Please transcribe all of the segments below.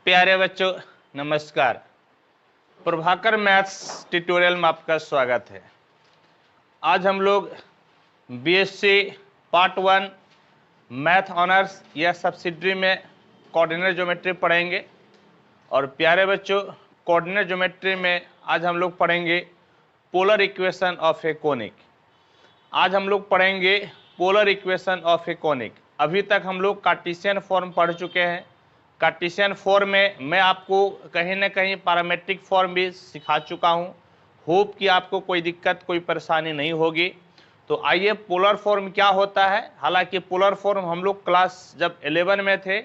प्यारे बच्चों नमस्कार। प्रभाकर मैथ्स ट्यूटोरियल में आपका स्वागत है। आज हम लोग बीएससी पार्ट 1 मैथ ऑनर्स या सब्सिडरी में कोऑर्डिनेट ज्योमेट्री पढ़ेंगे। और प्यारे बच्चों, कोऑर्डिनेट ज्योमेट्री में आज हम लोग पढ़ेंगे polar equation of a conic. आज हम लोग पढ़ेंगे polar equation of a conic. अभी तक हम लोग कार्टेशियन फॉर्म पढ़ चुके हैं। कार्टेशियन फॉर्म में मैं आपको कहीं ना कहीं पैरामेट्रिक फॉर्म भी सिखा चुका हूं। होप कि आपको कोई दिक्कत कोई परेशानी नहीं होगी। तो आइए पोलर फॉर्म क्या होता है। हालांकि पोलर फॉर्म हम लोग क्लास जब 11 में थे,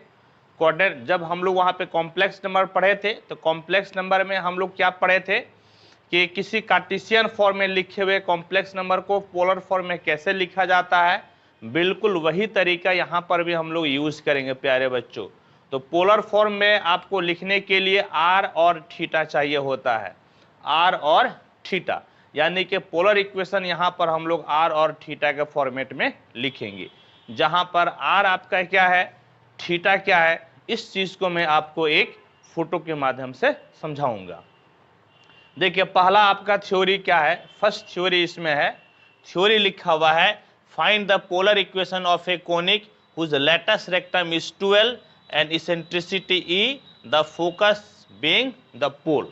कोऑर्डिनेट जब हम लोग वहाँ पे कॉम्प्लेक्स नंबर पढ़े थे, तो कॉम्प्लेक्स नंबर में हम लोग क्या पढ़े थे कि किसी कार्टेशियन फॉर्म में लिखे हुए कॉम्प्लेक्स नंबर को पोलर फॉर्म में कैसे लिखा जाता है। बिल्कुल वही तरीका यहाँ पर भी हम लोग यूज़ करेंगे प्यारे बच्चों। तो पोलर फॉर्म में आपको लिखने के लिए आर और थीटा चाहिए होता है, आर और थीटा, यानी कि पोलर इक्वेशन यहाँ पर हम लोग आर और थीटा के फॉर्मेट में लिखेंगे। जहाँ पर आर आपका क्या है, थीटा क्या है, इस चीज़ को मैं आपको एक फोटो के माध्यम से समझाऊंगा। देखिए पहला आपका थ्योरी क्या है, फर्स्ट थ्योरी इसमें है। थ्योरी लिखा हुआ है find the polar equation of a conic whose latus rectum is 12 and eccentricity e, the focus being the pole,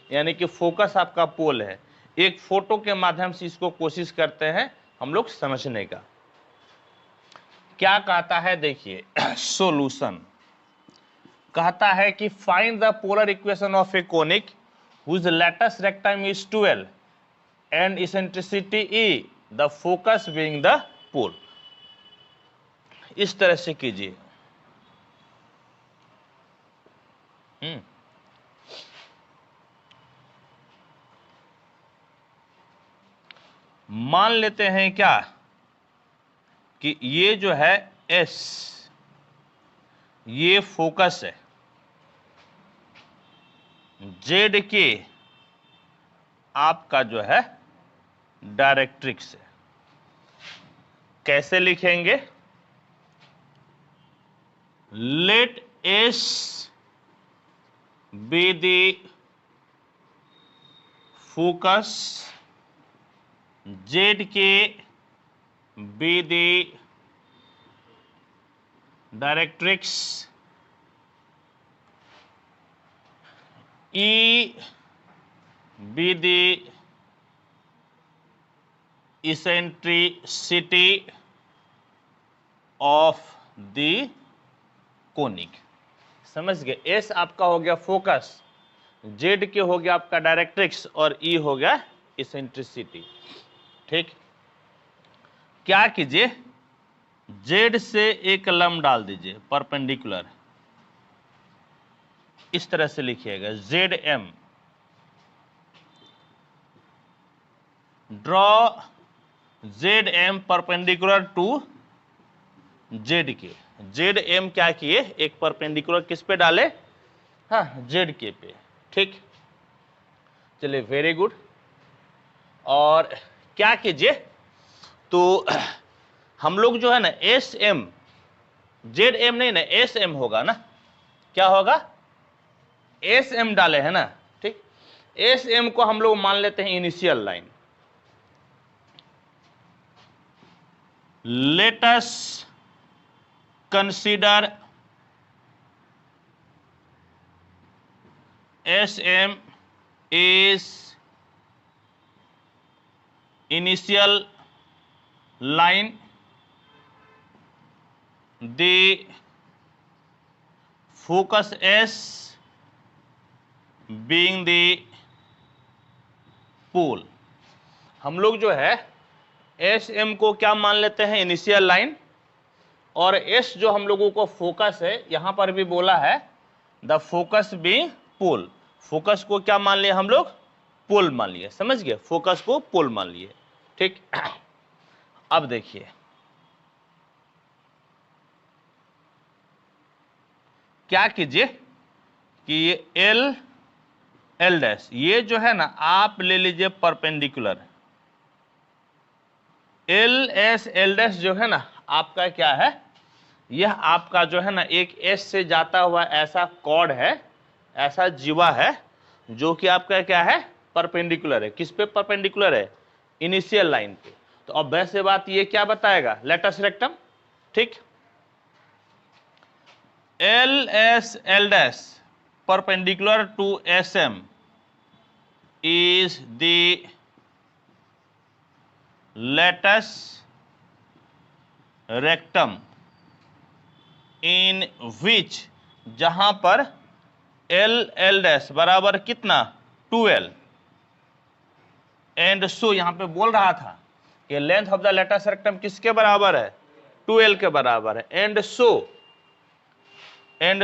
यानी कि फोकस आपका पोल है। एक फोटो के माध्यम से इसको कोशिश करते हैं हम लोग समझने का। क्या कहता है देखिए सॉल्यूशन कहता है कि find the polar equation of a conic whose latus rectum is 12 and eccentricity E, the focus being the pole। इस तरह से कीजिए। मान लेते हैं क्या कि ये जो है S, ये फोकस है, जेड के आपका जो है डायरेक्ट्रिक्स है। कैसे लिखेंगे, let S be the focus, Z K be the directrix, E be the eccentricity of the conic। समझ गए। S आपका हो गया फोकस, Z के हो गया आपका डायरेक्ट्रिक्स और E हो गया इसेंट्रिसिटी। ठीक, क्या कीजिए, Z से एक लंब डाल दीजिए परपेंडिकुलर, इस तरह से लिखिएगा Z M. Draw Z M perpendicular to Z K. Z M क्या किए, एक परपेंडिकुलर किस पे डाले, हाँ जेड के पे। ठीक, चलिए वेरी गुड। और क्या कीजिए, तो हम लोग जो है ना एस एम, जेड एम नहीं ना एस एम होगा ना, क्या होगा, एस एम डाले हैं ना। ठीक, एस एम को हम लोग मान लेते हैं initial line. Let us consider S M is initial line, the focus S being the pole. हम लोग जो है एस एम को क्या मान लेते हैं, इनिशियल लाइन, और एस जो हम लोगों को फोकस है, यहां पर भी बोला है the focus being pole. Focus को क्या मान लिए हम लोग, पोल मान लिए। समझ गए, फोकस को पोल मान लिए। ठीक, अब देखिए क्या कीजिए कि ये एल एल डैश, ये जो है ना आप ले लीजिए perpendicular, L S L dash जो है ना आपका क्या है, यह आपका जो है ना एक एस से जाता हुआ ऐसा कॉर्ड है ऐसा जीवा है जो कि आपका क्या है, परपेंडिकुलर है। किस पे परपेंडिकुलर है, इनिशियल लाइन पे। तो अब वैसे बात ये क्या बताएगा, लेटस रेक्टम, ठीक। L S L dash perpendicular to S M is the latus rectum in which, जहां पर एल एल डैश बराबर कितना 2l, एंड सो यहां पे बोल रहा था कि length of the latus rectum किसके बराबर है, 2l के बराबर है। एंड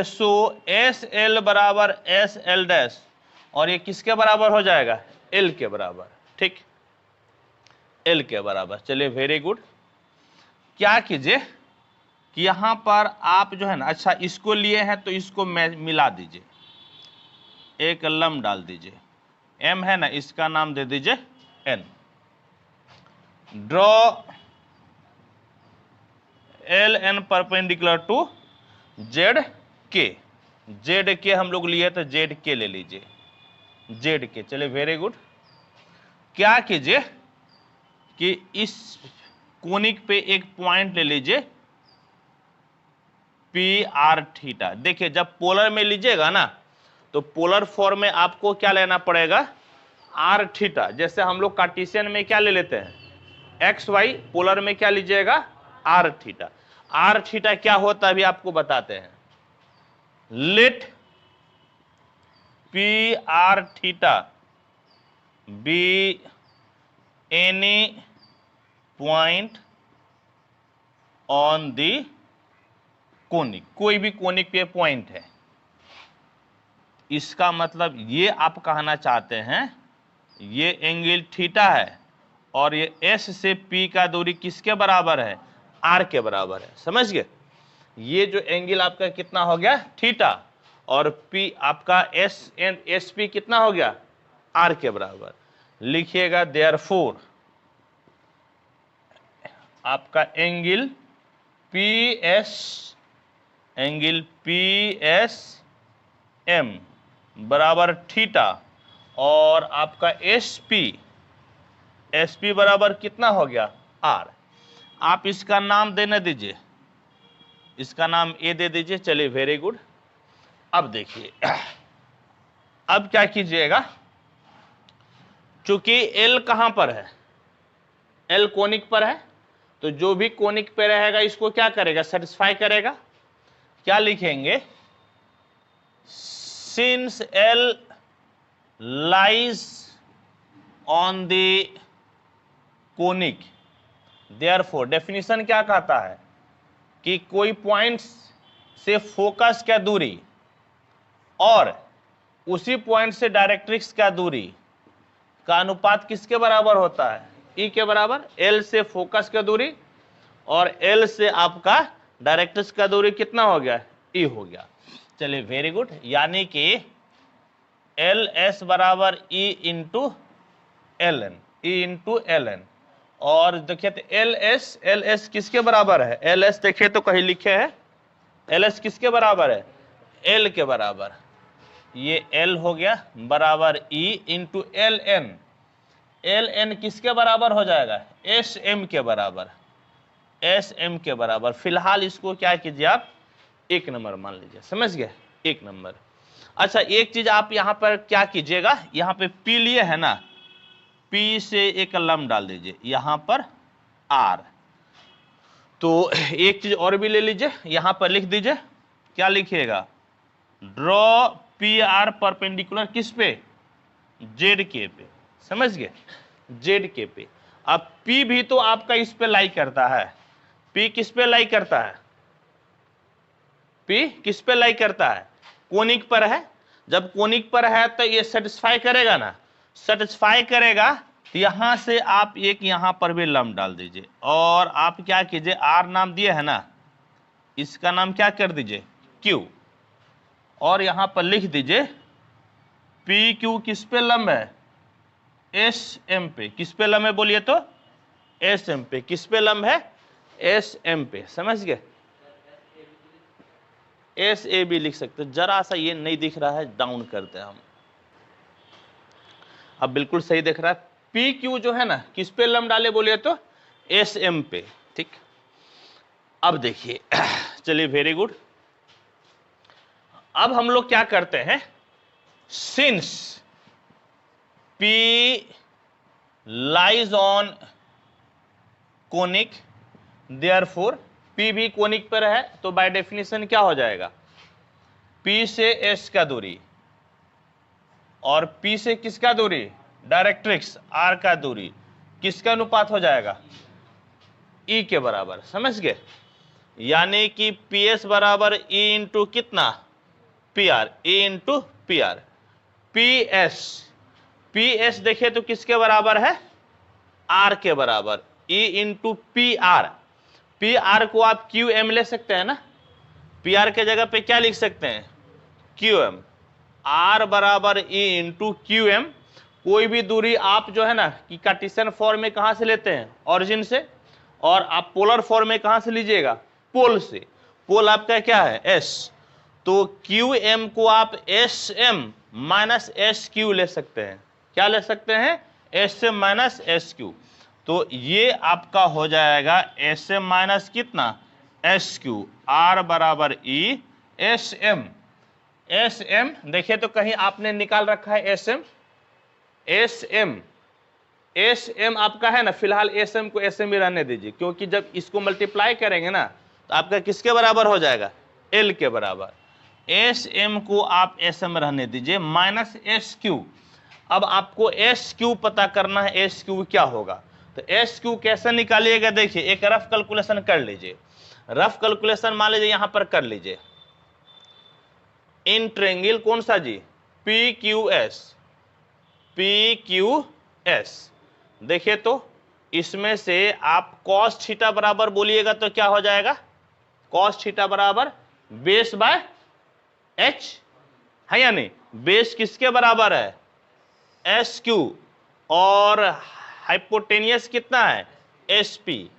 सो एस एल बराबर एस एल डैश, और ये किसके बराबर हो जाएगा, एल के बराबर, ठीक, एल के बराबर। चलिए वेरी गुड। क्या कीजिए कि यहां पर आप जो है ना, अच्छा इसको लिए हैं तो इसको मिला दीजिए, एक लम डाल दीजिए, एम है ना, इसका नाम दे दीजिए N. Draw L N perpendicular to Z K, Z K हम लोग लिए तो जेड के ले लीजिए, जेड के। चलिए वेरी गुड। क्या कीजिए कि इस कोनिक पे एक पॉइंट ले लीजिए पी आर थीटा। देखिए जब पोलर में लीजिएगा ना तो पोलर फॉर्म में आपको क्या लेना पड़ेगा, आर थीटा। जैसे हम लोग कार्टेशियन में क्या ले लेते हैं, एक्स वाई, पोलर में क्या लीजिएगा, आर थीटा। आर थीटा क्या होता है अभी आपको बताते हैं। Let P R theta be any point on the conic, कोई भी कोनिक पे पॉइंट है। इसका मतलब ये आप कहना चाहते हैं ये एंगल थीटा है और ये एस से पी का दूरी किसके बराबर है, आर के बराबर है। समझ गए, ये जो एंगल आपका कितना हो गया, थीटा, और पी आपका एस एंड एस पी कितना हो गया, आर के बराबर। लिखिएगा देयरफॉर आपका एंगल पी एस एम बराबर थीटा, और आपका एस पी बराबर कितना हो गया, आर। आप इसका नाम देने दीजिए, इसका नाम ए दे दीजिए। चलिए वेरी गुड। अब देखिए, अब क्या कीजिएगा, चूंकि एल कहां पर है, एल कोनिक पर है, तो जो भी कोनिक पे रहेगा इसको क्या करेगा, सेटिस्फाई करेगा। क्या लिखेंगे, since L lies on the conic, therefore, definition क्या कहता है कि कोई पॉइंट से फोकस का दूरी और उसी पॉइंट से डायरेक्ट्रिक्स का दूरी का अनुपात किसके बराबर होता है, ई के बराबर। एल से फोकस का दूरी और एल से आपका डायरेक्ट्रिक्स का दूरी कितना हो गया, ई हो गया। चलिए वेरी गुड। यानी कि एल एस बराबर E into L N, E into L N. और देखिए तो एल एस किसके बराबर है, एल एस देखिए तो कहीं लिखे है, एल एस किसके बराबर है, एल के बराबर। ये एल हो गया बराबर E into L N. L N किसके बराबर हो जाएगा, एस एम के बराबर, एस एम के बराबर। फिलहाल इसको क्या कीजिए आप, एक नंबर मान लीजिए। समझ गए, एक नंबर। अच्छा एक चीज आप यहां पर क्या कीजिएगा, यहां पे पी लिए है ना, पी से एक लम डाल दीजिए, यहां पर आर। तो एक चीज और भी ले लीजिए, यहां पर लिख दीजिए, क्या लिखिएगा, ड्रॉ पी आर परपेंडिकुलर किस पे, जेड के पे। समझ गए, जेड के पे। अब पी भी तो आपका इस पे लाई करता है, पी किस पे लाई करता है, पी किस पे लाई करता है, कोनिक पर है। जब कोनिक पर है तो ये सेटिस्फाई करेगा ना, सेटिस्फाई करेगा तो यहां से आप एक यहां पर भी लंब डाल दीजिए, और आप क्या कीजिए, आर नाम दिए है ना, इसका नाम क्या कर दीजिए, क्यू, और यहां पर लिख दीजिए पी क्यू किस पे लंब है, एस एम पे। किस पे लंब है बोलिए तो, एस एम पे। किस पे लंब है, एस एम पे। समझ गए, एस ए बी लिख सकते हैं। जरा सा ये नहीं दिख रहा है, डाउन करते हैं हम। अब बिल्कुल सही दिख रहा है। पी क्यू जो है ना, किस पे लम डाले बोलिए तो एस एम पे, ठीक। अब देखिए, चलिए वेरी गुड। अब हम लोग क्या करते हैं, since P lies on conic, therefore P भी कोनिक पर है, तो बाय डेफिनेशन क्या हो जाएगा, P से S का दूरी और P से किसका दूरी, डायरेक्ट्रिक्स R का दूरी, किसका अनुपात हो जाएगा, E के बराबर। समझ गए? यानी कि PS बराबर E इंटू कितना, PR, E into PR। PS देखिए तो किसके बराबर है, R के बराबर, E इंटू PR। PR को आप QM ले सकते हैं ना, PR के जगह पे क्या लिख सकते हैं, QM। R बराबर E इंटू QM। कोई भी दूरी आप जो है ना कि कार्टेशियन फॉर्म में कहां से लेते हैं, ओरिजिन से, और आप पोलर फॉर्म में कहां से लीजिएगा, पोल से। पोल आपका क्या है, S, तो QM को आप SM माइनस SQ ले सकते हैं। क्या ले सकते हैं, SM माइनस SQ। तो ये आपका हो जाएगा SM माइनस कितना, SQ। R बराबर E SM। SM देखिए तो कहीं आपने निकाल रखा है SM। SM आपका है ना, फिलहाल SM को SM ही रहने दीजिए, क्योंकि जब इसको मल्टीप्लाई करेंगे ना तो आपका किसके बराबर हो जाएगा, L के बराबर। SM को आप SM रहने दीजिए, माइनस SQ। अब आपको SQ पता करना है, SQ क्या होगा। तो SQ कैसे निकालिएगा, देखिए एक रफ कैलकुलेशन कर लीजिए। रफ कैलकुलेशन मान लीजिए यहां पर कर लीजिए। इन ट्रायंगल कौन सा जी, PQS। देखिए तो इसमें से आप cos थीटा बराबर बोलिएगा तो क्या हो जाएगा, cos थीटा बराबर बेस बाय H, है या नहीं। बेस किसके बराबर है, SQ, और हाइपोटेनियस कितना है, SP।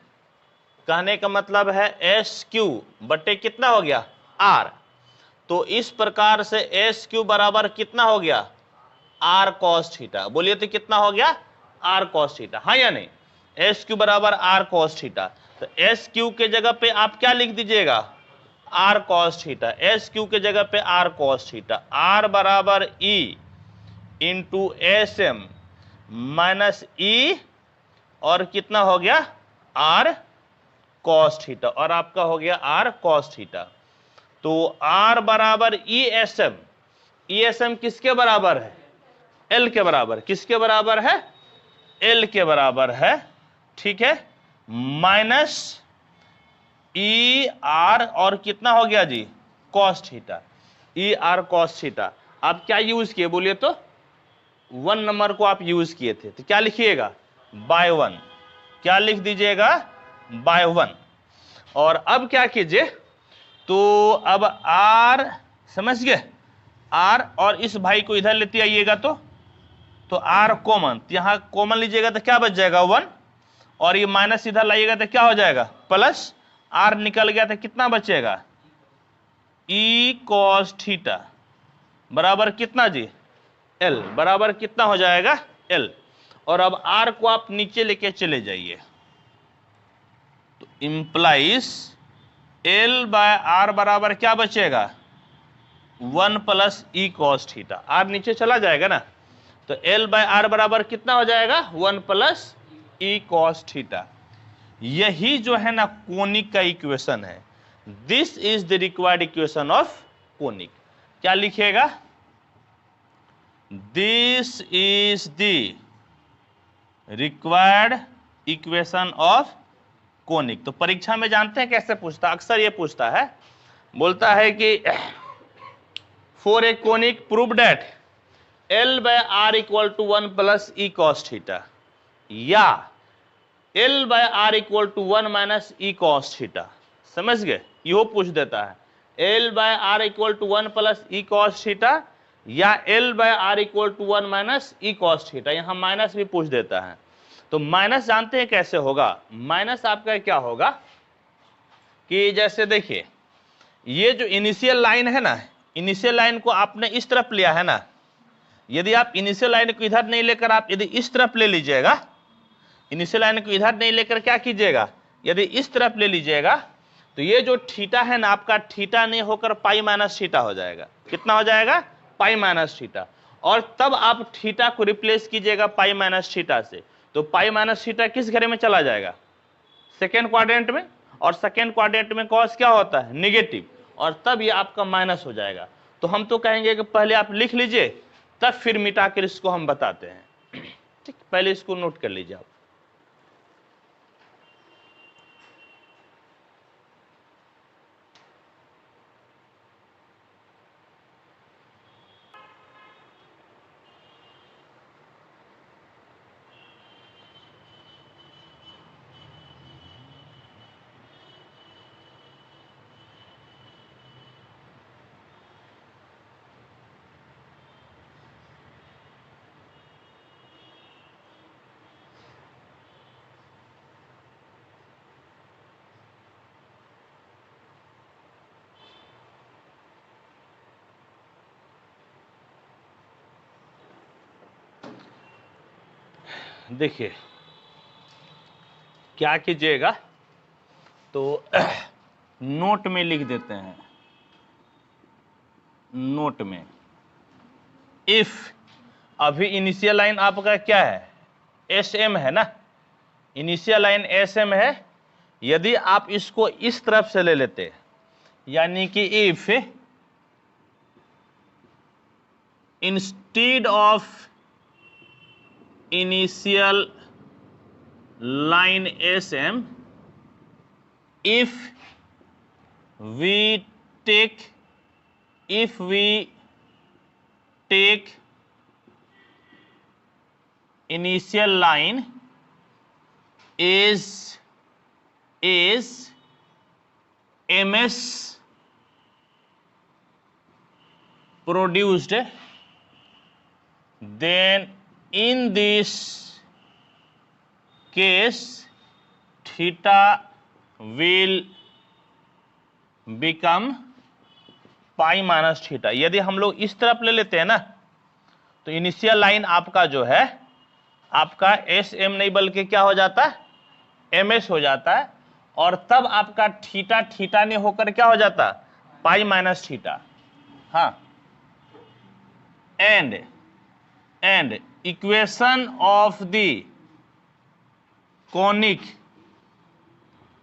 कहने का मतलब है SQ बटे कितना हो गया, R। तो इस प्रकार से SQ बराबर कितना हो गया, R cos थीटा। बोलिए तो कितना हो गया, R cos थीटा, हाँ या नहीं। SQ बराबर R cos थीटा। तो SQ के जगह पे आप क्या लिख दीजिएगा, R cos थीटा। SQ के जगह पे R cos थीटा। R बराबर E into SM minus E, और कितना हो गया, R cos थीटा, और आपका हो गया R cos थीटा। तो R बराबर ESM किसके बराबर है, L के बराबर। किसके बराबर है, L के बराबर है, ठीक है, माइनस ER, और कितना हो गया जी, cos theta. ER cos theta आप क्या यूज किए बोलिए तो 1 नंबर को आप यूज किए थे, तो क्या लिखिएगा, बाय 1। क्या लिख दीजिएगा, बाय 1। और अब क्या कीजिए, तो अब R, समझ गए, R, और इस भाई को इधर लेते आइएगा तो R कॉमन, यहां कॉमन लीजिएगा तो क्या बच जाएगा 1, और ये माइनस इधर लाइएगा तो क्या हो जाएगा, प्लस। R निकल गया तो कितना बचेगा, E cos थीटा बराबर कितना जी, L बराबर कितना हो जाएगा, L। और अब R को आप नीचे लेके चले जाइए, तो इंप्लाइज L बाय R बराबर क्या बचेगा, 1 plus E cos theta. R नीचे चला जाएगा ना, तो L बाय R बराबर कितना हो जाएगा, 1 प्लस E cos थीटा। यही जो है ना कोनिक का इक्वेशन है। This is the required equation of conic. क्या लिखिएगा, this is the required equation of conic. तो परीक्षा में जानते हैं कैसे पूछता, अक्सर ये पूछता है, बोलता है कि for a conic prove that L by R equal to 1 plus E cos theta, या L by R equal to 1 minus E cos theta. समझ गए, यो पूछ देता है, L by R equal to 1 plus E cos theta, या L by R equal to 1 minus E cos theta. यहां minus भी पूछ देता है। तो माइनस जानते हैं कैसे होगा, माइनस आपका क्या होगा कि जैसे देखिए ये जो इनिशियल लाइन है ना, इनिशियल लाइन को आपने इस तरफ लिया है ना, यदि आप इनिशियल लाइन को इधर नहीं लेकर आप यदि इस तरफ ले लीजिएगा, इनिशियल लाइन को इधर नहीं लेकर क्या कीजिएगा, यदि इस तरफ ले लीजिएगा, तो ये जो थीटा है ना आपका, थीटा नहीं होकर पाई माइनस थीटा हो जाएगा। कितना हो जाएगा? पाई माइनस थीटा। और तब आप थीटा को रिप्लेस कीजिएगा पाई माइनस थीटा से, तो पाई माइनस थीटा किस घरे में चला जाएगा? सेकेंड क्वाड्रेंट में। और सेकेंड क्वाड्रेंट में कॉस क्या होता है? निगेटिव। और तब ये आपका माइनस हो जाएगा। तो हम तो कहेंगे कि पहले आप लिख लीजिए, तब फिर मिटा कर इसको हम बताते हैं। ठीक, पहले इसको नोट कर लीजिए आप। देखिए क्या कीजिएगा, तो नोट में लिख देते हैं, नोट में इफ, अभी इनिशियल लाइन आपका क्या है? एस एम है ना, इनिशियल लाइन एस एम है। यदि आप इसको इस तरफ से ले लेते, यानी कि if instead of initial line SM, if we take initial line is MS produced, then in this case theta will become pi minus theta. यदि हम लोग इस तरफ ले लेते हैं ना, तो इनिशियल लाइन आपका जो है आपका एस एम नहीं बल्कि क्या हो जाता है? एम एस हो जाता है। और तब आपका थीटा थीटा ने होकर क्या हो जाता? Pi minus theta. हाँ, and equation of the conic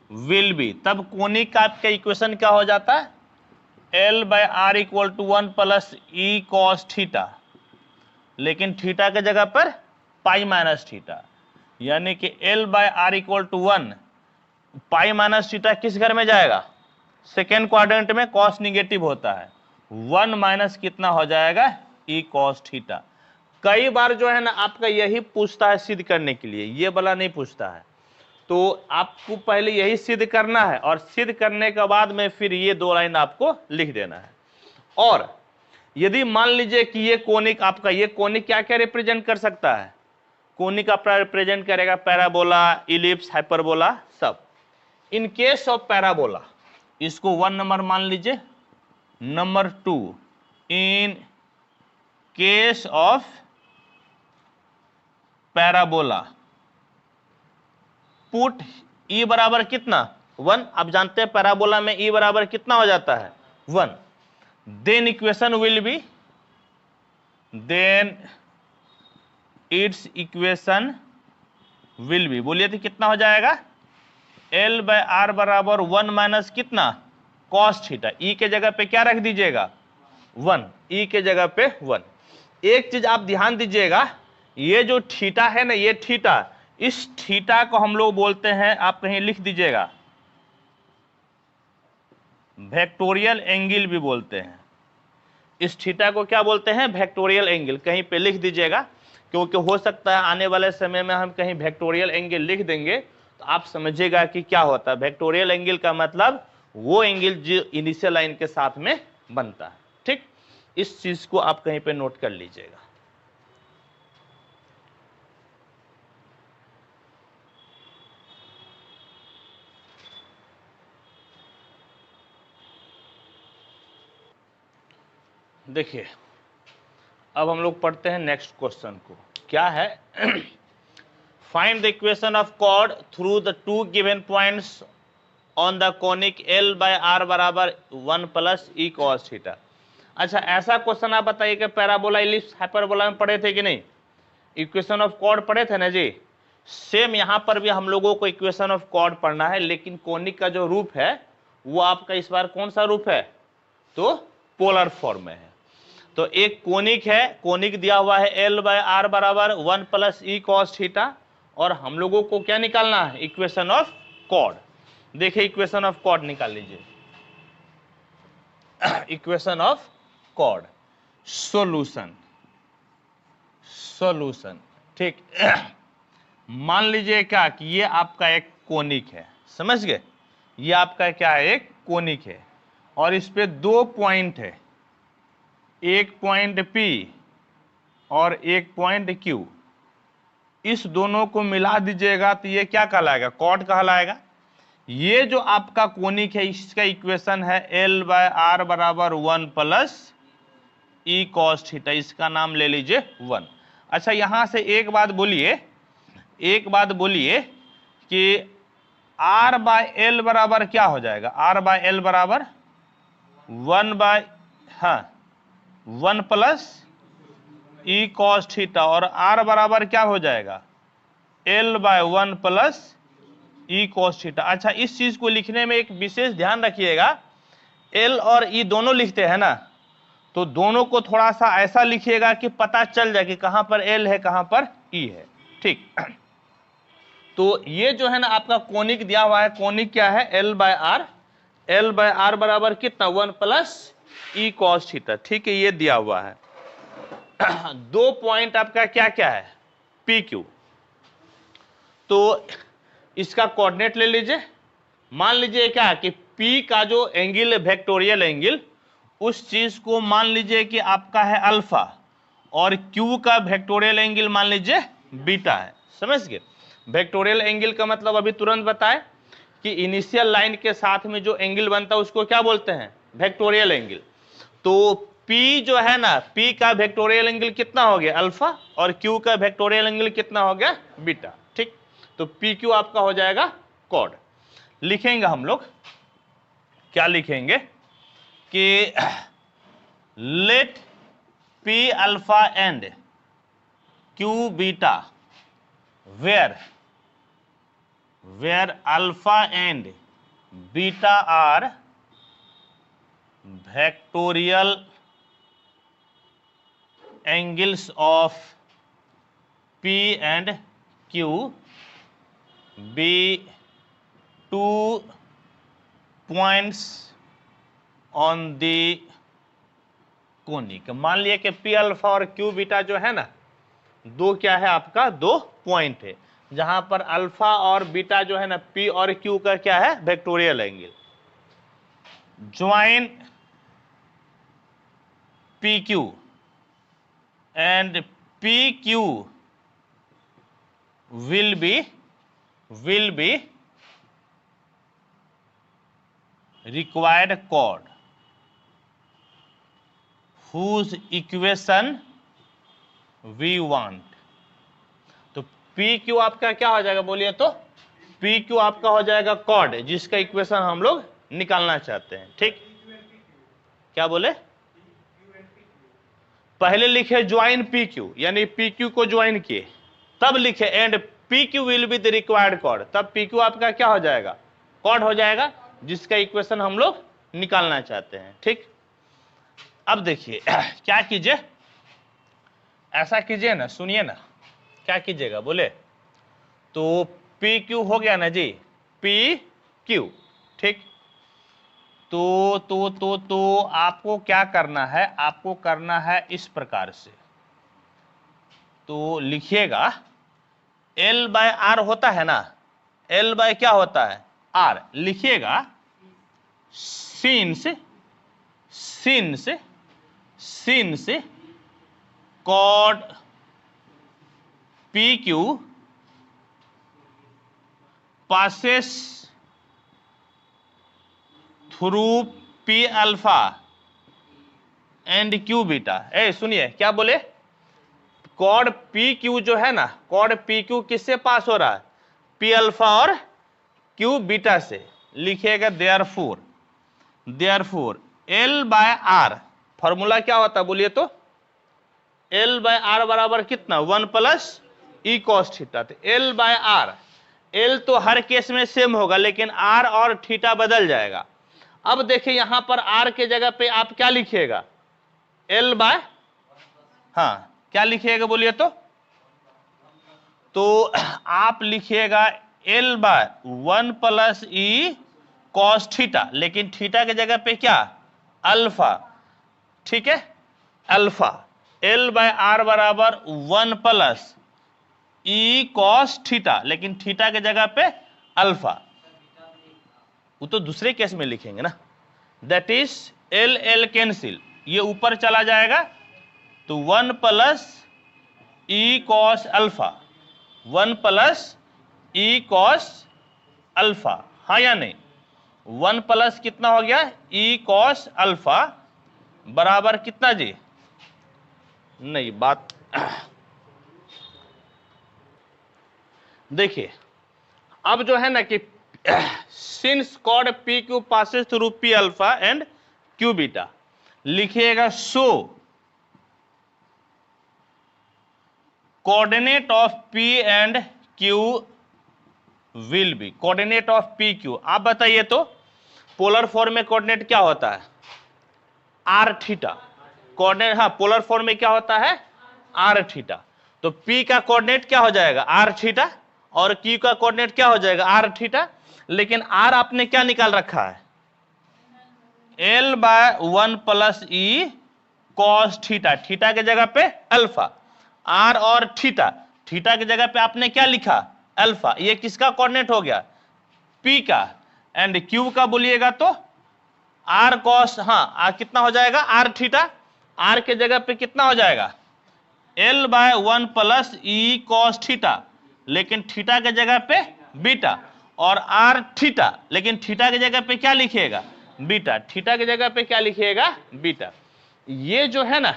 will be, तब कोनिक का आपका इक्वेशन क्या हो जाता है? L by are equal to 1 plus E cos theta, लेकिन थीटा के जगह पर पाई माइनस थीटा, यानी कि L by are equal to 1, pi minus theta किस घर में जाएगा? सेकेंड क्वाड्रेंट में। कॉस निगेटिव होता है, 1 माइनस कितना हो जाएगा? ई कॉस थीटा। कई बार जो है ना आपका यही पूछता है सिद्ध करने के लिए, ये वाला नहीं पूछता है। तो आपको पहले यही सिद्ध करना है, और सिद्ध करने के बाद में फिर ये दो लाइन आपको लिख देना है। और यदि मान लीजिए कि ये कोनिक आपका, ये कोनिक क्या क्या रिप्रेजेंट कर सकता है? कोनिक आपका रिप्रेजेंट करेगा पैराबोला, इलिप्स, हाइपरबोला, सब। इन केस ऑफ पैराबोला इसको 1 नंबर मान लीजिए। Number 2, in case of parabola put e बराबर कितना? 1। आप जानते हैं पैराबोला में ई बराबर कितना हो जाता है? 1। Then equation will be, then its equation will be, बोलिए तो कितना हो जाएगा? L बाय आर बराबर 1 माइनस कितना? Cos theta. ई के जगह पे क्या रख दीजिएगा? 1। ई के जगह पे 1। एक चीज आप ध्यान दीजिएगा, ये जो थीटा है ना, ये थीटा, इस थीटा को हम लोग बोलते हैं, आप कहीं लिख दीजिएगा, वेक्टोरियल एंगल भी बोलते हैं। इस थीटा को क्या बोलते हैं? Vectorial angle. कहीं पे लिख दीजिएगा, क्योंकि हो सकता है आने वाले समय में हम कहीं वेक्टोरियल एंगल लिख देंगे तो आप समझिएगा कि क्या होता है। वेक्टोरियल एंगल का मतलब वो एंगल जो इनिशियल लाइन के साथ में बनता है। ठीक, इस चीज को आप कहीं पे नोट कर लीजिएगा। देखिए अब हम लोग पढ़ते हैं नेक्स्ट क्वेश्चन को। क्या है? Find the equation of chord through the two given points on the conic L by are बराबर 1 प्लस ई कॉस थीटा। अच्छा, ऐसा क्वेश्चन आप बताइए कि पैराबोला, इलिप्स, हाइपरबोला में पढ़े थे कि नहीं? इक्वेशन ऑफ कॉर्ड पढ़े थे ना जी। सेम यहां पर भी हम लोगों को इक्वेशन ऑफ कॉर्ड पढ़ना है, लेकिन कोनिक का जो रूप है वो आपका इस बार कौन सा रूप है? तो पोलर फॉर्म में है। तो एक कोनिक है, कोनिक दिया हुआ है एल बाय आर बराबर 1 प्लस ई कॉस थीटा, और हम लोगों को क्या निकालना है? Equation of chord. देखिए इक्वेशन ऑफ कॉर्ड निकाल लीजिए। Equation of chord, solution, solution, ठीक। मान लीजिए क्या कि ये आपका एक कोनिक है, समझ गए? ये आपका क्या है? एक कोनिक है, और इस पे दो पॉइंट है, एक पॉइंट P और एक पॉइंट Q। इस दोनों को मिला दीजिएगा तो ये क्या कहलाएगा? कॉर्ड कहलाएगा। ये जो आपका कोनिक है इसका इक्वेशन है L बाय आर बराबर 1 प्लस ई कॉस थीटा, इसका नाम ले लीजिए 1। अच्छा, यहां से एक बात बोलिए, एक बात बोलिए कि R बाय एल बराबर क्या हो जाएगा? R बाय एल बराबर 1 प्लस ई कॉस थीटा, और R बराबर क्या हो जाएगा? L by 1 plus E cos theta. अच्छा, इस चीज को लिखने में एक विशेष ध्यान रखिएगा, L और E दोनों लिखते हैं ना, तो दोनों को थोड़ा सा ऐसा लिखिएगा कि पता चल जाए कि कहां पर L है कहां पर E है, ठीक। तो ये जो है ना आपका कोनिक दिया हुआ है, कोनिक क्या है? L by R. L by are बराबर कितना? 1 प्लस ई कॉस थीटा, ठीक है, ये दिया हुआ है। दो पॉइंट आपका क्या क्या है? P Q. तो इसका कोऑर्डिनेट ले लीजिए। मान लीजिए क्या कि P का जो एंगल है, वेक्टोरियल एंगल, उस चीज को मान लीजिए कि आपका है अल्फा, और Q का वेक्टोरियल एंगल मान लीजिए बीटा है, समझ गए? वेक्टोरियल एंगल का मतलब अभी तुरंत बताए कि इनिशियल लाइन के साथ में जो एंगल बनता है उसको क्या बोलते हैं? Vectorial angle. तो P जो है ना, P का वेक्टोरियल एंगल कितना हो गया? अल्फा, और Q का वेक्टोरियल एंगल कितना हो गया? बीटा, ठीक। तो PQ आपका हो जाएगा कॉर्ड। लिखेंगे हम लोग, क्या लिखेंगे कि let P alpha and Q beta where alpha and beta are vectorial angles of P and Q, be two points on the conic. मान लिया कि P अल्फा और Q बीटा जो है ना, दो क्या है आपका? दो पॉइंट है, जहां पर अल्फा और बीटा जो है ना, P और Q का क्या है? Vectorial angle. Join PQ and PQ will be required chord whose equation we want। तो PQ आपका क्या हो जाएगा? बोलिए तो PQ आपका हो जाएगा कॉर्ड, जिसका इक्वेशन हम लोग निकालना चाहते हैं, ठीक। क्या बोले? पहले लिखे ज्वाइन PQ, यानी PQ को ज्वाइन किए, तब लिखे and PQ will be the required chord, तब PQ आपका क्या हो जाएगा? कॉर्ड हो जाएगा, जिसका इक्वेशन हम लोग निकालना चाहते हैं, ठीक। अब देखिए क्या कीजिए, ऐसा कीजिए ना, सुनिए ना, क्या कीजिएगा बोले तो PQ हो गया ना जी, PQ, ठीक। तो आपको क्या करना है? आपको करना है इस प्रकार से। तो लिखिएगा L बाय आर होता है ना, L बाय क्या होता है? R। लिखिएगा सिंस कॉड PQ passes through P alpha and Q beta. ए सुनिए क्या बोले, कॉड पी क्यू जो है ना, कॉड पी क्यू किससे पास हो रहा है, पी अल्फा और क्यू बीटा से। लिखिएगा therefore L by R, formula क्या होता है बोलिए तो, एल बाय आर बराबर कितना, 1 प्लस ई कॉस थीटा। तो एल बाय आर, एल तो हर केस में सेम होगा लेकिन आर और थीटा बदल जाएगा। अब देखिए यहां पर आर के जगह पे आप क्या लिखिएगा, एल बाय, हाँ क्या लिखिएगा बोलिए तो आप लिखिएगा L by 1 plus E cos theta, लेकिन थीटा के जगह पे क्या, अल्फा, ठीक है, अल्फा। एल बाय आर बराबर 1 प्लस ई कॉस थीटा, लेकिन थीटा के जगह पे अल्फा, वो तो दूसरे केस में लिखेंगे ना, that is L L cancel, ये ऊपर चला जाएगा तो 1 प्लस ई कॉस अल्फा, 1 प्लस ई कॉस अल्फा, हाँ या नहीं, 1 प्लस कितना हो गया, ई कॉस अल्फा बराबर कितना जी, नहीं बात देखिए, अब जो है ना कि सिंस कॉड P Q passes through P alpha and Q beta, लिखिएगा so coordinate of P and Q will be, coordinate of P Q, आप बताइए तो पोलर फॉर्म में कोऑर्डिनेट क्या होता है, आर थीटा, कोऑर्डिनेट, हाँ पोलर फॉर्म में क्या होता है, आर थीटा। तो पी का कोऑर्डिनेट क्या हो जाएगा, आर थीटा, और क्यू का कोऑर्डिनेट क्या हो जाएगा, आर थीटा। लेकिन आर आपने क्या निकाल रखा है, L by 1 plus E cos theta, theta के जगह पे अल्फा, आर और थीटा, थीटा की जगह पे आपने क्या लिखा, अल्फा, ये किसका कोऑर्डिनेट हो गया, पी का। एंड क्यू का बोलिएगा तो आर कॉस, हाँ कितना हो जाएगा, आर थीटा, आर के जगह पे कितना हो जाएगा, l by 1 plus E cos theta, लेकिन थीटा के जगह पे बीटा, और आर थीटा, लेकिन थीटा की जगह पे क्या लिखिएगा, बीटा, थीटा की जगह पे क्या लिखिएगा, बीटा। ये जो है ना,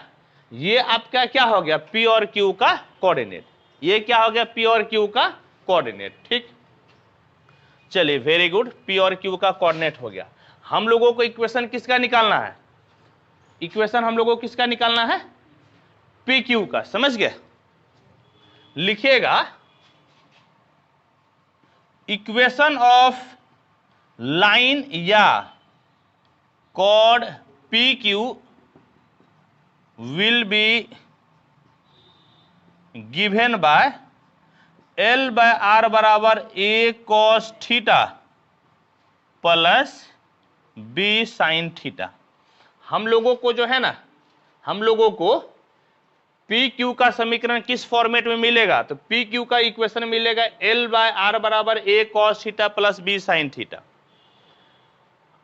ये आपका क्या हो गया, पी और क्यू का कोऑर्डिनेट, ये क्या हो गया, पी और क्यू का कोऑर्डिनेट, ठीक। चलिए वेरी गुड, पी और क्यू का कोऑर्डिनेट हो गया। हम लोगों को इक्वेशन किसका निकालना है, इक्वेशन हम लोगों को किसका निकालना है, पी क्यू का, समझ गए। लिखिएगा इक्वेशन ऑफ लाइन या chord P Q will be given by l by are बराबर ए cos theta plus B sine theta. हम लोगों को जो है ना, हम लोगों को पी क्यू का समीकरण किस फॉर्मेट में मिलेगा, तो पी क्यू का इक्वेशन मिलेगा एल बाय आर बराबर ए cos theta plus B sine theta.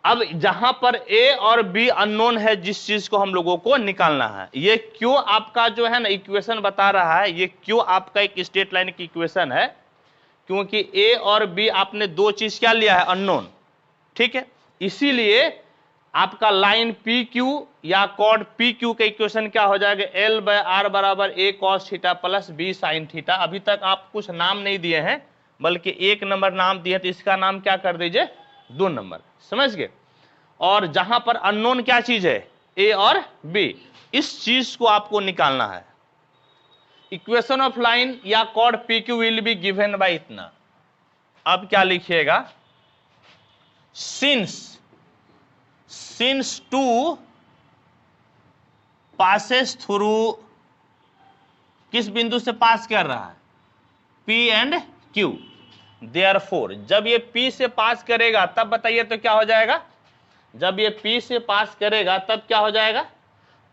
अब जहां पर ए और बी अननोन है, जिस चीज को हम लोगों को निकालना है, ये क्यों आपका जो है ना इक्वेशन बता रहा है, ये क्यों आपका एक स्ट्रेट लाइन की इक्वेशन है, क्योंकि ए और बी आपने दो चीज क्या लिया है, अननोन, ठीक है। इसीलिए आपका लाइन पी क्यू या कॉर्ड पी क्यू का इक्वेशन क्या हो जाएगा, एल बाय आर बराबर ए cos theta plus B sine theta. अभी तक आप कुछ नाम नहीं दिए हैं, बल्कि 1 नंबर नाम दिए, तो इसका नाम क्या कर दीजिए, 2 नंबर, समझ गए। और जहां पर अननोन क्या चीज है, ए और बी, इस चीज को आपको निकालना है। इक्वेशन ऑफ लाइन या chord P Q will be given by इतना। अब क्या लिखिएगा, सिंस 2 पासेस थ्रू, किस बिंदु से पास कर रहा है, P एंड Q, देयरफॉर जब ये P से पास करेगा तब बताइए तो क्या हो जाएगा, जब ये P से पास करेगा तब क्या हो जाएगा,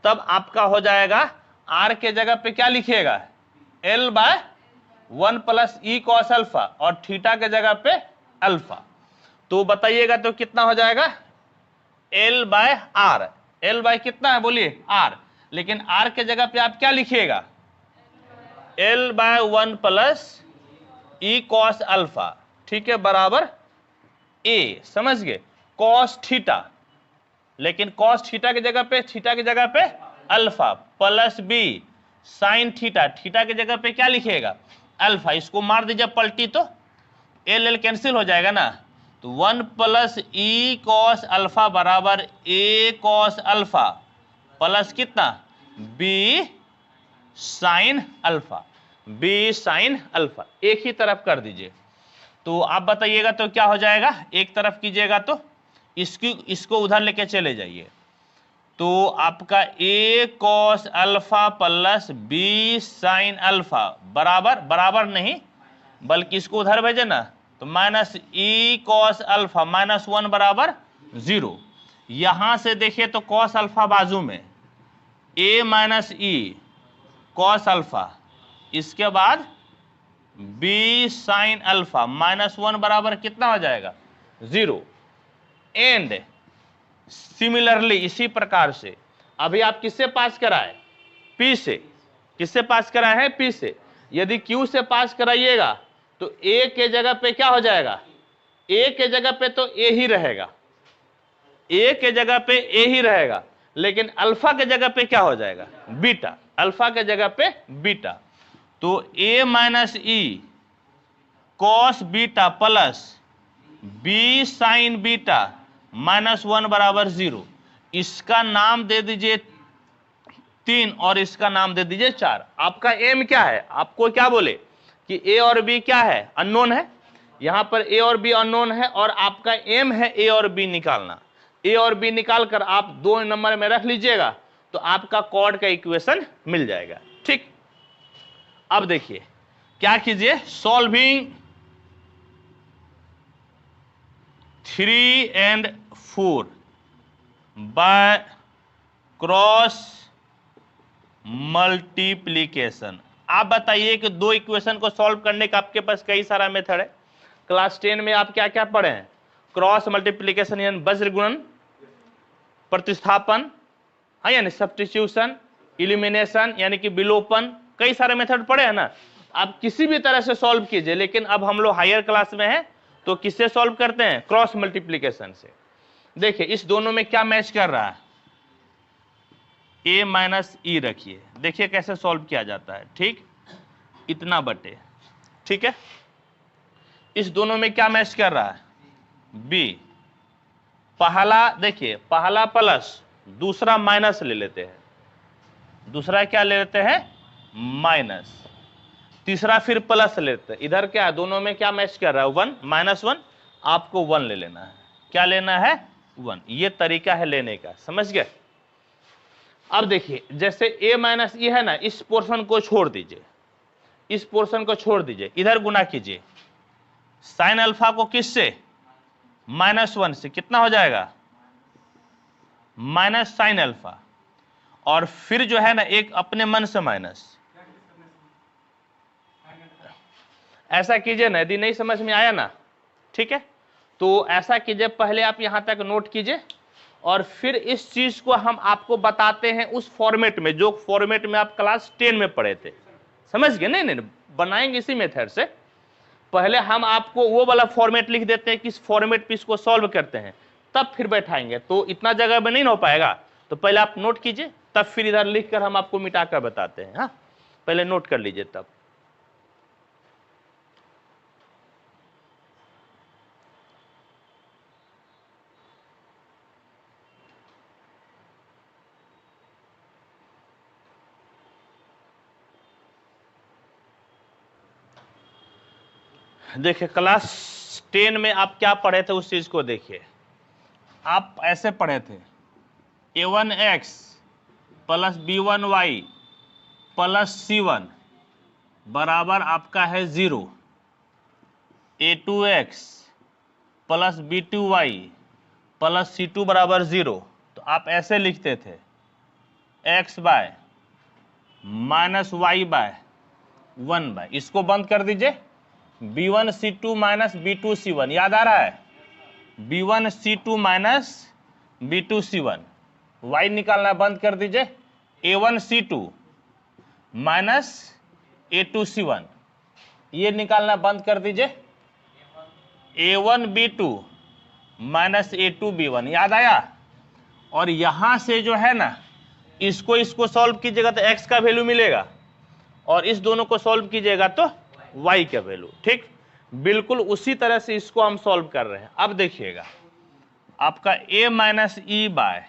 तब आपका हो जाएगा R के जगह पे क्या लिखिएगा, L by 1 plus E cos alpha, और थीटा के जगह पे अल्फा। तो बताइएगा तो कितना हो जाएगा, L by R, L by कितना है बोलिए, R, लेकिन R के जगह पे आप क्या लिखिएगा, L by 1 plus E cos alpha, ठीक है, बराबर A, समझ गए, कॉस थीटा, लेकिन कॉस थीटा की जगह पे alpha plus B sine theta, theta की जगह पे क्या लिखिएगा अल्फा। इसको मार दीजिए पलटी तो एल एल कैंसिल हो जाएगा ना, तो 1 प्लस ई कॉस अल्फा बराबर ए कॉस अल्फा प्लस कितना B sine alpha, B sine alpha. एक ही तरफ कर दीजिए, तो आप बताइएगा तो क्या हो जाएगा, एक तरफ कीजिएगा तो इसको उधर लेके चले जाइए, तो आपका a cos alpha plus B sine alpha बराबर नहीं बल्कि इसको उधर भेजे ना, तो माइनस ई कॉस अल्फा -1 बराबर 0। यहां से देखिए तो कॉस अल्फा बाजू में ए माइनस ई कॉस अल्फा, इसके बाद बी साइन अल्फा -1 बराबर कितना हो जाएगा 0। एंड सिमिलरली इसी प्रकार से अभी आप किससे पास कराए पी से, किससे पास कराए हैं पी से। यदि क्यू से पास कराइएगा तो ए के जगह पे क्या हो जाएगा, ए के जगह पे तो ए ही रहेगा, ए के जगह पे ए ही रहेगा, लेकिन अल्फा के जगह पे क्या हो जाएगा बीटा, अल्फा के जगह पे बीटा। तो a minus E cos beta plus B sine beta -1 बराबर 0। इसका नाम दे दीजिए 3 और इसका नाम दे दीजिए 4। आपका एम क्या है, आपको क्या बोले कि ए और बी क्या है अननोन है, यहां पर ए और बी अननोन है और आपका एम है ए और बी निकालना। ए और बी निकाल कर आप 2 नंबर में रख लीजिएगा तो आपका कॉर्ड का इक्वेशन मिल जाएगा। ठीक, अब देखिए क्या कीजिए, solving 3 and 4 by cross multiplication. आप बताइए कि 2 इक्वेशन को सॉल्व करने का आपके पास कई सारा मेथड है। क्लास 10 में आप क्या क्या पढ़े हैं, क्रॉस मल्टीप्लीकेशन यानी वज्र गुणन, प्रतिस्थापन है यानी सब्स्टिट्यूशन, इलिमिनेशन यानी कि विलोपन, कई सारे मेथड पढ़े हैं ना। आप किसी भी तरह से सॉल्व कीजिए, लेकिन अब हम लोग हायर क्लास में हैं तो किससे सॉल्व करते हैं, क्रॉस मल्टीप्लीकेशन से। देखिए इस दोनों में क्या मैच कर रहा है, ए माइनस ई रखिए, देखिए कैसे सॉल्व किया जाता है। ठीक, इतना बटे, ठीक है, इस दोनों में क्या मैच कर रहा है बी। पहला देखिए, पहला प्लस दूसरा माइनस ले लेते हैं, दूसरा क्या ले लेते हैं माइनस, तीसरा फिर प्लस लेते हैं। इधर क्या है, दोनों में क्या मैच कर रहा है 1 -1, आपको 1 ले लेना है। क्या लेना है 1, ये तरीका है लेने का, समझ गए। अब देखिए जैसे a माइनस ई है ना, इस पोर्शन को छोड़ दीजिए, इस पोर्शन को छोड़ दीजिए, इधर गुना कीजिए साइन अल्फा को किससे -1 से, कितना हो जाएगा माइनस साइन अल्फा, और फिर जो है ना एक अपने मन से माइनस। ऐसा कीजिए ना, यदि नहीं समझ में आया ना, ठीक है, तो ऐसा कीजिए, पहले आप यहां तक नोट कीजिए और फिर इस चीज को हम आपको बताते हैं उस फॉर्मेट में जो फॉर्मेट में आप क्लास 10 में पढ़े थे, समझ गए। नहीं बनाएंगे इसी मेथड से। पहले हम आपको वो वाला फॉर्मेट लिख देते हैं, किस फॉर्मेट पे इसको सॉल्व करते हैं, तब फिर बैठाएंगे, तो इतना जगह में नहीं हो पाएगा। तो पहले आप नोट कीजिए, तब फिर इधर लिख कर हम आपको मिटा कर बताते हैं। हाँ, पहले नोट कर लीजिए तब। देखिए क्लास 10 में आप क्या पढ़े थे उस चीज को देखिए। आप ऐसे पढ़े थे a1x plus b1y plus c1 बराबर आपका है 0, a2x plus b2y plus c2 बराबर 0। तो आप ऐसे लिखते थे x by minus Y by 1 by, इसको बंद कर दीजिए, b1c2 माइनस b2c1, याद आ रहा है b1c2 माइनस b2c1, y निकालना बंद कर दीजिए, a1c2 माइनस a2c1, ये निकालना बंद कर दीजिए, a1b2 माइनस a2b1, याद आया। और यहां से जो है ना इसको सॉल्व कीजिएगा तो x का वैल्यू मिलेगा, और इस दोनों को सॉल्व कीजिएगा तो y का वैल्यू। ठीक, बिल्कुल उसी तरह से इसको हम सॉल्व कर रहे हैं। अब देखिएगा आपका a माइनस ई बाय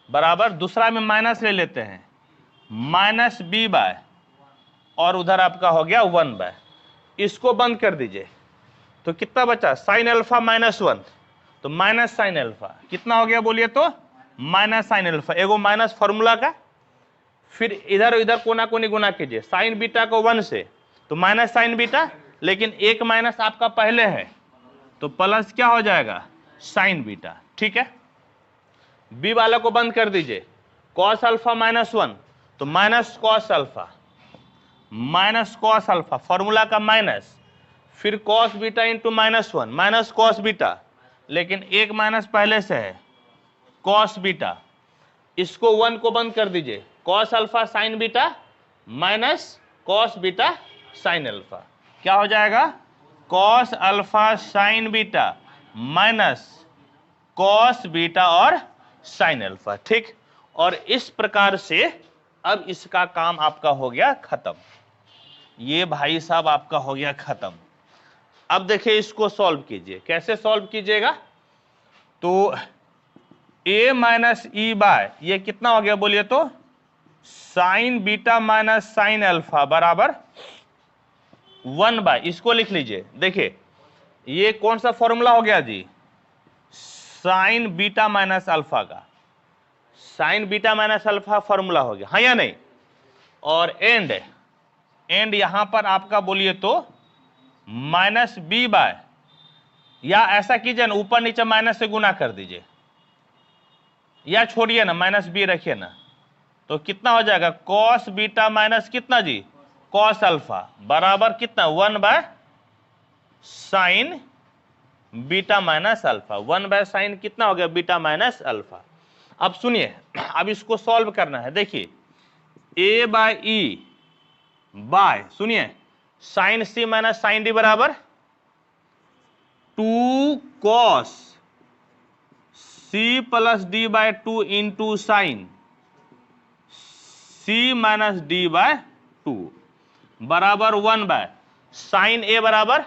बराबर, दूसरा में माइनस ले लेते हैं, माइनस बी बाय, और उधर आपका हो गया 1 बाय। इसको बंद कर दीजिए तो कितना बचा, साइन अल्फा माइनस 1, तो माइनस साइन अल्फा कितना हो गया बोलिए तो, माइनस साइन अल्फा, एगो माइनस फॉर्मूला का, फिर इधर इधर कोना कोनी गुना कीजिए, साइन बीटा को 1 से तो माइनस साइन बीटा, लेकिन एक माइनस आपका पहले है तो प्लस क्या हो जाएगा, साइन बीटा। ठीक है, बी वाला को बंद कर दीजिए, कॉस अल्फा माइनस 1 तो minus cos alpha, minus cos alpha formula का माइनस, फिर cos beta into minus 1 minus cos beta, लेकिन एक माइनस पहले से है कॉस बीटा, इसको 1 को बंद कर दीजिए, cos alpha sign beta minus cos beta sine alpha, क्या हो जाएगा, cos alpha sign beta minus cos beta और साइन अल्फा। ठीक, और इस प्रकार से अब इसका काम आपका हो गया खत्म, ये भाई साहब आपका हो गया खत्म। अब देखिए इसको सॉल्व कीजिए, कैसे सॉल्व कीजिएगा, तो a माइनस ई बाय ये कितना हो गया बोलिए तो, sine beta minus sign alpha बराबर 1 बाय, इसको लिख लीजिए। देखिए ये कौन सा फॉर्मूला हो गया जी, साइन बीटा माइनस अल्फा का, sign beta minus alpha formula हो गया, हाँ या नहीं, और एंड यहां पर आपका बोलिए तो माइनस बी बाय, या ऐसा कीजिए ना ऊपर नीचे माइनस से गुना कर दीजिए, या छोड़िए ना माइनस बी रखिए ना, तो कितना हो जाएगा, कॉस बीटा माइनस कितना जी, कॉस अल्फा बराबर कितना 1 by sign beta minus alpha, 1 by sign कितना हो गया, बीटा माइनस अल्फा। अब सुनिए, अब इसको सॉल्व करना है। देखिए a बाय ई बाय, सुनिए sine C minus sine D बराबर 2 cos C plus D by 2 into sine C minus D by 2 बराबर 1 बाय साइन ए बराबर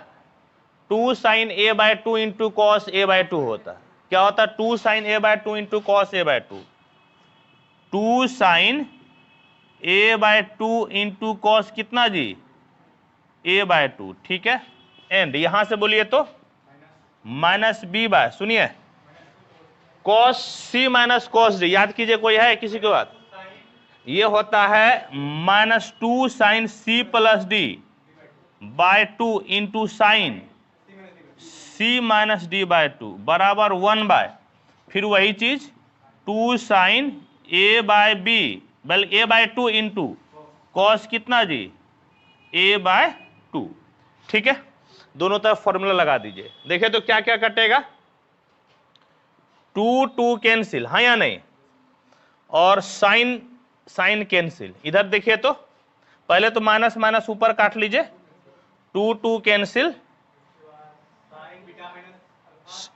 2 sine A by 2 into cos A by 2 होता, क्या होता, 2 sine A by 2 into cos A by 2, 2 sine A by 2 into cos कितना जी, ए by 2। ठीक है, and यहां से बोलिए तो माइनस बी बाय, सुनिए कॉस सी माइनस कॉस डी, याद कीजिए, कोई है किसी के बाद, ये होता है minus 2 sine C plus D by 2 into sine C minus D by 2 बराबर 1 बाय, फिर वही चीज 2 साइन ए बाय बी बल ए बाय 2 इंटू कॉस कितना जी, ए बाय 2। ठीक है, दोनों तरफ फॉर्मूला लगा दीजिए। देखिए तो क्या क्या कटेगा, 2 2 कैंसिल, हाँ या नहीं, और साइन साइन कैंसिल, इधर देखिए तो पहले तो माइनस माइनस ऊपर काट लीजिए, 2 2 कैंसिल,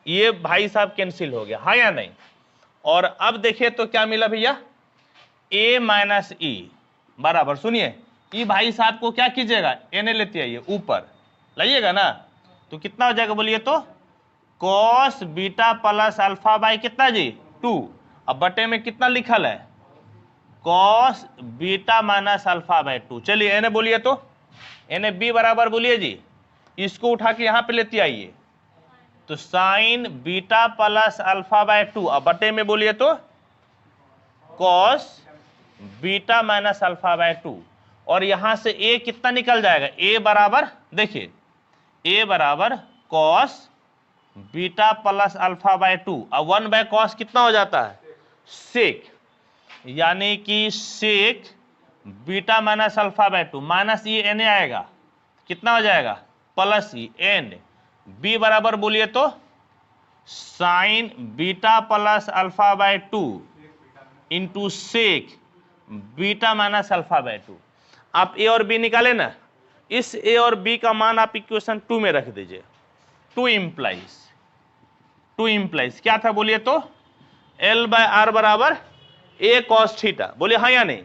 ये भाई साहब कैंसिल हो गया, हाँ या नहीं, और अब देखिए तो क्या मिला भैया, a माइनस ई बराबर, सुनिए ई भाई साहब को क्या कीजिएगा, एने लेते आइए ऊपर लाइएगा ना, तो कितना हो जाएगा बोलिए तो, cos beta plus alpha by कितना जी 2, अब बटे में कितना लिखल है, cos beta minus alpha by 2। चलिए एने बोलिए तो, एने बी बराबर बोलिए जी, इसको उठा के यहां पे लेते आइए, तो sine beta plus alpha by 2, अब बटे में बोलिए तो cos beta minus alpha by 2, और यहां से a कितना निकल जाएगा, a बराबर, देखिए a बराबर cos beta plus alpha by 2, अब 1 बाय कॉस कितना हो जाता है, सेक, यानी कि sec beta minus alpha by 2 minus e n आएगा, कितना हो जाएगा, प्लस ई, एंड b बराबर बोलिए तो sine beta plus alpha by 2 into sec beta minus alpha by 2। आप a और b निकाले ना, इस a और b का मान आप इक्वेशन 2 में रख दीजिए। 2 इम्प्लाइज क्या था बोलिए तो, L बाय आर बराबर a cos थीटा, बोलिए हाँ या नहीं,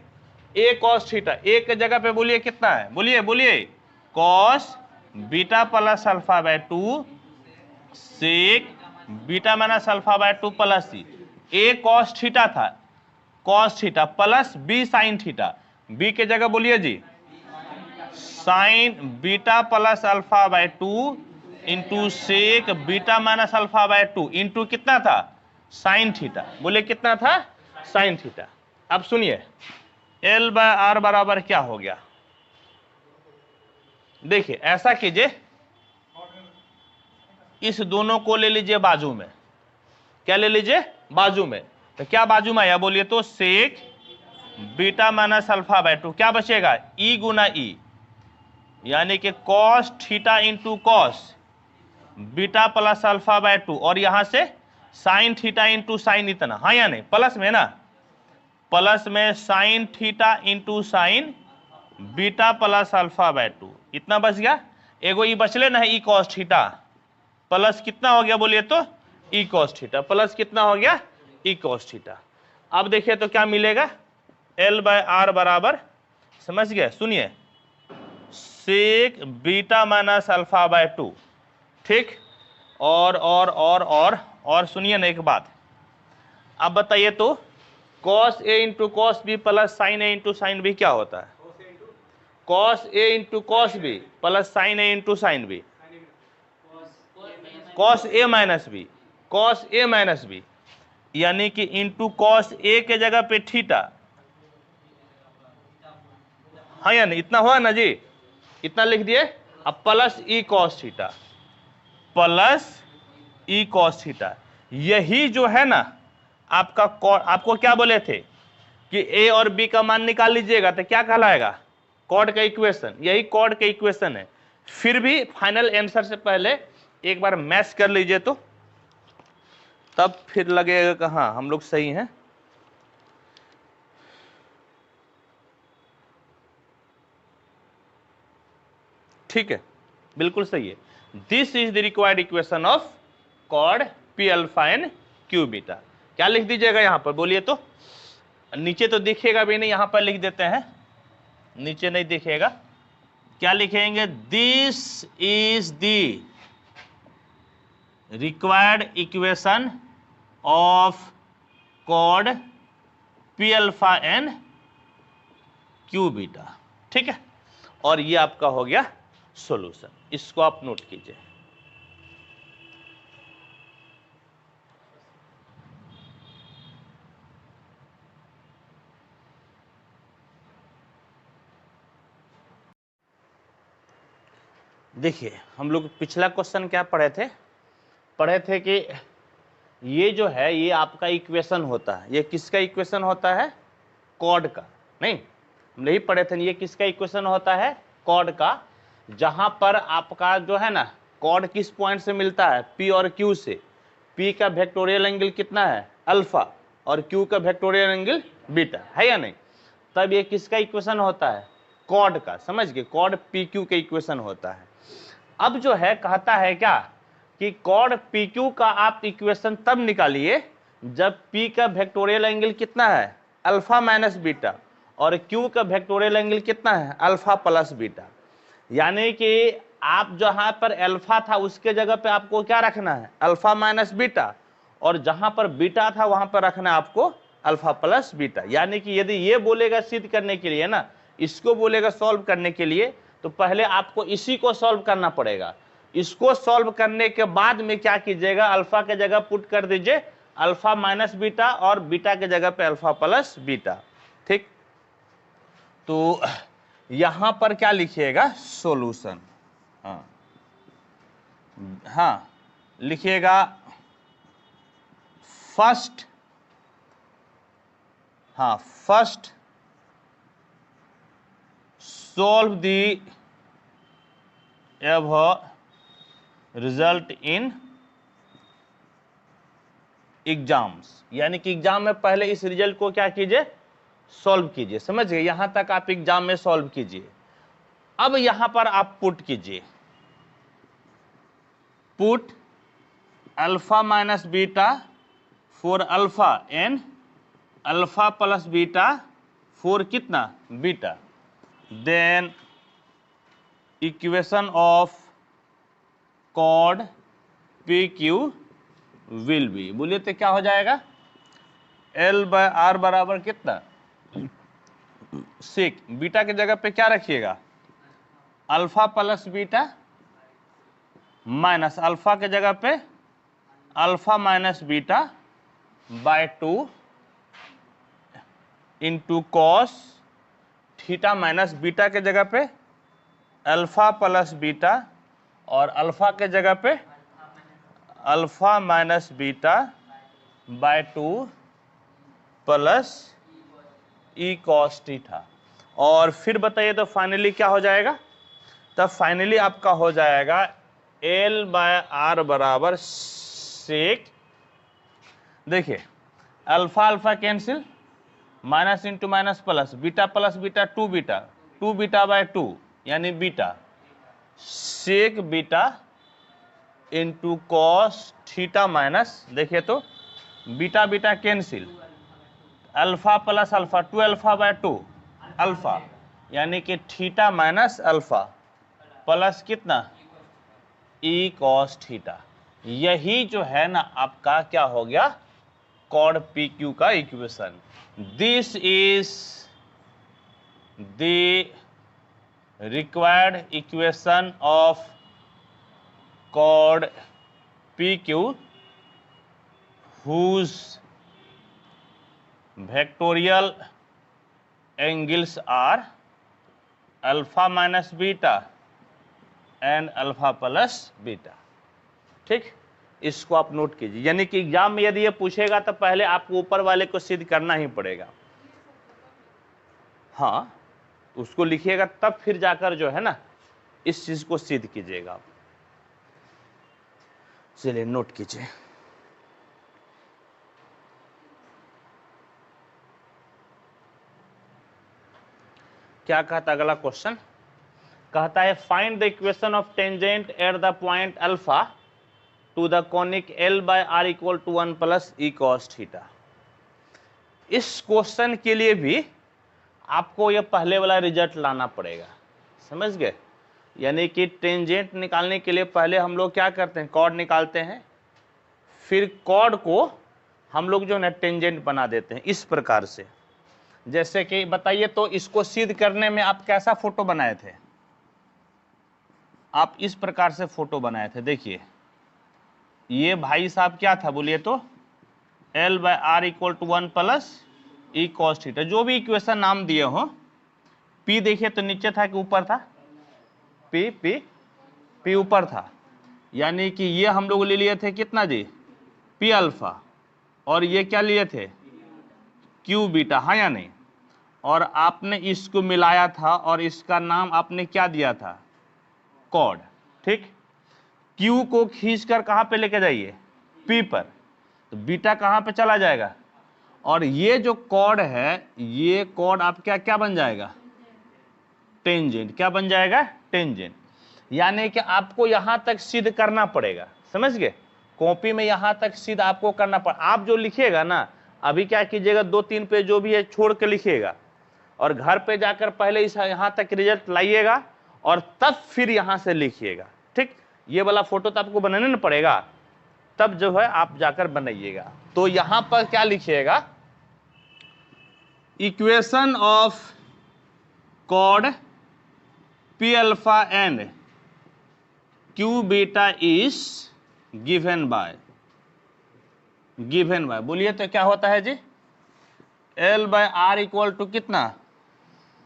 a cos थीटा, a के जगह पे बोलिए कितना है, बोलिए बोलिए cos beta plus alpha by 2 sec beta minus alpha by 2 plus C, a cos theta था, cos theta plus b sine theta, b के जगह बोलिए जी sine beta plus alpha by 2 into sec beta minus alpha by 2 into कितना था sine theta, बोले कितना था साइन थीटा। अब सुनिए L बाय आर बराबर क्या हो गया, देखिए ऐसा कीजिए, इस दोनों को ले लीजिए बाजू में, क्या ले लीजिए बाजू में, तो क्या बाजू में आया बोलिए तो सेक बीटा माइनस अल्फा बाय 2, क्या बचेगा e गुना e, यानी कि cos theta into cos beta plus alpha by 2 और यहां से साइन थीटा इंटू साइन इतना, हाँ या नहीं, प्लस में ना, प्लस में sine theta into sine beta plus alpha by 2 इतना बच गया, एगो ई बचले ना है ई cos थीटा, प्लस कितना हो गया बोलिए तो ई cos थीटा, प्लस कितना हो गया ई cos थीटा। अब देखिए तो क्या मिलेगा L बाय आर बराबर, समझ गए, सुनिए सेक बीटा माइनस अल्फा बाय 2, ठीक, और सुनिए ना एक बात, अब बताइए तो cos a into cos B plus sine A into sine B क्या होता है, cos a into cos B plus sine A into sine B, cos a minus B, cos a minus B, यानी कि इंटू cos a के जगह पे theta, हाँ या नहीं, इतना हुआ ना जी, इतना लिख दिए, अब प्लस ई cos थीटा, प्लस ई cos थीटा, यही जो है ना आपका, आपको क्या बोले थे कि a और b का मान निकाल लीजिएगा तो क्या कहलाएगा कॉर्ड का इक्वेशन, यही कॉर्ड का इक्वेशन है। फिर भी फाइनल आंसर से पहले एक बार मैच कर लीजिए तो तब फिर लगेगा कि हाँ हम लोग सही हैं। ठीक है, बिल्कुल सही है। This is the required equation of chord P alpha and Q beta. क्या लिख दीजिएगा यहां पर बोलिए तो, नीचे तो दिखेगा भी नहीं, यहां पर लिख देते हैं, नीचे नहीं दिखेगा, क्या लिखेंगे, this is the required equation of chord P alpha and Q beta, ठीक है, और ये आपका हो गया सॉल्यूशन, इसको आप नोट कीजिए। देखिए हम लोग पिछला क्वेश्चन क्या पढ़े थे कि ये जो है ये आपका इक्वेशन होता है, ये किसका इक्वेशन होता है, कॉर्ड का, नहीं हम नहीं पढ़े थे, ये किसका इक्वेशन होता है, कॉर्ड का, जहां पर आपका जो है ना कॉर्ड किस पॉइंट से मिलता है, P और Q से, P का वेक्टोरियल एंगल कितना है अल्फा और Q का वेक्टोरियल एंगल बीटा, है या नहीं, तब ये किसका इक्वेशन होता है, कॉर्ड का, समझ गए, कॉर्ड PQ का इक्वेशन होता है। अब जो है कहता है क्या कि कॉर्ड PQ का आप इक्वेशन तब निकालिए जब P का वेक्टोरियल एंगल कितना है अल्फा माइनस बीटा और Q का वेक्टोरियल एंगल कितना है अल्फा प्लस बीटा, यानी कि आप जहां पर अल्फा था उसके जगह पे आपको क्या रखना है अल्फा माइनस बीटा, और जहां पर बीटा था वहां पर रखना है आपको अल्फा प्लस बीटा। यानी कि यदि ये बोलेगा सिद्ध करने के लिए ना, इसको बोलेगा सॉल्व करने के लिए, तो पहले आपको इसी को सॉल्व करना पड़ेगा, इसको सॉल्व करने के बाद में क्या कीजिएगा, अल्फा के जगह पुट कर दीजिए अल्फा माइनस बीटा और बीटा के जगह पे अल्फा प्लस बीटा, ठीक। तो यहां पर क्या लिखिएगा सॉल्यूशन, हाँ लिखिएगा first, first solve the above result in exams, यानी कि एग्जाम में पहले इस रिजल्ट को क्या कीजिए सॉल्व कीजिए, समझ गए, यहां तक आप एग्जाम में सॉल्व कीजिए। अब यहां पर आप पुट कीजिए, put alpha minus beta for alpha and alpha plus beta for कितना बीटा, देन इक्वेशन ऑफ कॉड पी क्यू विल बी, बोलिए तो क्या हो जाएगा, एल बाय आर बराबर कितना सेक, बीटा की जगह पे क्या रखिएगा alpha plus beta minus alpha के जगह पे alpha minus beta by 2 into cos theta minus beta के जगह पे अल्फा प्लस बीटा और अल्फा के जगह पे alpha minus beta by 2 plus E cos theta. और फिर बताइए तो फाइनली क्या हो जाएगा, तब फाइनली आपका हो जाएगा एल बाय आर बराबर सेक, देखिए alpha alpha cancel, minus into minus plus beta 2 beta by 2 यानी beta sec beta into cos theta minus, देखिए तो beta beta cancel, alpha plus alpha 2 alpha by 2 alpha यानी कि थीटा माइनस अल्फा प्लस कितना e cos theta. यही जो है ना आपका क्या हो गया कॉड पी क्यू का equation. This is the required equation of कॉड P Q whose vectorial angles are alpha minus beta and alpha plus beta. ठीक, इसको आप नोट कीजिए, यानी कि एग्जाम में यदि ये पूछेगा तो पहले आपको ऊपर वाले को सिद्ध करना ही पड़ेगा। हाँ, उसको लिखिएगा तब फिर जाकर जो है ना इस चीज को सिद्ध कीजिएगा। चलिए नोट कीजिए। क्या कहता अगला क्वेश्चन, कहता है find the equation of tangent at the point alpha to the conic L by are equal to 1 plus E cos theta. इस क्वेश्चन के लिए भी आपको ये पहले वाला रिजल्ट लाना पड़ेगा, समझ गए। यानी कि टेंजेंट निकालने के लिए पहले हम लोग क्या करते हैं, कॉर्ड निकालते हैं, फिर कॉर्ड को हम लोग जो है ना टेंजेंट बना देते हैं इस प्रकार से। जैसे कि बताइए तो इसको सिद्ध करने में आप कैसा फोटो बनाए थे, आप इस प्रकार से फोटो बनाए थे। देखिए ये भाई साहब क्या था बोलिए तो L by are equal to 1 plus E cos theta, जो भी इक्वेशन नाम दिए हो। पी देखिए तो नीचे था कि ऊपर था, पी पी पी ऊपर था, यानी कि ये हम लोग ले लिए थे कितना जी पी अल्फा, और ये क्या लिए थे क्यू बीटा, हाँ या नहीं। और आपने इसको मिलाया था और इसका नाम आपने क्या दिया था कॉड। ठीक, क्यू को खींचकर कहां पे लेके जाइए पी पर, तो बीटा कहां पे चला जाएगा, और ये जो कॉड है ये कॉड आप क्या क्या बन जाएगा टेंजेंट, क्या बन जाएगा टेंजेंट। यानी कि आपको यहां तक सिद्ध करना पड़ेगा, समझ गए। कॉपी में यहां तक सिद्ध आपको करना पड़, आप जो लिखिएगा ना अभी क्या कीजिएगा 2-3 पेज जो भी है छोड़ के लिखिएगा, और घर पे जाकर पहले इस यहां तक रिजल्ट लाइएगा और तब फिर यहां से लिखिएगा। ठीक, ये वाला फोटो तो आपको बनाने ना पड़ेगा, तब जो है आप जाकर बनाइएगा। तो यहां पर क्या लिखिएगा, इक्वेशन ऑफ कॉड P alpha and Q beta is given by, बोलिए तो क्या होता है जी l by are equal to कितना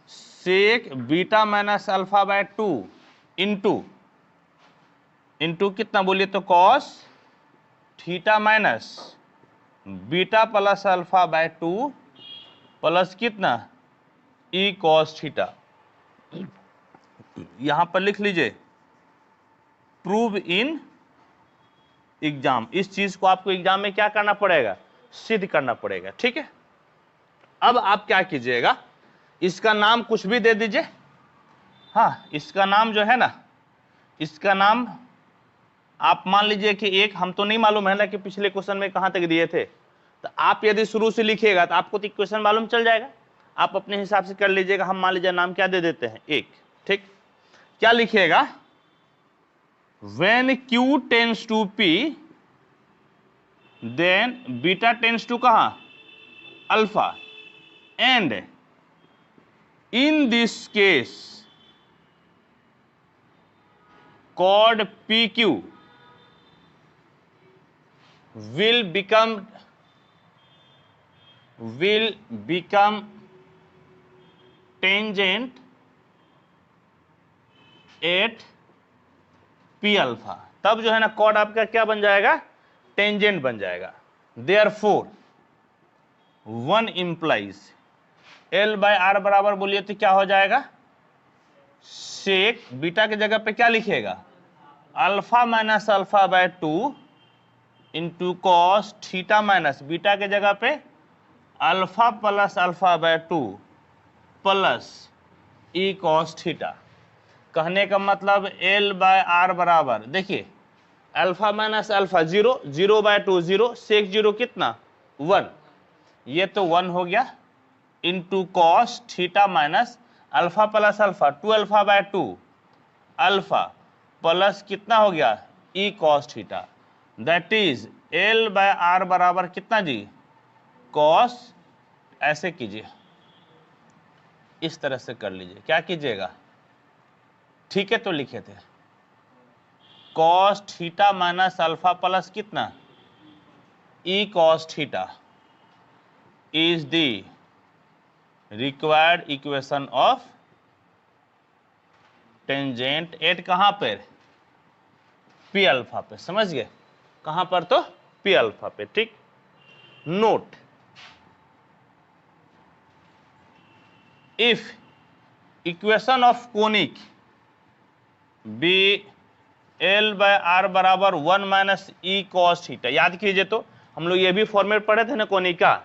sec beta minus alpha by 2 into कितना बोलिए तो cos theta minus beta plus alpha by 2 plus कितना ई कॉस थीटा। यहां पर लिख लीजिए प्रूव इन एग्जाम। इस चीज को आपको एग्जाम में क्या करना पड़ेगा सिद्ध करना पड़ेगा। ठीक है, अब आप क्या कीजिएगा, इसका नाम कुछ भी दे दीजिए। हाँ, इसका नाम जो है ना, इसका नाम आप मान लीजिए कि एक, हम तो नहीं मालूम है ना कि पिछले क्वेश्चन में कहां तक दिए थे, तो आप यदि शुरू से लिखिएगा तो आपको तो इक्वेशन मालूम चल जाएगा, आप अपने हिसाब से कर लीजिएगा। हम मान लीजिए नाम क्या दे देते हैं, एक। ठीक, क्या लिखिएगा, when Q tends to P then beta tends to कहां, alpha, and in this case chord PQ will become tangent at P alpha. तब जो है ना chord आपका क्या बन जाएगा, टेंजेंट बन जाएगा। Therefore one implies L by are बराबर बोलिए तो क्या हो जाएगा, सेक बीटा की जगह पे क्या लिखिएगा, alpha minus alpha by 2 into cos theta minus beta के जगह पे alpha plus alpha by 2 plus E cos theta. कहने का मतलब एल बाय आर बराबर, देखिए अल्फा माइनस अल्फा 0, 0 बाय 2 0, सेक 0 कितना 1, ये तो 1 हो गया, into cos theta minus alpha plus alpha 2 alpha by 2 alpha plus कितना हो गया ई cos theta, that is L by are बराबर कितना जी, कॉस। ऐसे कीजिए, इस तरह से कर लीजिए, क्या कीजिएगा, ठीक है तो लिखे थे cos theta minus alpha plus कितना e cos theta is the required equation of tangent at कहां पर, पी अल्फा पे। समझ गए, कहां पर, तो पी अल्फा पे। ठीक, note, if equation of conic be L by are बराबर 1 माइनस ई कॉस थीटा, याद कीजिए तो हम लोग ये भी फॉर्मेट पढ़े थे ना कोनिक का,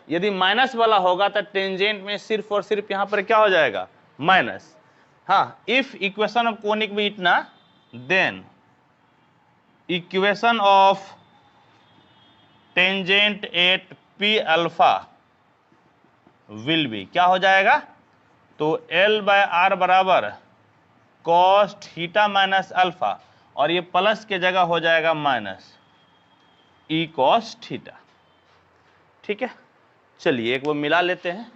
यदि माइनस वाला होगा तो टेंजेंट में सिर्फ और सिर्फ यहां पर क्या हो जाएगा, माइनस। हाँ, इफ इक्वेशन ऑफ कोनिक भी इतना, then equation of tangent at P alpha will be, क्या हो जाएगा, तो एल बाय आर बराबर कॉस थीटा माइनस अल्फा, और ये प्लस के जगह हो जाएगा माइनस ई कॉस थीटा। ठीक है, चलिए एक बार मिला लेते हैं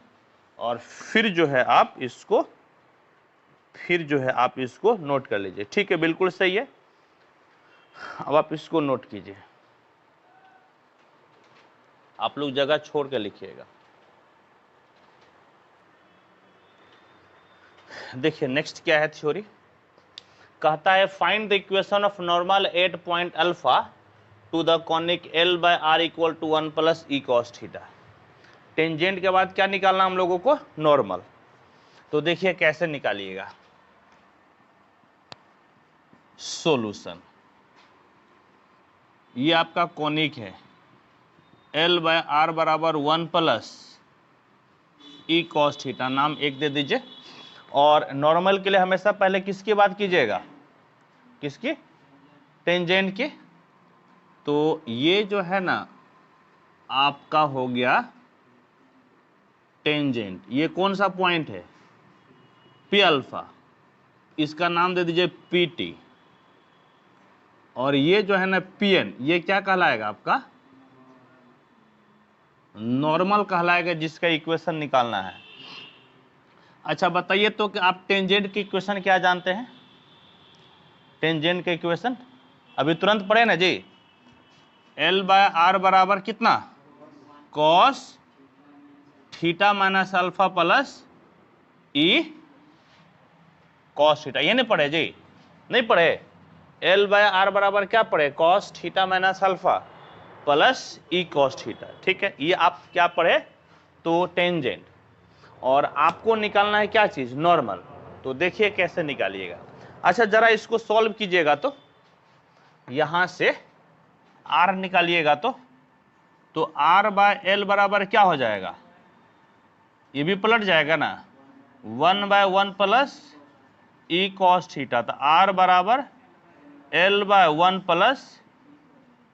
और फिर जो है आप इसको नोट कर लीजिए। ठीक है, बिल्कुल सही है। अब आप इसको नोट कीजिए, आप लोग जगह छोड़ के लिखिएगा। देखिए नेक्स्ट क्या है थ्योरी, कहता है find the equation of normal at point alpha to the conic L by are equal to 1 plus E cos theta. Tangent के बाद क्या निकालना हम लोगों को, नॉर्मल। तो देखिए कैसे निकालिएगा, सॉल्यूशन, ये आपका कॉनिक है, एल बाय आर बराबर 1 प्लस ई कॉस थीटा, नाम एक दे दीजिए। और नॉर्मल के लिए हमेशा पहले किसकी बात कीजिएगा, किसकी, टेंजेंट की। तो ये जो है ना आपका हो गया टेंजेंट, ये कौन सा पॉइंट है, पी अल्फा, इसका नाम दे दीजिए पी टी। और ये जो है ना पी एन, ये क्या कहलाएगा आपका, नॉर्मल कहलाएगा, जिसका इक्वेशन निकालना है। अच्छा बताइए तो कि आप टेंजेंट की इक्वेशन क्या जानते हैं, टेंजेंट का इक्वेशन अभी तुरंत पढ़े ना जी, एल बाय आर बराबर कितना, cos theta minus alpha plus ई कॉस थीटा। ये नहीं पढ़े जी, नहीं पढ़े, एल बाय आर बराबर क्या पढ़े, cos theta minus alpha plus ई कॉस थीटा। ठीक है, ये आप क्या पढ़े, तो टेंजेंट। और आपको निकालना है क्या चीज, नॉर्मल। तो देखिए कैसे निकालिएगा। अच्छा जरा इसको सॉल्व कीजिएगा, तो यहां से आर निकालिएगा, तो आर बाय एल बराबर क्या हो जाएगा, ये भी पलट जाएगा ना, 1 by 1 plus E cos theta. तो आर बराबर L by 1 plus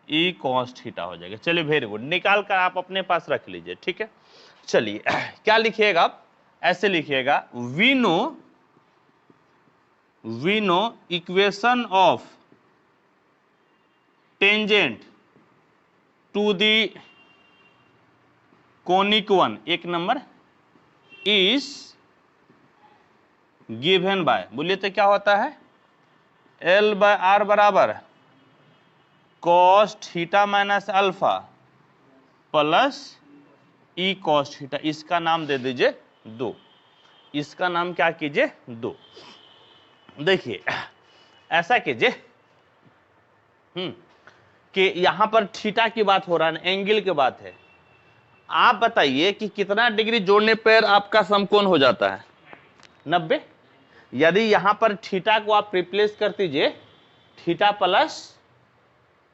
E cos theta हो जाएगा। चलिए वेरी गुड, निकाल कर आप अपने पास रख लीजिए, ठीक है। चलिए क्या लिखिएगा आप, ऐसे लिखिएगा, we know equation of tangent to the conic one, एक नंबर, इज गिवन बाय, बोलिए तो क्या होता है, एल बाय आर बराबर cos theta minus alpha plus ई कॉस थीटा। इसका नाम दे दीजिए 2, इसका नाम क्या कीजिए 2। देखिए ऐसा कीजिए कि यहां पर थीटा की बात हो रहा है, एंगल की बात है। आप बताइए कि कितना डिग्री जोड़ने पर आपका समकोण हो जाता है, 90। यदि यहां पर थीटा को आप रिप्लेस कर दीजिए थीटा प्लस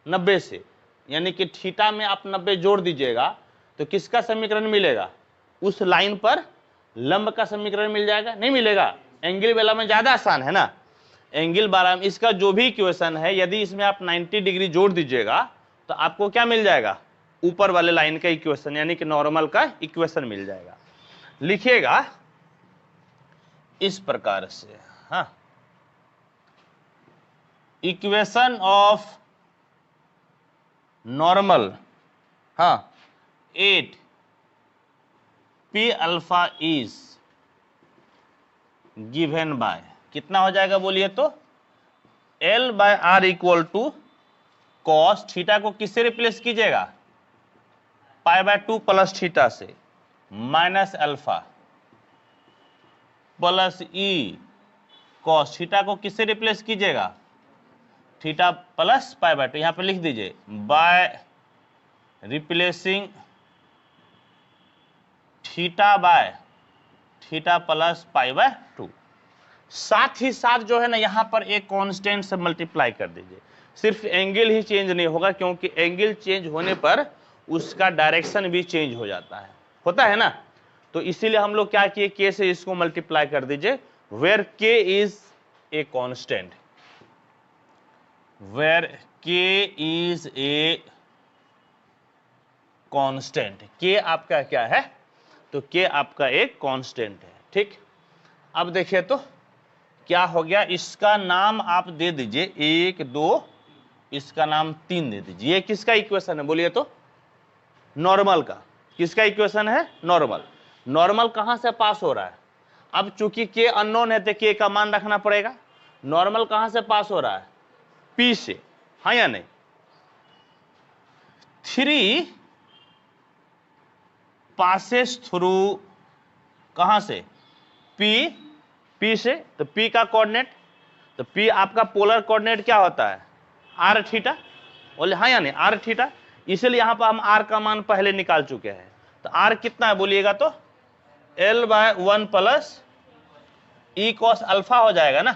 90 से, यानी कि थीटा में आप 90 जोड़ दीजिएगा तो किसका समीकरण मिलेगा, उस लाइन पर लंब का समीकरण मिल जाएगा, नहीं मिलेगा। एंगल वाला में ज्यादा आसान है ना, एंगल वाला में इसका जो भी इक्वेशन है, यदि इसमें आप 90 डिग्री जोड़ दीजिएगा तो आपको क्या मिल जाएगा, ऊपर वाले लाइन का इक्वेशन, यानी कि नॉर्मल का इक्वेशन मिल जाएगा। लिखिएगा इस प्रकार से, हाँ, इक्वेशन ऑफ नॉर्मल, हाँ, 8 P alpha is given by, कितना हो जाएगा बोलिए तो, L by are equal to cos theta को किससे रिप्लेस कीजिएगा, पाई बाय 2 प्लस थीटा से, माइनस अल्फा प्लस ई कॉस थीटा को किससे रिप्लेस कीजिएगा, थीटा प्लस पाई बाय 2, यहां पे लिख दीजिए by replacing theta by theta plus pi by 2। साथ ही साथ जो है ना, यहां पर एक कांस्टेंट से मल्टीप्लाई कर दीजिए। सिर्फ एंगल ही चेंज नहीं होगा, क्योंकि एंगल चेंज होने पर उसका डायरेक्शन भी चेंज हो जाता है, होता है ना। तो इसीलिए हम लोग क्या किए, के से इसको मल्टीप्लाई कर दीजिए, वेयर के इज ए कांस्टेंट, वेयर के इज ए कांस्टेंट, के आपका क्या है, तो के आपका एक कांस्टेंट है, ठीक। अब देखिए तो क्या हो गया, इसका नाम आप दे दीजिए 1 2, इसका नाम 3 दे दीजिए। ये किसका इक्वेशन है बोलिए तो, नॉर्मल का। किसका इक्वेशन है, नॉर्मल। नॉर्मल कहां से पास हो रहा है, अब चूंकि के अननोन है तो के का मान रखना पड़ेगा। नॉर्मल कहां से पास हो रहा है, पी से, हाँ या नहीं। 3 पासेस थ्रू कहां से, पी से, तो पी का कोऑर्डिनेट, तो पी आपका पोलर कोऑर्डिनेट क्या होता है, आर थीटा, बोले हाँ या नहीं, आर थीटा। इसलिए यहां पर हम आर का मान पहले निकाल चुके हैं। तो आर कितना है बोलिएगा तो, L by 1 plus E cos alpha हो जाएगा ना,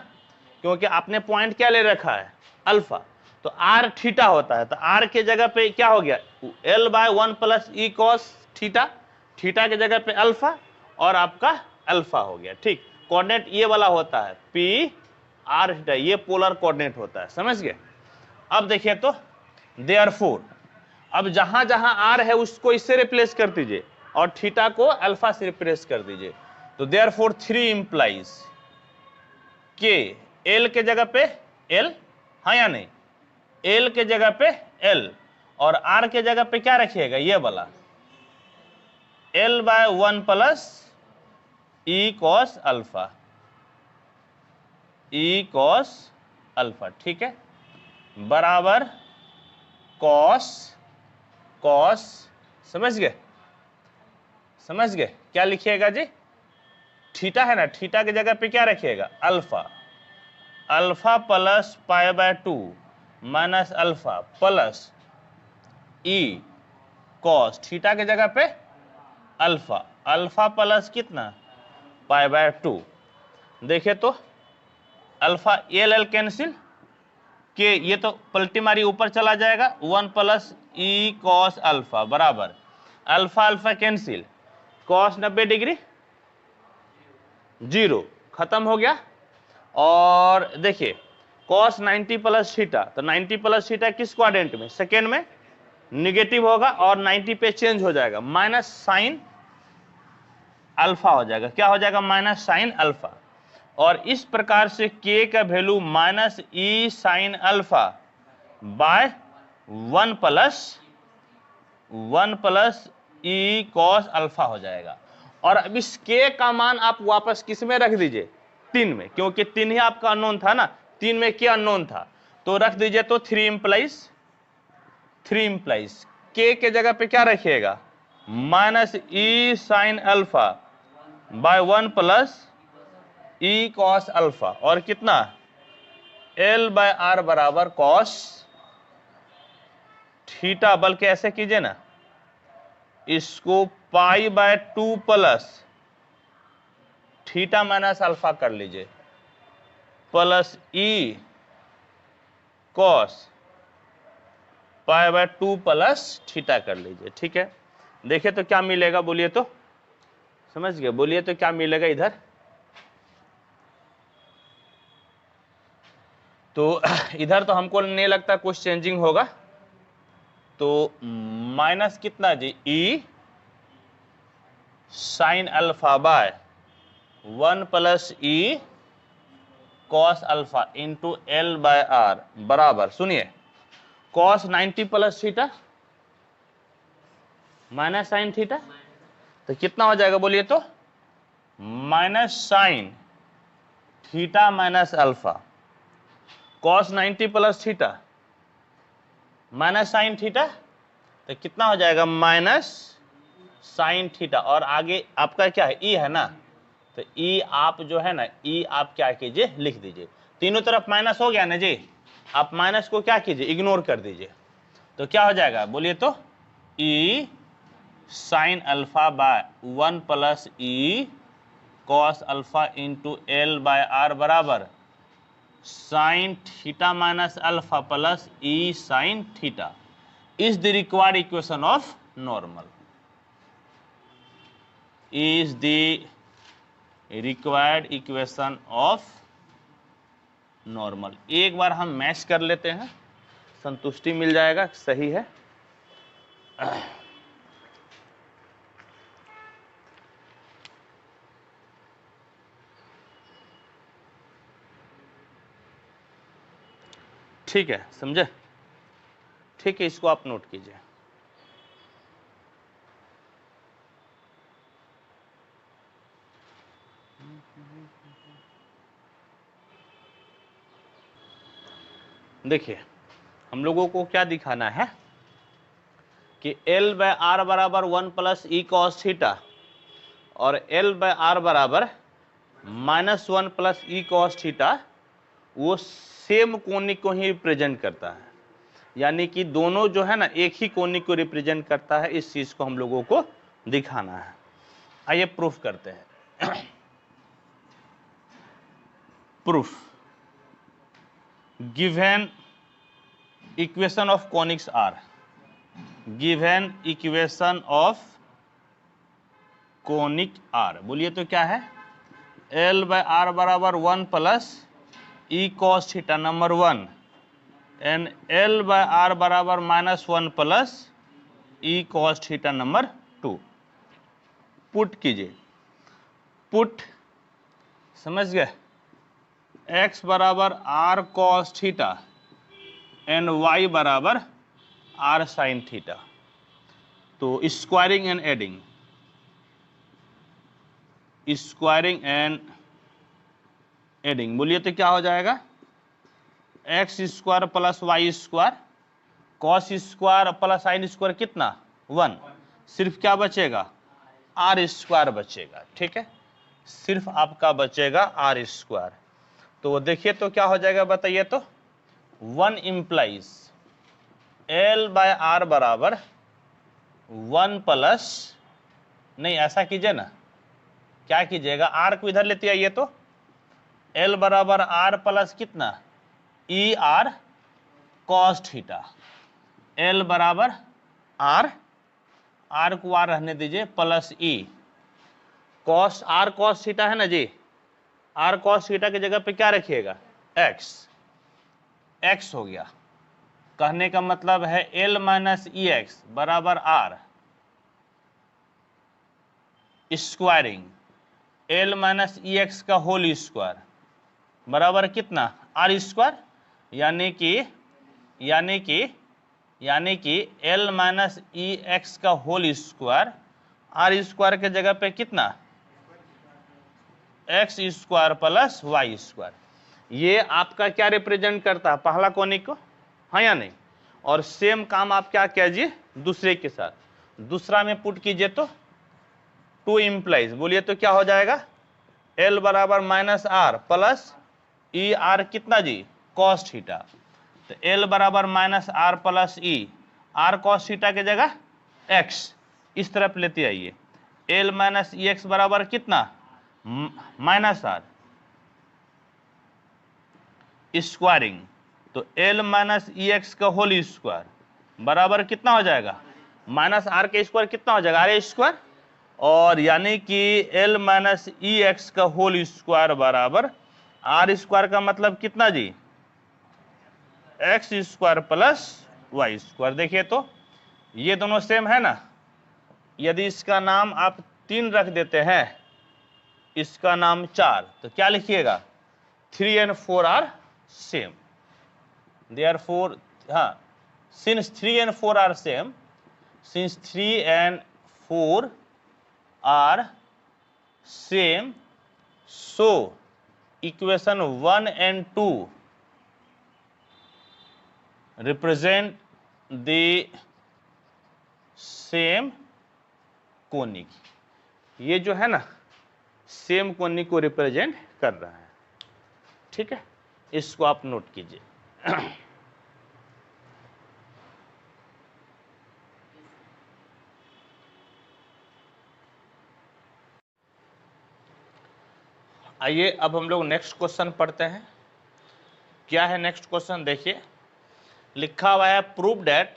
क्योंकि आपने पॉइंट क्या ले रखा है, अल्फा। तो आर थीटा होता है, तो आर के जगह पे क्या हो गया, L by 1 plus E cos theta, theta के जगह पे अल्फा और आपका अल्फा हो गया, ठीक। कोऑर्डिनेट ये वाला होता है पी आर थीटा, ये पोलर कोऑर्डिनेट होता है, समझ गए। अब देखिए तो देयरफॉर, अब जहां जहां आर है उसको इससे रिप्लेस कर दीजिए और थीटा को अल्फा से रिप्लेस कर दीजिए। तो देयरफॉर 3 इंप्लाइज के, एल के जगह पे एल, हाँ या नहीं, एल के जगह पे एल, और आर के जगह पे क्या रखिएगा, ये वाला L by 1 plus E cos alpha, E cos alpha, ठीक है, बराबर कॉस, कॉस, समझ गए, समझ गए। क्या लिखिएगा जी, थीटा है ना, थीटा की जगह पे क्या रखिएगा, alpha, alpha plus pi by 2 minus alpha plus E cos, theta की जगह पे अल्फा, अल्फा प्लस कितना, पाई बाय 2। देखिए तो अल्फा एल एल कैंसिल, के ये तो पलटी मारी ऊपर चला जाएगा, 1 प्लस ई कॉस अल्फा बराबर alpha alpha cancel, cos 90 degree 0, खत्म हो गया। और देखिए कॉस 90 प्लस थीटा, तो 90 प्लस थीटा किस क्वाड्रेंट में, सेकेंड में, निगेटिव होगा और 90 पे चेंज हो जाएगा, माइनस साइन अल्फा हो जाएगा। क्या हो जाएगा, माइनस साइन अल्फा। और इस प्रकार से k का value minus e sine alpha by 1 plus E cos alpha हो जाएगा। और अब इस k का मान आप वापस किस में रख दीजिए, 3 में, क्योंकि 3 ही आपका अननोन था ना, 3 में k अननोन था, तो रख दीजिए। तो 3 इम्प्लाइज k के जगह पे क्या रखिएगा, minus e sine alpha by 1 plus E cos alpha, और कितना, L बाय आर बराबर कॉस थीटा, बल्कि ऐसे कीजिए ना, इसको पाई by 2 plus theta minus alpha कर लीजिए, plus E cos pi by 2 plus theta कर लीजिए। ठीक है, देखिए तो क्या मिलेगा, बोलिए तो, समझ गए, बोलिए तो क्या मिलेगा इधर। तो इधर तो हमको नहीं लगता कुछ चेंजिंग होगा, तो माइनस कितना जी, e sine alpha by 1 plus E cos alpha into l by are बराबर, सुनिए, cos 90 plus theta minus sine theta, तो कितना हो जाएगा बोलिए तो, minus sine theta minus alpha, cos 90 plus theta minus sine theta, तो कितना हो जाएगा, माइनस साइन थीटा, और आगे आपका क्या है, ई है ना, तो ई आप जो है ना, ई आप क्या कीजिए, लिख दीजिए, तीनों तरफ माइनस हो गया ना जी, आप माइनस को क्या कीजिए, इग्नोर कर दीजिए, तो क्या हो जाएगा बोलिए तो, e sine alpha by 1 plus E cos alpha into l by are बराबर sine theta minus alpha plus e sine theta is the required equation of normal, is the required equation of normal। एक बार हम match कर लेते हैं, संतुष्टि मिल जाएगा, सही है। ठीक है, समझे, ठीक है, इसको आप नोट कीजिए। देखिए, हम लोगों को क्या दिखाना है कि L बाय आर बराबर 1 प्लस ई कॉस थीटा और L बाय आर बराबर माइनस 1 प्लस ई कॉस थीटा वो सेम कोनिक को ही रिप्रेजेंट करता है, यानी कि दोनों जो है ना एक ही कोनिक को रिप्रेजेंट करता है, इस चीज को हम लोगों को दिखाना है। आइए प्रूफ करते हैं। Proof, given equation of conics are, given equation of conic are, बोलिए तो क्या है, L बाय आर बराबर 1 plus E cos theta number 1 and L by are बराबर माइनस 1 प्लस ई कॉस थीटा नंबर 2। पुट कीजिए, पुट, समझ गए, x बराबर r cos theta and y बराबर आर साइन थीटा, तो squaring and adding, squaring and adding, बोलिए तो क्या हो जाएगा, X square plus Y square cos square plus sine square कितना 1, सिर्फ क्या बचेगा, आर स्क्वायर बचेगा। ठीक है, सिर्फ आपका बचेगा आर स्क्वायर, तो देखिए तो क्या हो जाएगा बताइए तो, 1 इम्प्लाइज L बाय आर बराबर 1 प्लस, नहीं ऐसा कीजिए ना, क्या कीजिएगा, आर को इधर लेते आइए, तो L बराबर आर प्लस कितना E R cos theta, L बराबर आर, आर को आर रहने दीजिए, प्लस ई कॉस, आर कॉस थीटा है ना जी, आर कॉस थीटा की जगह पे क्या रखिएगा, एक्स, x हो गया। कहने का मतलब है L माइनस ई एक्स बराबर R स्क्वायरिंग L माइनस ई एक्स का होल स्क्वायर बराबर कितना R स्क्वायर, यानी कि L माइनस ई एक्स का होल स्क्वायर R स्क्वायर के जगह पे कितना x square plus Y square. ये आपका क्या रिप्रेजेंट करता है, पहला कोनिक को, हाँ या नहीं। और सेम काम आप क्या कीजिए दूसरे के साथ, दूसरा में पुट कीजिए तो 2 इम्प्लाइज, बोलिए तो क्या हो जाएगा L बराबर minus R plus E R कितना जी कॉस थीटा। तो L बराबर minus R plus E R cos theta के जगह x इस तरफ लेते आइए। L माइनस ई एक्स बराबर कितना माइनस आर स्क्वायरिंग, तो L माइनस ई एक्स का होल स्क्वायर बराबर कितना हो जाएगा माइनस आर के स्क्वायर कितना हो जाएगा आर स्क्वायर, और यानी कि L माइनस ई एक्स का होल स्क्वायर बराबर आर स्क्वायर का मतलब कितना जी x square plus Y square. देखिए तो ये दोनों सेम है ना। यदि इसका नाम आप 3 रख देते हैं, इसका नाम 4, तो क्या लिखिएगा 3 and 4 आर सेम, therefore हाँ since 3 and 4 are same, since 3 and 4 are same, so equation 1 and 2 represent the same conic. ये जो है ना सेम कोनिक को रिप्रेजेंट कर रहा है, ठीक है, इसको आप नोट कीजिए। आइए अब हम लोग नेक्स्ट क्वेश्चन पढ़ते हैं। क्या है नेक्स्ट क्वेश्चन, देखिए लिखा हुआ है prove that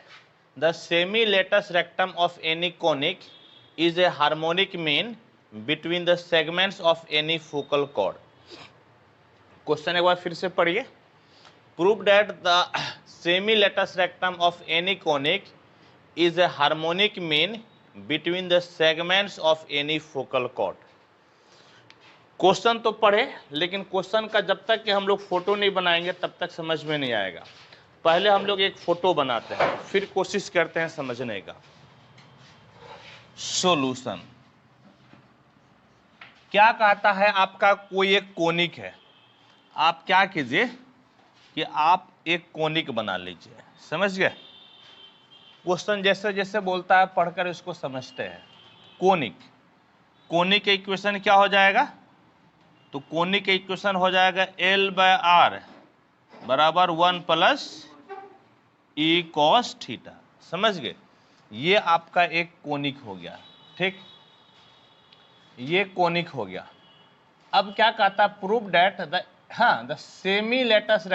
the semi latus rectum of any conic is a harmonic mean between the segments of any focal chord. Question एक बार फिर से पढ़िए। Prove that the semi latus rectum of any conic is a harmonic mean between the segments of any focal chord. Question तो पढ़े, लेकिन question का जब तक कि हम लोग फोटो नहीं बनाएंगे तब तक समझ में नहीं आएगा। पहले हम लोग एक फोटो बनाते हैं, फिर कोशिश करते हैं समझने का। सॉल्यूशन क्या कहता है, आपका कोई एक कोनिक है, आप क्या कीजिए कि आप एक कोनिक बना लीजिए। समझ गए, क्वेश्चन जैसे जैसे बोलता है पढ़कर इसको समझते हैं। कोनिक के इक्वेशन क्या हो जाएगा, तो कोनिक के इक्वेशन हो जाएगा L बाय आर बराबर 1 प्लस ई कॉस थीटा। समझ गए, ये आपका एक कोनिक हो गया, ठीक, ये कोनिक हो गया। अब क्या कहता है, prove that the semi latus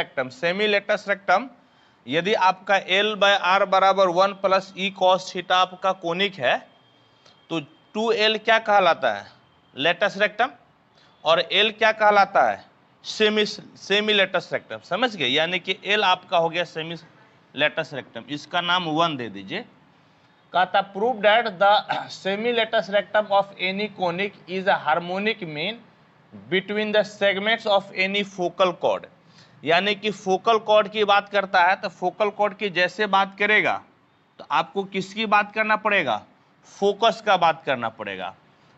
rectum, यदि आपका L बाय आर बराबर 1 प्लस ई कॉस थीटा आपका कोनिक है, तो 2L क्या कहलाता है लेटस रेक्टम, और L क्या कहलाता है सेमी लेटस रेक्टम। समझ गए, यानी कि L आपका हो गया सेमी लेटस रेक्टम, इसका नाम 1 दे दीजिए। कहता prove that the semi latus rectum of any conic is a harmonic mean between the segments of any focal chord. यानी कि फोकल कॉर्ड की बात करता है, तो फोकल कॉर्ड की जैसे बात करेगा तो आपको किसकी बात करना पड़ेगा, फोकस का बात करना पड़ेगा।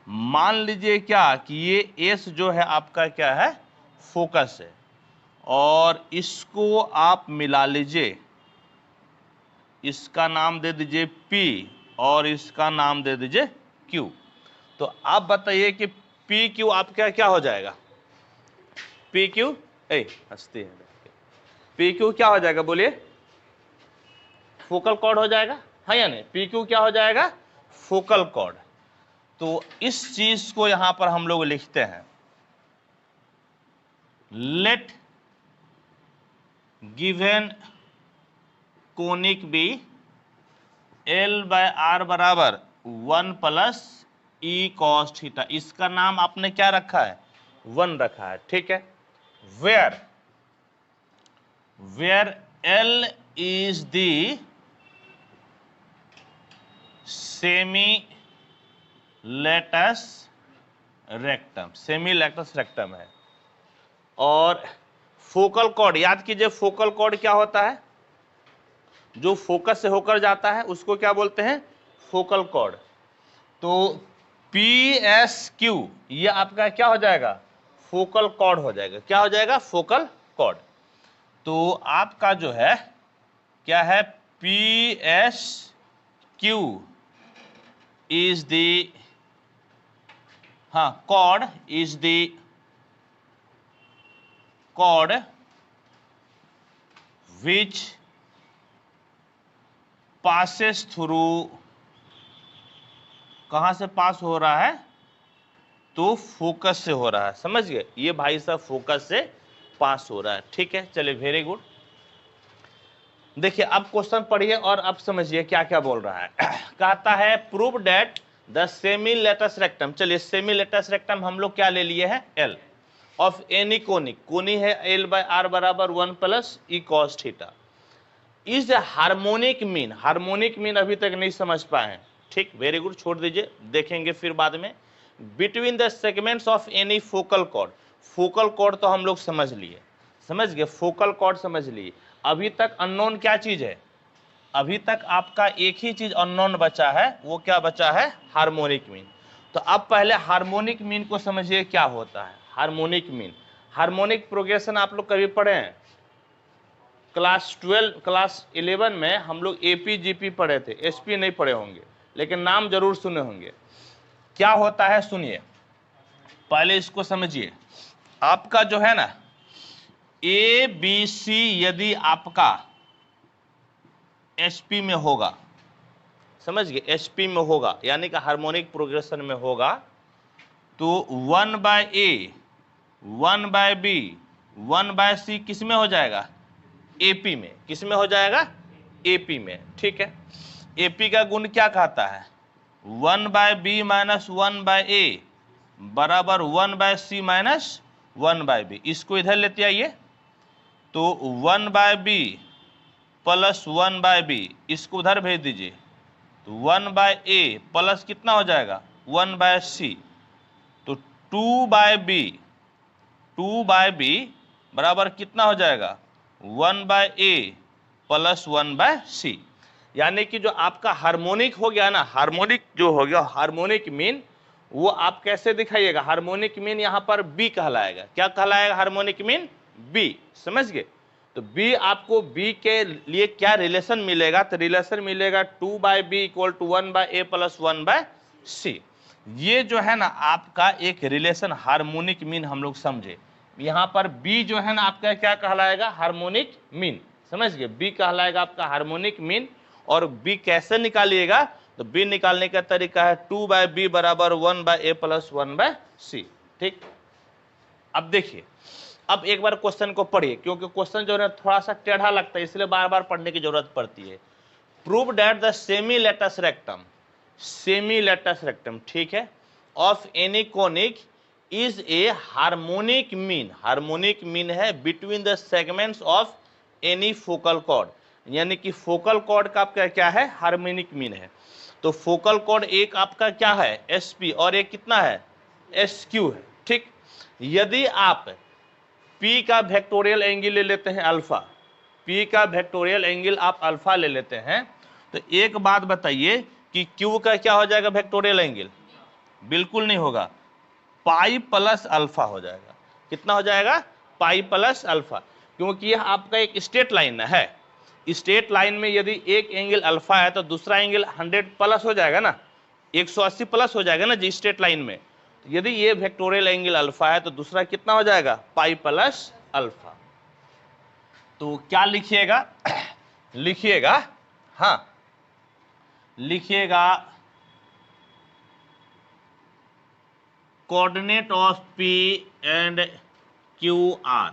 मान लीजिए क्या कि ये एस जो है आपका क्या है फोकस है, और इसको आप मिला लीजिए, इसका नाम दे दीजिए P और इसका नाम दे दीजिए Q। तो आप बताइए कि PQ आपका क्या हो जाएगा, PQ हंसती है, PQ क्या हो जाएगा बोलिए, फोकल कॉर्ड हो जाएगा, है या नहीं। PQ क्या हो जाएगा, फोकल कॉर्ड। तो इस चीज को यहां पर हम लोग लिखते हैं, let given conic be L by are बराबर 1 प्लस ई कॉस थीटा। इसका नाम आपने क्या रखा है 1 रखा है, ठीक है। Where L is the semi latus rectum, semi latus rectum है। और फोकल कॉर्ड, याद कीजिए फोकल कॉर्ड क्या होता है, जो फोकस से होकर जाता है उसको क्या बोलते हैं, फोकल कॉर्ड। तो PSQ ये आपका क्या हो जाएगा, फोकल कॉर्ड हो जाएगा। क्या हो जाएगा, फोकल कॉर्ड। तो आपका जो है क्या है, PSQ इज द, हाँ, chord is the chord which passes through, कहां से पास हो रहा है, तो फोकस से हो रहा है। समझ गए, ये भाई साहब फोकस से पास हो रहा है। ठीक है, चलिए वेरी गुड। देखिए अब क्वेश्चन पढ़िए और अब समझिए क्या क्या बोल रहा है। कहता है prove that the semi latus rectum, चलिए सेमी लेटस रेक्टम हम लोग क्या ले लिए हैं, L ऑफ एनी कोनिक, कोनी है L/R बराबर 1 plus E cos theta, is harmonic mean, harmonic mean अभी तक नहीं समझ पाए हैं। ठीक, वेरी गुड, छोड़ दीजिए, देखेंगे फिर बाद में। Between the segments of any focal cord, focal cord तो हम लोग समझ लिए, समझ गए, फोकल कॉर्ड समझ लिए। अभी तक अननोन क्या चीज है, अभी तक आपका एक ही चीज अननोन बचा है, वो क्या बचा है, हार्मोनिक मीन। तो अब पहले हार्मोनिक मीन को समझिए क्या होता है। हार्मोनिक मीन, हार्मोनिक प्रोग्रेशन आप लोग कभी पढ़े हैं, क्लास 12 क्लास 11 में हम लोग AP GP पढ़े थे, SP नहीं पढ़े होंगे, लेकिन नाम जरूर सुने होंगे। क्या होता है सुनिए, पहले इसको समझिए। आपका जो है ना ABC यदि आपका SP में होगा, समझ गए, SP में होगा यानी कि हार्मोनिक प्रोग्रेशन में होगा, तो 1/A 1/B 1/C किस में हो जाएगा, AP में। किस में हो जाएगा, AP में। ठीक है, AP का गुण क्या कहता है, 1/B माइनस 1/A बराबर 1/C माइनस 1/B। इसको इधर लेते आइए, तो 1/B प्लस 1/B इसको उधर भेज दीजिए, तो 1/A प्लस कितना हो जाएगा, 1/C, तो 2/B बराबर कितना हो जाएगा, 1/A प्लस 1/C। यानी कि जो आपका हार्मोनिक हो गया ना, हार्मोनिक जो हो गया हार्मोनिक मीन, वो आप कैसे दिखाइएगा, हार्मोनिक मीन यहाँ पर B कहलाएगा। क्या कहलाएगा, हार्मोनिक मीन B। समझ गए, तो B आपको B के लिए क्या रिलेशन मिलेगा, तो रिलेशन मिलेगा 2/B equal to 1/A plus 1/C। ये जो है ना आपका एक रिलेशन हार्मोनिक मीन हम लोग समझे। यहाँ पर B जो है ना आपका क्या कहलाएगा, हार्मोनिक मीन। समझ गए, B कहलाएगा आपका हार्मोनिक मीन। और B कैसे निकालिएगा, तो B निकालने का तरीका है 2/B बराबर 1/A प्लस 1/C। ठीक, अब देखिए, अब एक बार क्वेश्चन को पढ़िए, क्योंकि क्वेश्चन जो है थोड़ा सा टेढ़ा लगता है, इसलिए बार बार पढ़ने की जरूरत पड़ती है। Prove that the semi latus rectum, semi latus rectum, ठीक है, of any conic is a harmonic mean, harmonic mean है between the segments of any focal chord, यानी कि फोकल कॉर्ड का आपका क्या है, हार्मोनिक मीन है। तो फोकल कॉर्ड एक आपका क्या है, SP, और एक कितना है, SQ है। ठीक, यदि आप P का वेक्टोरियल एंगल ले लेते हैं अल्फा, P का वेक्टोरियल एंगल आप अल्फा ले लेते हैं, तो एक बात बताइए कि Q का क्या हो जाएगा वेक्टोरियल एंगल, बिल्कुल नहीं होगा, पाई प्लस अल्फा हो जाएगा। कितना हो जाएगा, पाई प्लस अल्फा, क्योंकि यह आपका एक स्ट्रेट लाइन है। स्ट्रेट लाइन में यदि एक एंगल अल्फा है तो दूसरा एंगल 100 प्लस हो जाएगा ना, 180 प्लस हो जाएगा ना जी स्ट्रेट लाइन में। तो यदि ये वेक्टोरियल एंगल अल्फा है तो दूसरा कितना हो जाएगा, पाई प्लस अल्फा। तो क्या लिखिएगा, लिखिएगा, हाँ लिखिएगा coordinate of P and QR।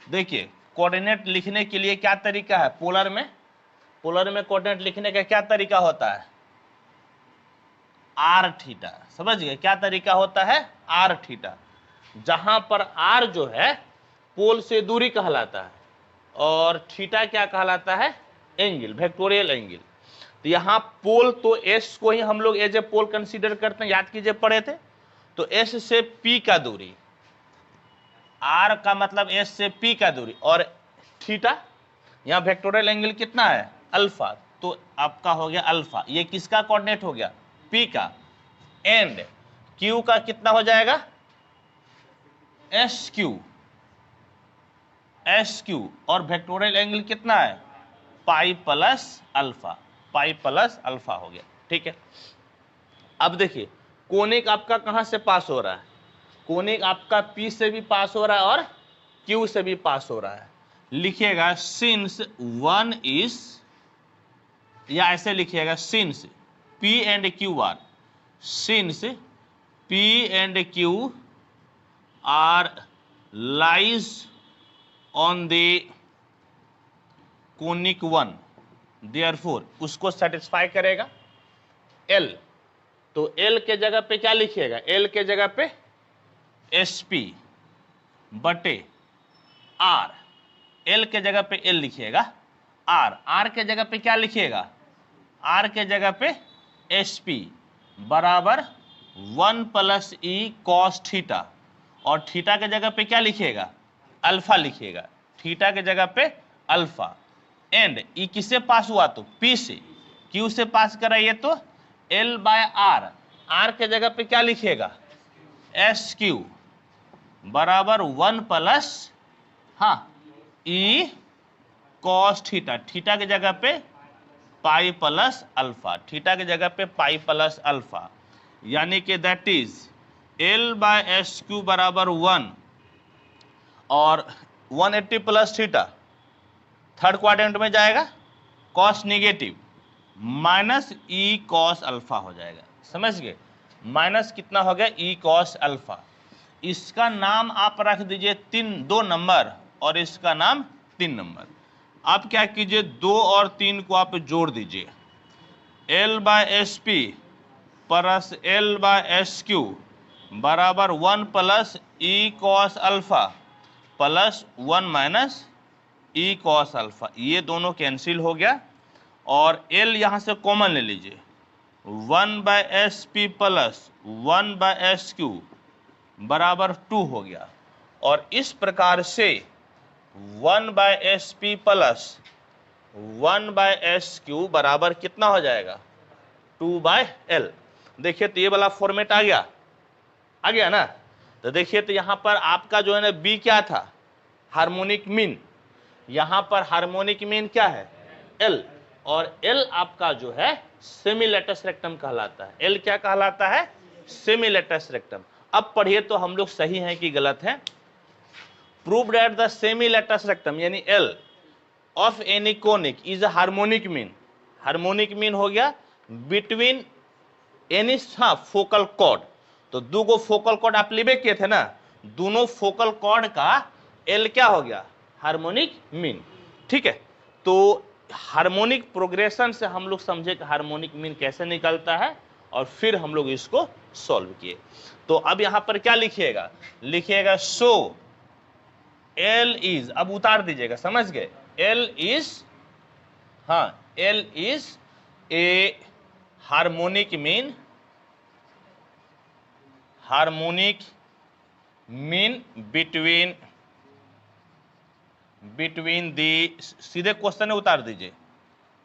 देखिए कोऑर्डिनेट लिखने के लिए क्या तरीका है, पोलर में, पोलर में कोऑर्डिनेट लिखने का क्या तरीका होता है, R थीटा। समझ गए, क्या तरीका होता है, R थीटा, जहां पर R जो है पोल से दूरी कहलाता है और थीटा क्या कहलाता है, एंगल, वेक्टोरियल एंगल। तो यहाँ पोल तो एस को ही हम लोग एज ए पोल कंसीडर करते हैं, याद कीजिए पढ़े थे। तो एस से पी का दूरी, आर का मतलब एस से पी का दूरी, और थीटा यहाँ वेक्टोरियल एंगल कितना है, अल्फा, तो आपका हो गया अल्फा। ये किसका कोऑर्डिनेट हो गया, पी का। एंड क्यू का कितना हो जाएगा, एस क्यू, एस क्यू, और वेक्टोरियल एंगल कितना है, पाई प्लस अल्फा, पाई प्लस अल्फा हो गया। ठीक है, अब देखिए कोनिक आपका कहां से पास हो रहा है, कोनिक आपका पी से भी पास हो रहा है और क्यू से भी पास हो रहा है। लिखिएगा सिंस वन इज, या ऐसे लिखिएगा since P and Q R, since P and Q R lies on the conic one, therefore उसको सेटिस्फाई करेगा एल। तो एल के जगह पे क्या लिखिएगा, एल के जगह पे एस पी बटे आर, एल के जगह पे एल लिखिएगा, आर, आर के जगह पे क्या लिखिएगा, आर के जगह पे एस पी बराबर 1 प्लस ई कॉस थीटा, और थीटा के जगह पे क्या लिखिएगा, अल्फा लिखिएगा, थीटा के जगह पे अल्फा। एंड ई किससे पास हुआ, तो पी से, क्यू से पास कराइए तो एल बाय आर, आर के जगह पे क्या लिखिएगा, एस क्यू बराबर 1 प्लस ई कॉस थीटा, थीटा की जगह पे पाई प्लस अल्फा, थीटा की जगह पे पाई प्लस अल्फा, यानी कि that is L by S Q बराबर 1 और 180 प्लस थीटा थर्ड क्वाड्रेंट में जाएगा, कॉस निगेटिव माइनस ई कॉस अल्फा हो जाएगा, समझ गए, माइनस कितना हो गया, ई कॉस अल्फा। इसका नाम आप रख दीजिए 2 नंबर और इसका नाम 3 नंबर। आप क्या कीजिए, 2 और 3 को आप जोड़ दीजिए, L by S P plus L by S Q बराबर 1 प्लस ई कॉस अल्फा प्लस 1 माइनस ई कॉस अल्फा, ये दोनों कैंसिल हो गया, और एल यहां से कॉमन ले लीजिए, 1 by S P plus 1 by S Q बराबर 2 हो गया, और इस प्रकार से 1 by S P plus 1 by S Q बराबर कितना हो जाएगा, 2 बाय एल। देखिए तो ये वाला फॉर्मेट आ गया ना। तो देखिए तो यहां पर आपका जो है ना बी क्या था, हार्मोनिक मीन, यहां पर हार्मोनिक मीन क्या है, एल, और एल आपका जो है सेमी लेटस रेक्टम कहलाता है। एल क्या कहलाता है, सेमी लेटस रेक्टम। अब पढ़िए तो हम लोग सही हैं कि गलत हैं। Prove that the semi latus rectum यानी L of any conic is a harmonic mean, harmonic mean हो गया बिटवीन एनी फोकल कॉर्ड। तो 2 गो फोकल कॉर्ड आप लिबे किए थे ना, दोनों फोकल कॉर्ड का एल क्या हो गया, हार्मोनिक मीन। ठीक है, तो हार्मोनिक प्रोग्रेशन से हम लोग समझे कि हार्मोनिक मीन कैसे निकलता है, और फिर हम लोग इसको सॉल्व किए। तो अब यहां पर क्या लिखिएगा, लिखिएगा सो एल इज, अब उतार दीजिएगा, समझ गए, L is, L is a harmonic mean, harmonic mean between the, सीधे क्वेश्चन में उतार दीजिए,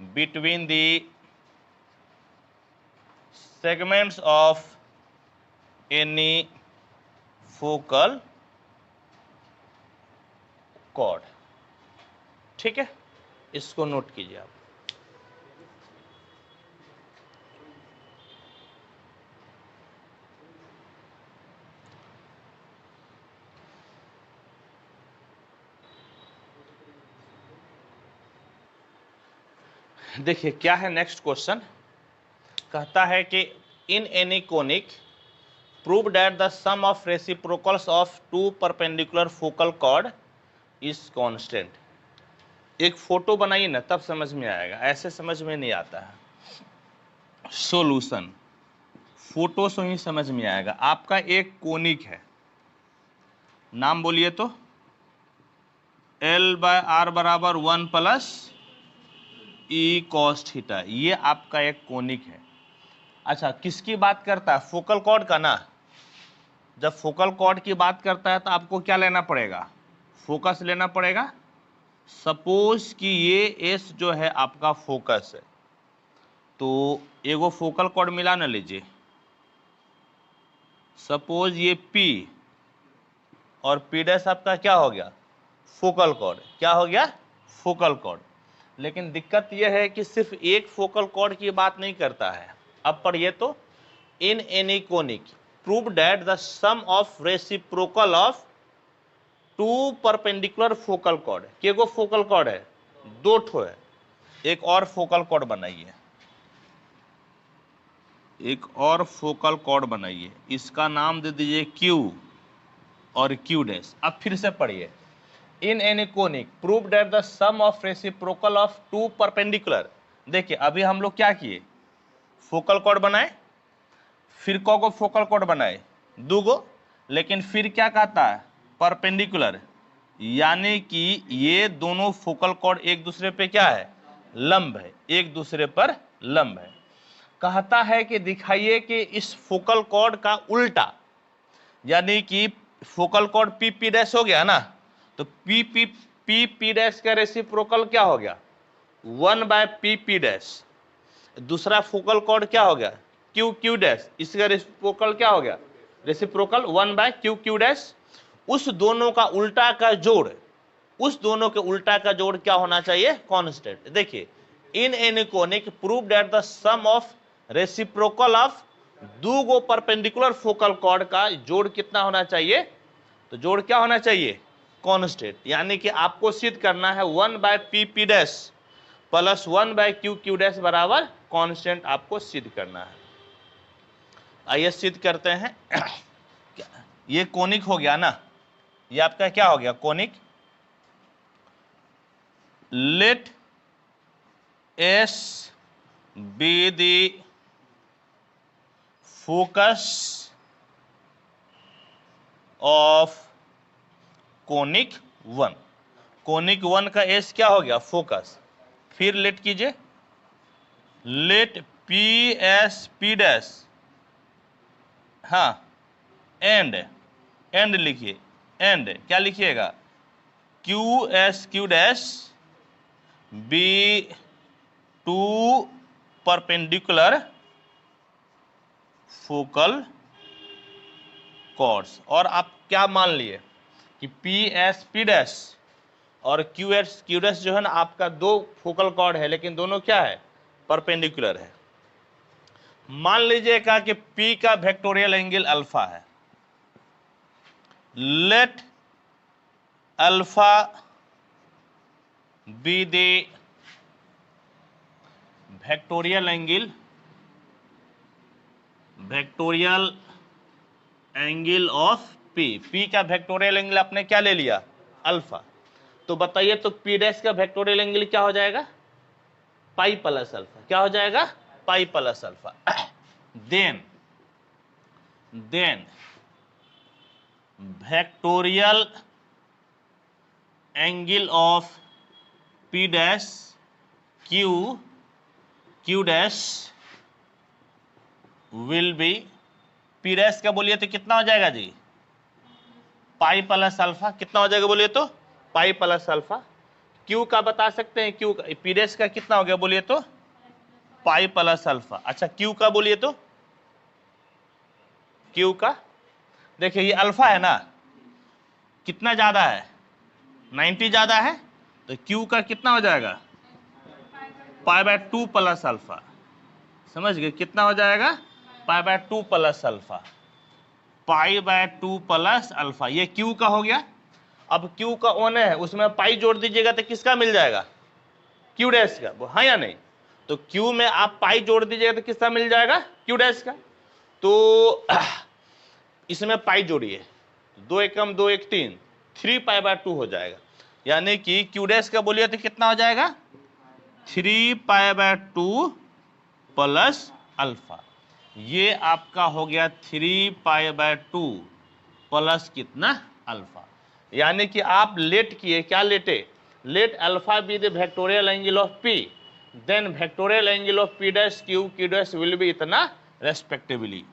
between the segments of any focal cord. ठीक है, इसको नोट कीजिए आप। देखिए क्या है नेक्स्ट क्वेश्चन, कहता है कि in any conic prove that the sum of reciprocals of 2 perpendicular focal chord is constant. एक फोटो बनाइए ना तब समझ में आएगा, ऐसे समझ में नहीं आता है। सॉल्यूशन, फोटो से ही समझ में आएगा। आपका एक कोनिक है, नाम बोलिए तो, L/R बराबर 1 प्लस E cos थीटा। ये आपका एक कोनिक है। अच्छा, किसकी बात करता है? फोकल कॉर्ड का ना। जब फोकल कॉर्ड की बात करता है तो आपको क्या लेना पड़ेगा? फोकस लेना पड़ेगा। सपोज कि ये S जो है आपका फोकस है, तो एगो फोकल कॉर्ड मिला ना, लीजिए सपोज ये P और P' आपका क्या हो गया? Focal cord. क्या हो गया? Focal cord. लेकिन दिक्कत यह है कि सिर्फ एक फोकल कॉर्ड की बात नहीं करता है। अब पढ़िए तो, in any conic prove that the sum of reciprocal of two perpendicular focal chord. केगो फोकल कॉर्ड है? दो ठो है। एक और फोकल कॉर्ड बनाइए, एक और फोकल कॉर्ड बनाइए, इसका नाम दे दीजिए Q और Q'। अब फिर से पढ़िए, in any conic prove that the sum of reciprocal of two perpendicular. देखिए अभी हम लोग क्या किए? फोकल कॉर्ड बनाए, फिर को फोकल कॉर्ड बनाए? दूगो। लेकिन फिर क्या कहता है? परपेंडिकुलर, यानी कि ये दोनों फोकल कॉर्ड एक दूसरे पे क्या है? लंब है, एक दूसरे पर लंब है। कहता है कि दिखाइए कि इस फोकल कॉर्ड का उल्टा, यानी कि फोकल कॉर्ड P' हो गया ना, तो P' का रेसिप्रोकल क्या हो गया? 1/P'। दूसरा फोकल कॉर्ड क्या हो गया? Q'। इसका रेसिप्रोकल क्या हो गया? Reciprocal 1/Q'। उस दोनों का उल्टा का जोड़, उस दोनों के उल्टा का जोड़ क्या होना चाहिए? कांस्टेंट। देखिए, in any conic prove that the sum of reciprocal of दो परपेंडिकुलर फोकल कॉर्ड का जोड़ कितना होना चाहिए? तो जोड़ क्या होना चाहिए? कांस्टेंट। यानी कि आपको सिद्ध करना है 1/P' प्लस 1/Q' बराबर कांस्टेंट आपको सिद्ध करना है। आइए सिद्ध करते हैं। ये कोनिक हो गया ना, ये आपका क्या हो गया? Conic. Let S be the focus of conic 1। Conic 1 का S क्या हो गया? फोकस। फिर लेट कीजिए, लेट PS P', हाँ, एंड लिखिए, एंड क्या लिखिएगा? QS be two perpendicular focal chords. और आप क्या मान लिए कि PS P' और QS जो है ना आपका दो फोकल कॉर्ड है, लेकिन दोनों क्या है? परपेंडिकुलर है। मान लीजिएगा कि P का वेक्टोरियल एंगल अल्फा है। Late alpha be the vectorial angle of P का वेक्टोरियल एंगल आपने क्या ले लिया? अल्फा। तो बताइए तो P' का वेक्टोरियल एंगल क्या हो जाएगा? Pi plus alpha. क्या हो जाएगा? Pi plus alpha. Then vectorial angle of P' Q' will be, P' का बोलिए तो कितना हो जाएगा जी? पाई प्लस अल्फा। कितना हो जाएगा बोलिए तो? पाई प्लस अल्फा। Q का बता सकते हैं? Q का P' का कितना हो गया बोलिए तो? पाई प्लस अल्फा। अच्छा, Q का बोलिए तो? Q का देखिए ये अल्फा है ना, कितना ज्यादा है? 90 ज्यादा है, तो Q का कितना हो जाएगा? π/2 प्लस अल्फा। समझ गए? कितना हो जाएगा? π/2 प्लस अल्फा। π/2 plus alpha. ये Q का हो गया। अब Q का ओन है, उसमें पाई जोड़ दीजिएगा तो किसका मिल जाएगा? Q' का। वो हाँ या नहीं? तो Q में आप पाई जोड़ दीजिएगा तो किसका मिल जाएगा? Q' का। तो इसमें पाई जोड़िए, 2 एकम 2 1 3, 3π/2 हो जाएगा। यानी कि Q' का बोलिए तो कितना हो जाएगा? 3π/2 प्लस अल्फा। ये आपका हो गया 3π/2 प्लस कितना? अल्फा। यानी कि आप लेट किए, क्या लेटे, let alpha be the vectorial angle of P, then vectorial angle of P dash Q dash will be इतना रेस्पेक्टिवली।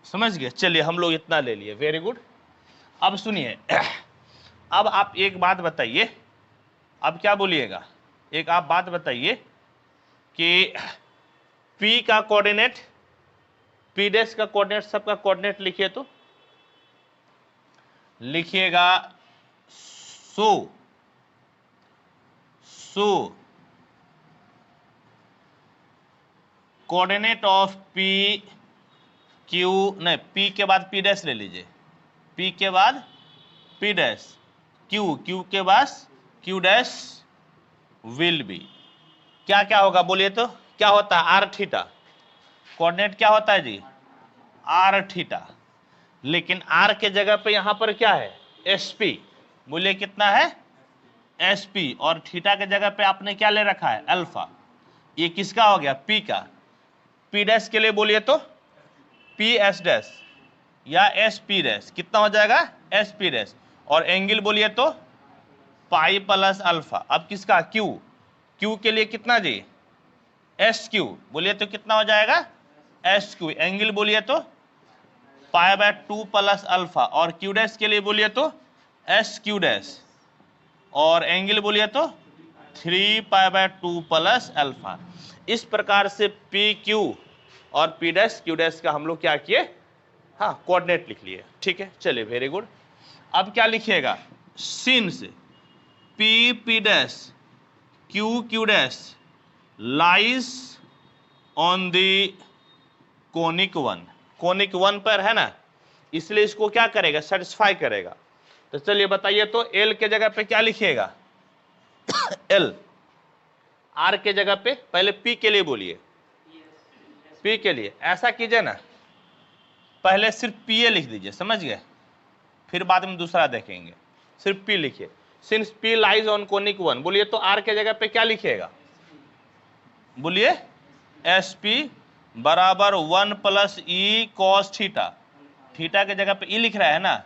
समझ गए? चलिए हम लोग इतना ले लिए, वेरी गुड। अब सुनिए, अब आप एक बात बताइए, अब क्या बोलिएगा, एक आप बात बताइए कि P का कोऑर्डिनेट, P डैश का कोऑर्डिनेट, सबका कोऑर्डिनेट लिखिए, तो लिखिएगा so coordinate of P Q, नहीं P के बाद P डैश ले लीजिए, P के बाद P डैश, Q के बाद Q डैश विल बी, क्या क्या होगा बोलिए तो, क्या होता है, आर थीटा, कोऑर्डिनेट क्या होता है जी, आर थीटा, लेकिन आर के जगह पे यहां पर क्या है, SP, बोलिए कितना है, SP, और थीटा के जगह पे आपने क्या ले रखा है, अल्फा, ये किसका हो गया, P का, P डैश के लिए बोलिए तो PS डैश या SP डैश, कितना हो जाएगा, SP डैश, और एंगल बोलिए तो पाई प्लस अल्फा, अब किसका, Q के लिए कितना जी, SQ, बोलिए तो कितना हो जाएगा, SQ, एंगल बोलिए तो पाई बाय 2 प्लस अल्फा, और Q डैश के लिए बोलिए तो SQ डैश, और एंगल बोलिए तो 3 पाई बाय 2 प्लस अल्फा। इस प्रकार से PQ और P डैश Q डैश का हम लोग क्या किए, हाँ कोऑर्डिनेट लिख लिए, ठीक है। चलिए वेरी गुड। अब क्या लिखिएगा, since P dash Q dash lies on the conic one पर है ना, इसलिए इसको क्या करेगा, सेटिस्फाई करेगा। तो चलिए बताइए तो L के जगह पे क्या लिखिएगा L, R के जगह पे पहले P के लिए बोलिए, P के लिए ऐसा कीजिए ना, पहले सिर्फ PA लिख दीजिए, समझ गए, फिर बाद में दूसरा देखेंगे, सिर्फ P लिखिए, since P lies on conic one, बोलिए तो R के जगह पे क्या लिखिएगा, बोलिए SP बराबर 1 plus E cos theta, theta के जगह पे E लिख रहा है ना,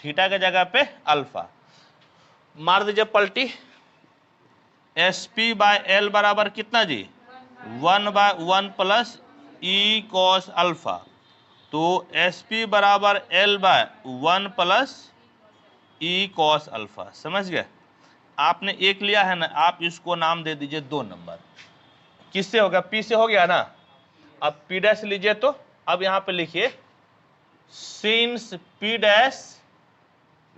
थीटा के जगह पे अल्फा, मार दीजिए पलटी, SP बाय L बराबर कितना जी, 1 by 1 plus E cos alpha, तो SP बराबर L by 1 plus E cos alpha. समझ गए? आपने एक लिया है ना, आप इसको नाम दे दीजिए 2 नंबर, किससे होगा, P से हो गया ना। अब P डैश लीजिए, तो अब यहां पे लिखिए since P dash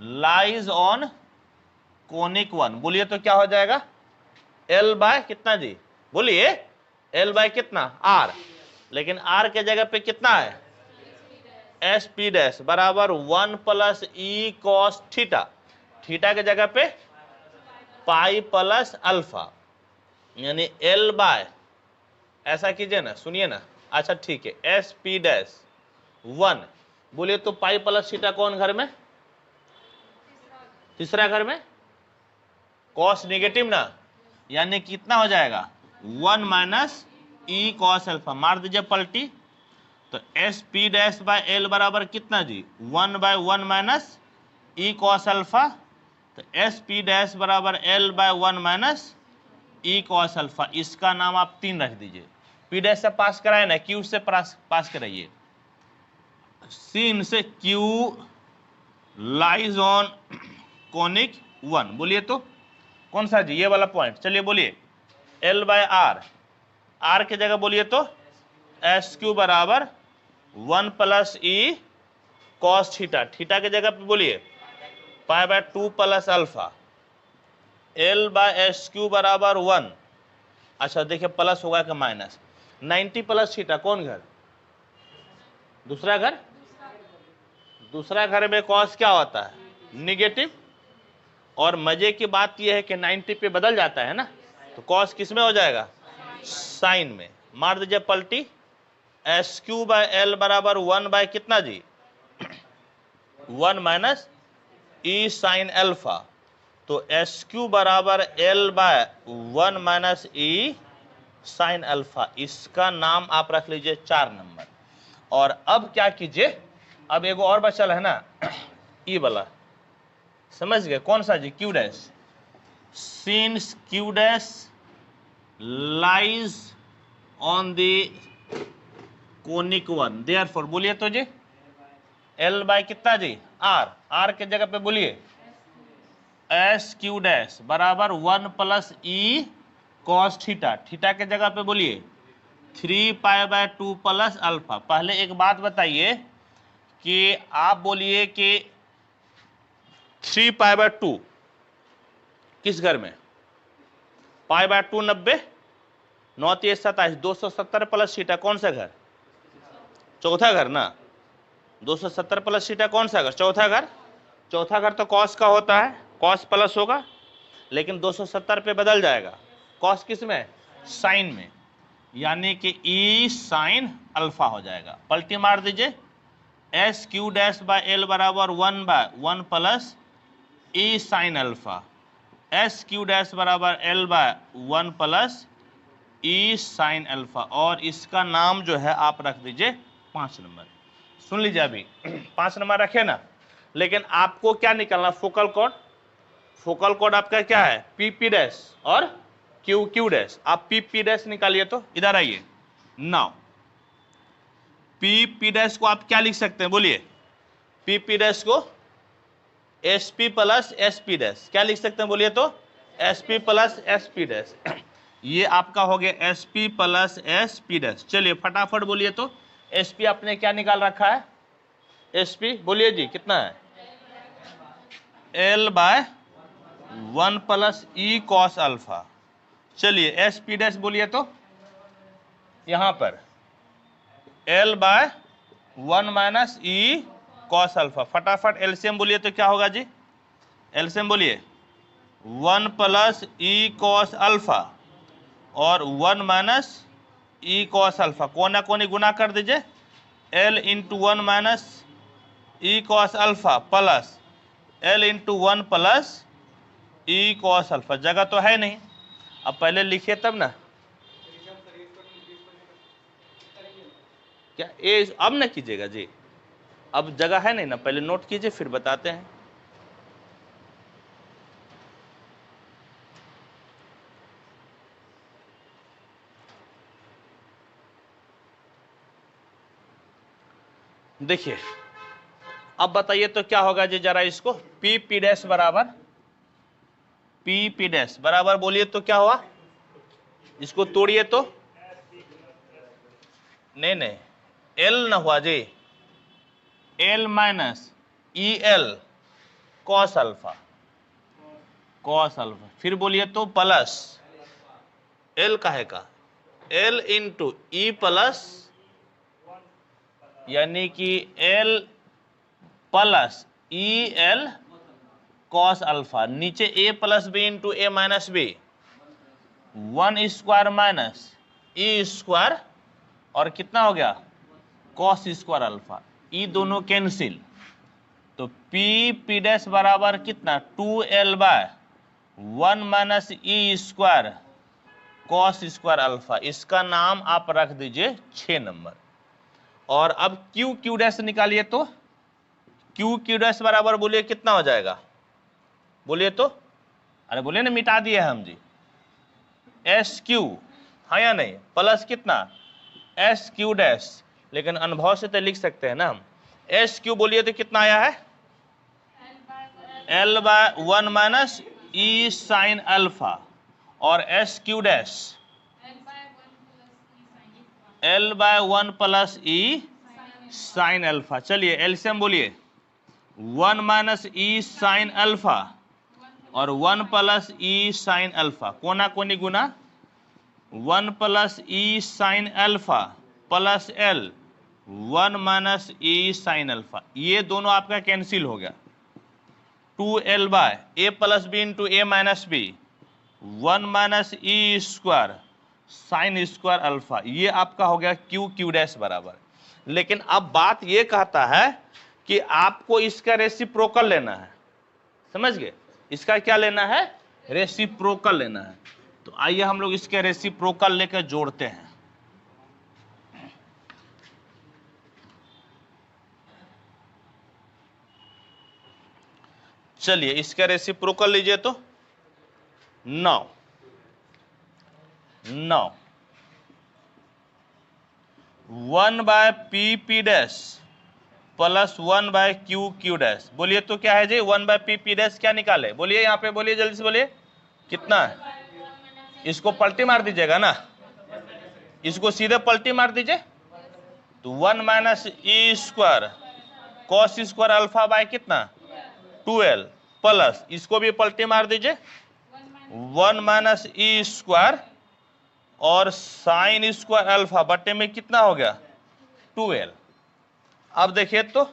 lies on conic one, बोलिए तो क्या हो जाएगा, L बाय कितना जी, बोलिए L बाय कितना, R, लेकिन R के जगह पे कितना है, SP डैश बराबर 1 plus E cos theta, theta के जगह पे पाई प्लस अल्फा, यानी L बाय, ऐसा कीजिए ना, सुनिए ना, अच्छा ठीक है, SP डैश 1, बोलिए तो पाई प्लस थीटा कौन घर में, तीसरा घर में, कॉस नेगेटिव ना, यानी कितना हो जाएगा 1 माइनस E कॉस अल्फा, मार दीजिए पलटी, तो SP डैश बाय L बराबर कितना जी, 1 by 1 minus E cos alpha, तो SP डैश बराबर L by 1 minus E cos alpha, इसका नाम आप 3 रख दीजिए। P डैश से पास कराए ना, Q से पास कराइए, सिन से Q lies on conic one, बोलिए तो कौन सा जी, ये वाला पॉइंट, चलिए बोलिए L बाय R, R के जगह बोलिए तो SQ बराबर 1 plus E cos theta, theta के जगह पे बोलिए pi by 2 plus alpha, L by SQ बराबर 1, अच्छा देखिए प्लस होगा कि माइनस, 90 प्लस थीटा कौन घर, दूसरा घर, दूसरा घर में कॉस क्या होता है, निगेटिव, और मजे की बात यह है कि 90 पे बदल जाता है ना, तो कॉस किस में हो जाएगा, साइन में, मार दीजिए पलटी, SQ बाय L बराबर 1 बाय कितना जी, 1 माइनस E साइन अल्फा, तो SQ बराबर L by 1 minus E sine alpha, इसका नाम आप रख लीजिए 4 नंबर। और अब क्या कीजिए, अब एगो और बचल है ना ई वाला, समझ गए कौन सा जी, Q dash. Since Q dash lies on the conic one, therefore बोलिए तो जी एल बाय कितना जी, आर, आर के जगह पे बोलिए एस क्यू डैश बराबर 1 प्लस ई कॉस थीटा, थीटा के जगह पे बोलिए 3π/2 प्लस अल्फा। पहले एक बात बताइए कि आप बोलिए कि 3π/2 किस घर में, π/2 90, 9 3 27, 270 प्लस थीटा कौन सा घर, चौथा घर ना, 270 प्लस थीटा कौन सा घर, चौथा घर। चौथा घर तो कॉस का होता है, कॉस प्लस होगा, लेकिन 270 पे बदल जाएगा, कॉस किस में, साइन में, यानी कि ई साइन अल्फा हो जाएगा। पलटी मार दीजिए, S Q dash by L बराबर 1/1 plus e sine alpha, S Q dash बराबर L by 1 plus e sine alpha, और इसका नाम जो है आप रख दीजिए 5 नंबर। सुन लीजिए अभी 5 नंबर रखे ना, लेकिन आपको क्या निकालना, फोकल कोड। फोकल कोड आपका क्या है, पी पी डैश और क्यू क्यू डैश। आप पी पी डैश निकालिए, तो इधर आइए नाउ, पी पी डैश को आप क्या लिख सकते हैं बोलिए, पी पी डैश को S P plus S P dash, क्या लिख सकते हैं बोलिए तो S P plus S P dash. ये आपका हो गया S P plus S P dash. चलिए फटाफट बोलिए तो एस पी आपने क्या निकाल रखा है, एस पी बोलिए जी कितना है, L by 1 plus E cos alpha. चलिए एस पी डैश बोलिए तो यहां पर L by 1 minus E cos alpha. फटाफट एलसीएम बोलिए तो क्या होगा जी, एलसीएम बोलिए 1 प्लस ई कॉस अल्फा और 1 माइनस ई कॉस अल्फा, कोना कोनी गुना कर दीजिए, एल इंटू 1 माइनस ई cos alpha plus L into 1 plus ई कॉस अल्फा। जगह तो है नहीं, अब पहले लिखिए तब ना, क्या ये अब ना कीजिएगा जी, अब जगह है नहीं ना, पहले नोट कीजिए फिर बताते हैं। देखिए अब बताइए तो क्या होगा जी, जरा इसको पी पी डैश बराबर, पी पी डैश बराबर बोलिए तो क्या हुआ, इसको तोड़िए तो, नहीं नहीं एल ना हुआ जी, L minus e L cos alpha, cos alpha, फिर बोलिए तो प्लस एल काहे का, एल इंटू ई प्लस, यानी कि एल प्लस ई एल कॉस अल्फा, नीचे ए plus b into a minus b, 1 square minus e square और कितना हो गया कॉस स्क्वायर अल्फा, ई दोनों कैंसिल, तो पी पी डैश बराबर कितना 2l bye 1 minus e square cos square alpha. इसका नाम आप रख दीजिए 6 नंबर। और अब क्यू क्यू डैश निकालिए तो क्यू क्यू डैश बराबर बोलिए कितना हो जाएगा, बोलिए तो, अरे बोलिए ना, मिटा दिए हम जी, एस क्यू, हाँ या नहीं, प्लस कितना एस क्यू डैश, लेकिन अनुभव से तो लिख सकते हैं ना हम, एस क्यू बोलिए तो कितना आया है, L by 1 minus e sine alpha, और S Q dash L by 1 plus e sine alpha. चलिए एलसीएम बोलिए 1 माइनस ई साइन अल्फा और 1 प्लस ई साइन अल्फा, कोना कोनी गुना, 1 plus e sine alpha plus L 1 minus e sine alpha, ये दोनों आपका कैंसिल हो गया, 2l by a plus b into a minus b 1 minus e square sine square alpha, ये आपका हो गया क्यू क्यू डैश बराबर। लेकिन अब बात ये कहता है कि आपको इसका रेसिप्रोकल लेना है, समझ गए, इसका क्या लेना है, रेसिप्रोकल लेना है। तो आइए हम लोग इसके रेसिप्रोकल लेकर जोड़ते हैं। चलिए इसका रेसिप्रोकल लीजिए तो 9 1 by P P dash plus 1 by Q Q dash. बोलिए तो क्या है जी, 1 बाय पी पी डैश क्या निकाले, बोलिए यहाँ पे, बोलिए जल्दी से बोलिए कितना है। इसको पलटी मार दीजिएगा ना, इसको सीधे पलटी मार दीजिए तो 1 minus e square cos square alpha by कितना 12 प्लस इसको भी पलटी मार दीजिए 1 माइनस ई स्क्वायर और साइन स्क्वायर अल्फा बट्टे में कितना हो गया 12। अब देखिए तो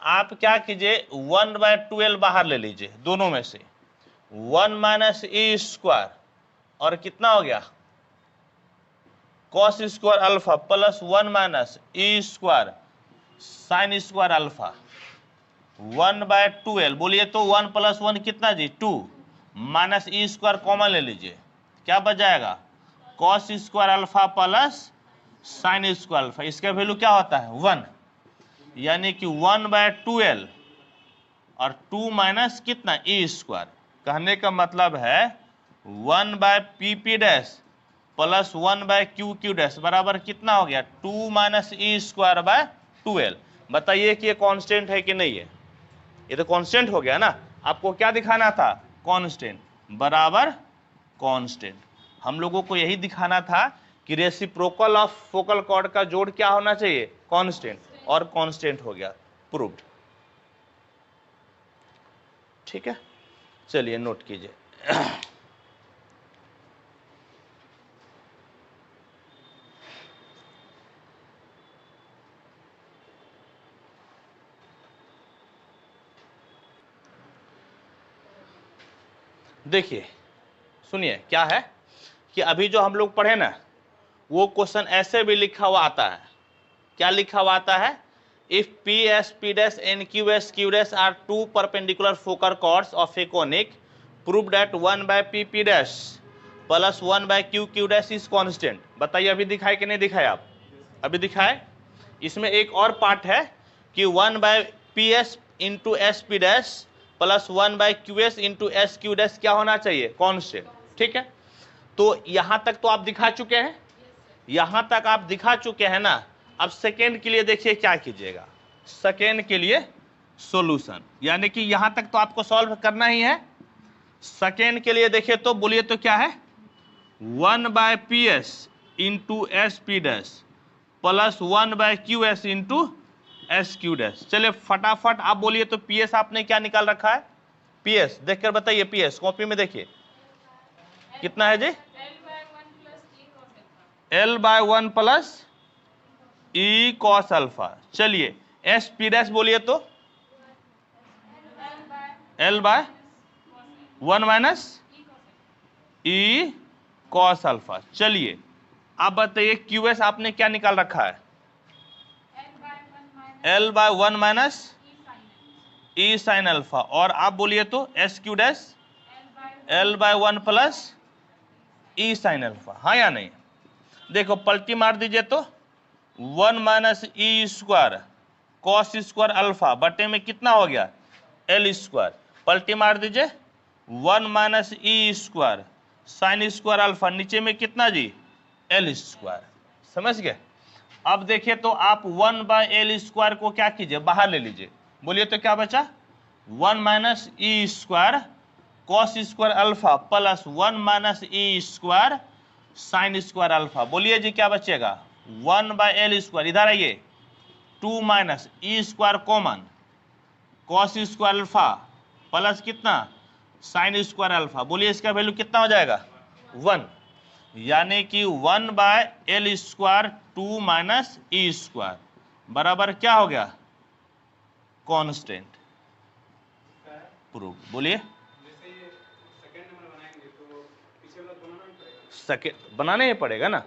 आप क्या कीजिए 1 बाय 12 बाहर ले लीजिए दोनों में से, 1 माइनस ई स्क्वायर और कितना हो गया cos square alpha plus 1 minus e square sine square alpha 1 by 12। बोलिए तो 1 प्लस 1 कितना जी 2 माइनस ई स्क्वायर कॉमन ले लीजिए, क्या बच जाएगा cos square alpha plus sine square alpha. इसका वैल्यू क्या होता है 1, यानी कि 1 बाय 12 और 2 माइनस कितना ई स्क्वायर। कहने का मतलब है 1 by P P dash plus 1 by Q Q dash बराबर कितना हो गया 2 माइनस ई स्क्वायर बाय 12। बताइए कि ये कांस्टेंट है कि नहीं है, ये तो कांस्टेंट हो गया ना। आपको क्या दिखाना था कांस्टेंट बराबर कांस्टेंट। हम लोगों को यही दिखाना था कि रेसिप्रोकल ऑफ फोकल कॉर्ड का जोड़ क्या होना चाहिए कांस्टेंट, और कांस्टेंट हो गया, प्रूव्ड। ठीक है, चलिए नोट कीजिए। देखिए सुनिए क्या है कि अभी जो हम लोग पढ़े ना वो क्वेश्चन ऐसे भी लिखा हुआ आता है। क्या लिखा हुआ आता है, if P S P dash and Q S Q dash are two perpendicular focal chords of a conic, prove that 1 by P P dash plus 1 by Q Q dash is constant. बताइए अभी दिखाए कि नहीं दिखाए, आप अभी दिखाए। इसमें एक और पार्ट है कि 1 by P S into S P dash plus 1 by Q S into S Q dash क्या होना चाहिए कांस्टेंट। ठीक है, तो यहां तक तो आप दिखा चुके हैं, यहां तक आप दिखा चुके हैं ना। अब सेकेंड के लिए देखिए क्या कीजिएगा, सेकेंड के लिए सॉल्यूशन, यानी कि यहां तक तो आपको सॉल्व करना ही है। सेकेंड के लिए देखिए तो बोलिए तो क्या है 1 by P S into S P dash plus 1 by Q S into S Q dash. चलिए फटाफट आप बोलिए तो पी एस आपने क्या निकाल रखा है, पी एस देखकर बताइए, पी एस कॉपी में देखिए कितना है जी L by 1 plus E cos alpha. चलिए एस पी डैश बोलिए तो L by 1 minus E cos alpha. चलिए आप बताइए क्यू एस आपने क्या निकाल रखा है L by 1 minus e sine alpha, और आप बोलिए तो S Q dash L by 1 plus e sine alpha, हाँ या नहीं। देखो पलटी मार दीजिए तो 1 minus e square cos square alpha बटे में कितना हो गया एल स्क्वायर, पलटी मार दीजिए 1 minus e square sine square alpha नीचे में कितना जी एल स्क्वायर। समझ गए। अब देखिए तो आप 1 बाय एल स्क्वायर को क्या कीजिए बाहर ले लीजिए, बोलिए तो क्या बचा 1 minus e square cos square alpha plus 1 minus e square sine square alpha. बोलिए जी क्या बचेगा 1 बाय एल स्क्वायर, इधर आइए 2 minus e square common cos square alpha plus कितना साइन स्क्वायर अल्फा। बोलिए इसका वैल्यू कितना हो जाएगा 1, यानी कि 1 by L square 2 minus e square बराबर क्या हो गया कांस्टेंट, प्रूव। बोलिए सेकेंड बनाने ही पड़ेगा ना,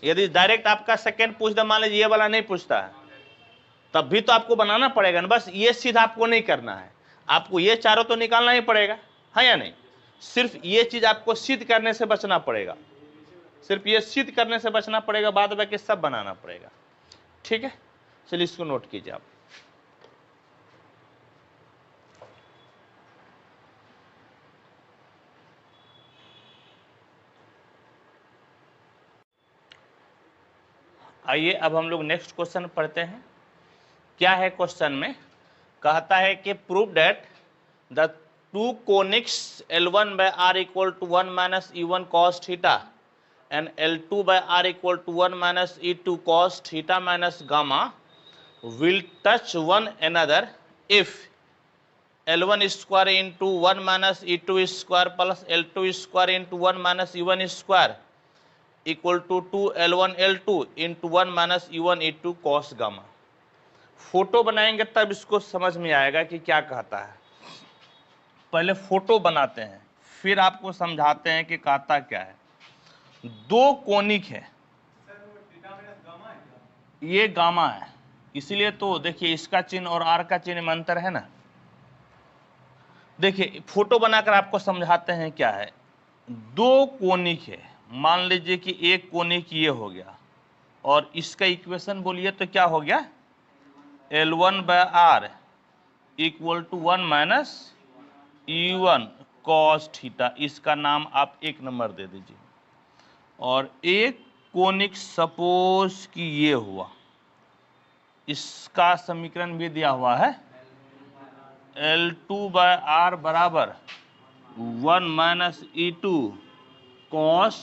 यदि डायरेक्ट आपका सेकेंड पूछ दे, मान लीजिए ये वाला नहीं पूछता है तब भी तो आपको बनाना पड़ेगा ना। बस ये सिद्ध आपको नहीं करना है, आपको ये चारों तो निकालना ही पड़ेगा, है या नहीं। सिर्फ ये चीज आपको सिद्ध करने से बचना पड़ेगा, सिर्फ ये सिद्ध करने से बचना पड़ेगा, बाद बाकी सब बनाना पड़ेगा। ठीक है, चलिए इसको नोट कीजिए आप। आइए अब हम लोग नेक्स्ट क्वेश्चन पढ़ते हैं। क्या है क्वेश्चन में? कहता है कि prove that the two conics L1 by R equal to 1 minus E1 cos theta and L2 by R equal to 1 minus E2 cos theta minus gamma will touch one another if L1 square into 1 minus E2 square plus L2 square into 1 minus E1 square equal to 2L1 L2 into 1 minus E1 E2 cos gamma। Photo बनाएंगे तब इसको समझ में आएगा कि क्या कहता है। पहले फोटो बनाते हैं, फिर आपको समझाते हैं कि कहता क्या है। दो कोनिक है, ये गामा है, इसलिए तो देखिए इसका चिन्ह और आर का चिन्ह में अंतर है ना। देखिए फोटो बनाकर आपको समझाते हैं क्या है। दो कोनिक है, मान लीजिए कि एक कोनिक ये हो गया और इसका इक्वेशन बोलिए तो क्या हो गया, L1 by R equal to 1 माइनस E1 cos थीटा। इसका नाम आप 1 नंबर दे दीजिए। और एक कोनिक सपोज कि ये हुआ, इसका समीकरण भी दिया हुआ है L2 by R बराबर 1 minus E2 cos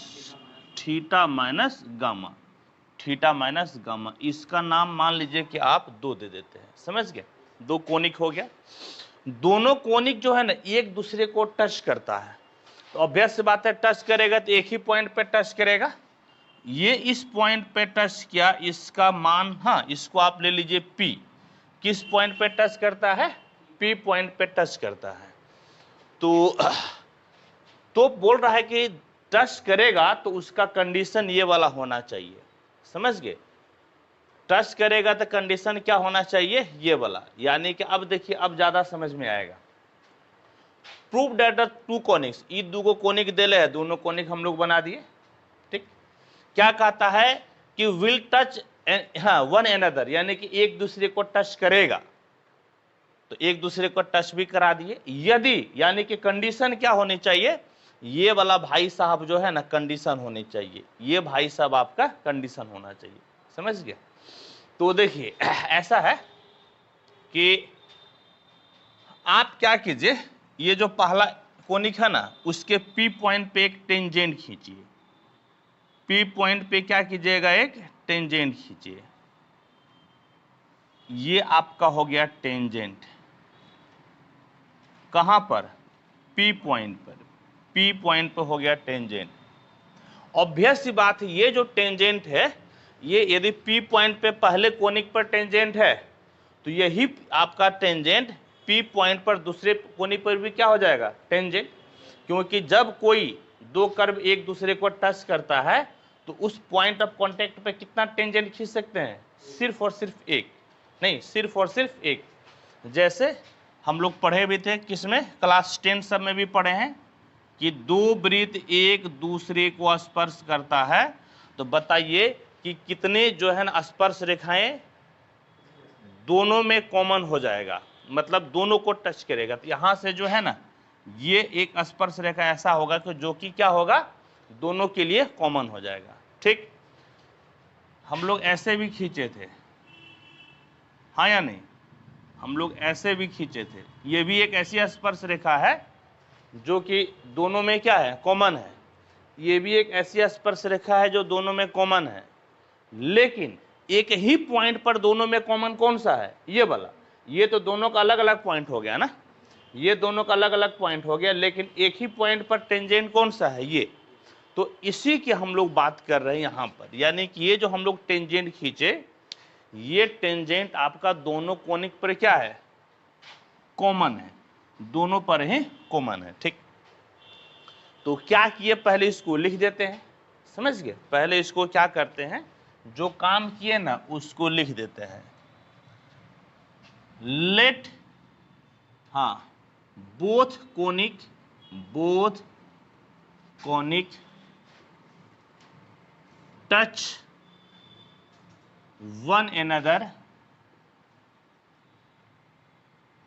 theta minus gamma, theta minus gamma. इसका नाम मान लीजिए कि आप 2 दे देते हैं। समझ गए? दो कोनिक हो गया। दोनों कोनिक जो है ना एक दूसरे को टच करता है, तो ऑब्वियस सी बात है टच करेगा तो एक ही पॉइंट पे टच करेगा। ये इस पॉइंट पे टच किया, इसका मान, हाँ इसको आप ले लीजिए P। किस पॉइंट पे टच करता है? P पॉइंट पे टच करता है। तो बोल रहा है कि टच करेगा तो उसका कंडीशन ये वाला होना चाहिए। समझ गए? टच करेगा तो कंडीशन क्या होना चाहिए, ये वाला। यानी कि अब देखिए अब ज्यादा समझ में आएगा। Prove that the two conics, ई दो कोनिक देले है, दोनों कोनिक हम लोग बना दिए। ठीक, क्या कहता है कि विल टच, हाँ वन एनदर, यानी कि एक दूसरे को टच करेगा, तो एक दूसरे को टच भी करा दिए। यदि, यानी कि कंडीशन क्या होनी चाहिए, ये वाला भाई साहब जो है ना कंडीशन होनी चाहिए, ये भाई साहब आपका कंडीशन होना चाहिए। समझ गए? तो देखिए ऐसा है कि आप क्या कीजिए, ये जो पहला कोनिक है ना उसके P पॉइंट पे एक टेंजेंट खींचिए। P पॉइंट पे क्या कीजिएगा, एक टेंजेंट खींचिए। ये आपका हो गया टेंजेंट। कहां पर? P पॉइंट पर। P पॉइंट पर हो गया टेंजेंट। ऑब्वियस सी बात है ये जो टेंजेंट है, ये यदि P पॉइंट पे पहले कोनिक पर टेंजेंट है तो यही आपका टेंजेंट P पॉइंट पर दूसरे कोनिक पर भी क्या हो जाएगा, टेंजेंट। क्योंकि जब कोई दो कर्व एक दूसरे को टच करता है तो उस पॉइंट ऑफ कांटेक्ट पे कितना टेंजेंट खींच सकते हैं, सिर्फ और सिर्फ एक, नहीं सिर्फ और सिर्फ एक। जैसे हम लोग पढ़े भी थे, किसमें, क्लास 10 सब में भी पढ़े हैं कि दो वृत्त एक दूसरे को स्पर्श करता है, तो बताइए कि कितने जो है ना स्पर्श रेखाएं दोनों में कॉमन हो जाएगा, मतलब दोनों को टच करेगा। तो यहां से जो है ना ये एक स्पर्श रेखा ऐसा होगा कि जो कि क्या होगा, दोनों के लिए कॉमन हो जाएगा। ठीक, हम लोग ऐसे भी खींचे थे, हाँ या नहीं, हम लोग ऐसे भी खींचे थे। ये भी एक ऐसी स्पर्श रेखा है जो कि दोनों में क्या है, कॉमन है। ये भी एक ऐसी स्पर्श रेखा है जो दोनों में कॉमन है, लेकिन एक ही पॉइंट पर दोनों में कॉमन कौन सा है, ये वाला। ये तो दोनों का अलग अलग पॉइंट हो गया ना, ये दोनों का अलग अलग पॉइंट हो गया, लेकिन एक ही पॉइंट पर टेंजेंट कौन सा है, ये। तो इसी की हम लोग बात कर रहे हैं यहां पर। यानी कि ये जो हम लोग टेंजेंट खींचे, ये टेंजेंट आपका दोनों कोनिक पर क्या है, कॉमन है, दोनों पर ही कॉमन है। ठीक, तो क्या किए, पहले इसको लिख देते हैं। समझ गए? पहले इसको क्या करते हैं, जो काम किए ना उसको लिख देते हैं। लेट, हाँ, both conic touch one another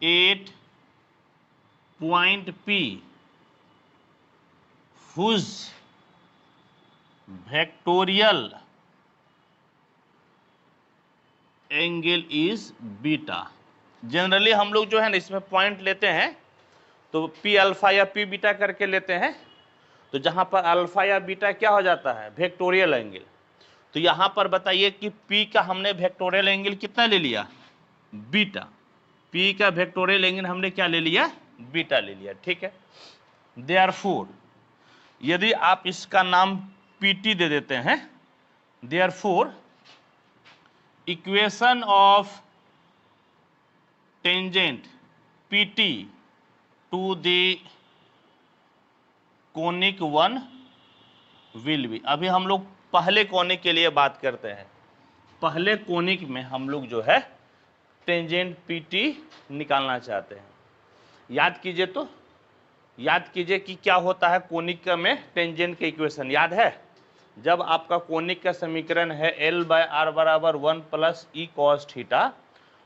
at point P whose vectorial angle is beta. Generally हम लोग जो है ना इसमें पॉइंट लेते हैं तो पी अल्फा या पी बीटा करके लेते हैं, तो जहां पर अल्फा या बीटा क्या हो जाता है, वेक्टोरियल एंगल। तो यहां पर बताइए कि पी का हमने वेक्टोरियल एंगल कितना ले लिया, बीटा। पी का वेक्टोरियल एंगल हमने क्या ले लिया, बीटा ले लिया, ठीक है। देयरफॉर यदि आप इसका नाम पीटी दे देते हैं, therefore equation of tangent PT to the conic one will be. अभी हम लोग पहले कोनिक के लिए बात करते हैं। पहले कोनिक में हम लोग जो है टेंजेंट पीटी निकालना चाहते हैं। याद कीजिए कि क्या होता है कोनिक में टेंजेंट के इक्वेशन, याद है? जब आपका कोनिक का समीकरण है L बाय आर बराबर 1 प्लस ई कॉस थीटा,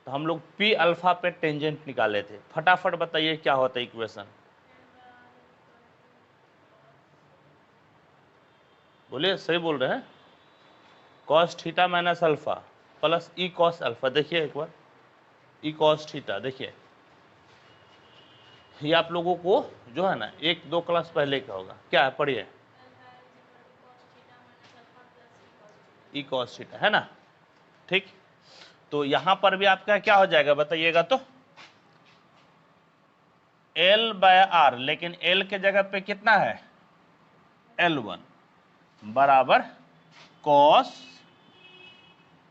तो हम लोग पी अल्फा पे टेंजेंट निकाले थे। फटाफट बताइए क्या होता है इक्वेशन, बोलिए, सही बोल रहे हैं? Cos theta minus alpha plus ई कॉस अल्फा। देखिए एक बार, ई कॉस थीटा देखिए, ये आप लोगों को जो है ना 1-2 क्लास पहले का होगा। क्या है, पढ़िए, ई कॉस थीटा है ना, ठीक। तो यहां पर भी आपका क्या हो जाएगा बताइएगा तो, L बाय आर, लेकिन L के जगह पे कितना है, L1 बराबर कॉस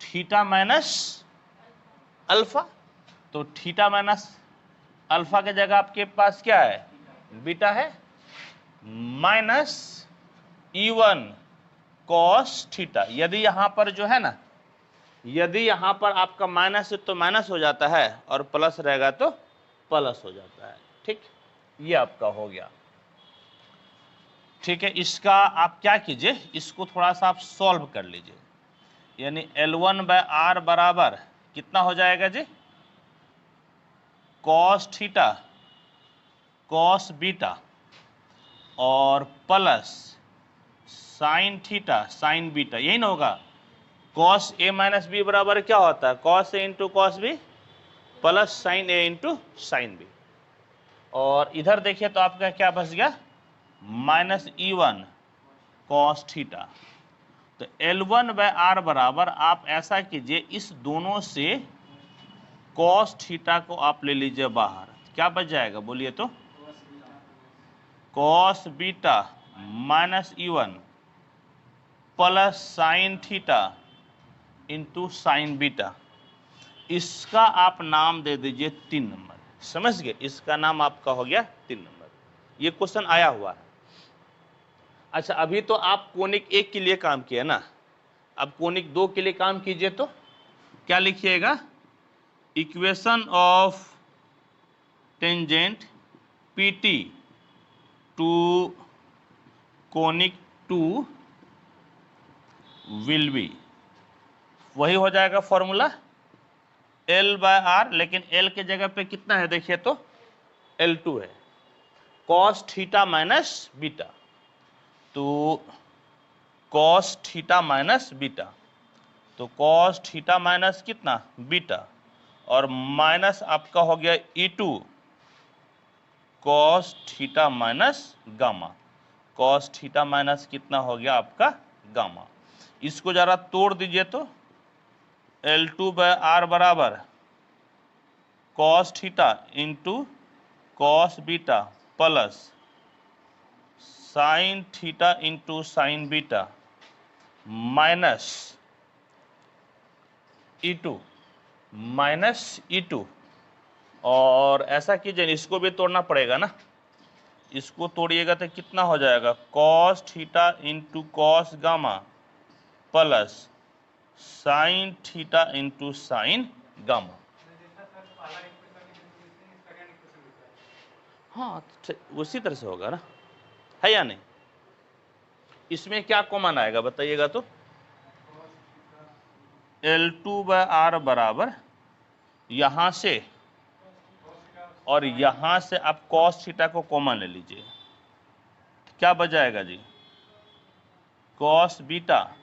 थीटा माइनस अल्फा। तो थीटा माइनस अल्फा के जगह आपके पास क्या है, बीटा है, माइनस E1 कॉस थीटा। यदि यहां पर जो है ना, यदि यहां पर आपका माइनस है तो माइनस हो जाता है, और प्लस रहेगा तो प्लस हो जाता है, ठीक। ये आपका हो गया, ठीक है। इसका आप क्या कीजिए, इसको थोड़ा सा आप सॉल्व कर लीजिए। यानी L1 बाय आर बराबर कितना हो जाएगा जी, कॉस थीटा कॉस बीटा और plus sine theta sine beta, यही ना होगा। कॉस ए माइनस बी बराबर क्या होता है, cos A into cos B plus sine A into sine B. और इधर देखिए तो आपका क्या बच गया, माइनस E1 कॉस थीटा। तो L1 बाय आर बराबर आप ऐसा कीजिए, इस दोनों से कॉस थीटा को आप ले लीजिए बाहर, क्या बच जाएगा बोलिए तो, cos beta minus E1 plus sine theta into sine beta. इसका आप नाम दे दीजिए 3 नंबर। समझ गए, इसका नाम आपका हो गया 3 नंबर। ये क्वेश्चन आया हुआ है। अच्छा, अभी तो आप कोनिक 1 के लिए काम किया ना, अब कोनिक 2 के लिए काम कीजिए। तो क्या लिखिएगा, equation of tangent PT to conic 2 will be, वही हो जाएगा फॉर्मूला L बाय आर, लेकिन L के जगह पे कितना है देखिए तो L2 है, कॉस थीटा माइनस बीटा। तो कॉस थीटा माइनस बीटा, तो कॉस थीटा माइनस कितना, बीटा, और माइनस आपका हो गया E2 cos theta minus gamma. Cos theta minus कितना हो गया आपका, गामा। इसको जरा तोड़ दीजिए तो L2 बाय आर बराबर cos theta into cos beta plus sine theta into sine beta minus E2 और ऐसा कीजिए, इसको भी तोड़ना पड़ेगा ना, इसको तोड़िएगा तो कितना हो जाएगा, cos theta into cos gamma plus sine theta into sine gamma. हाँ, उसी तरह से होगा ना, है या नहीं? इसमें क्या कॉमन आएगा बताइएगा तो, L2 बाय आर बराबर यहां से और यहां से आप कॉस थीटा को कॉमन ले लीजिए, क्या बच जाएगा जी, cos beta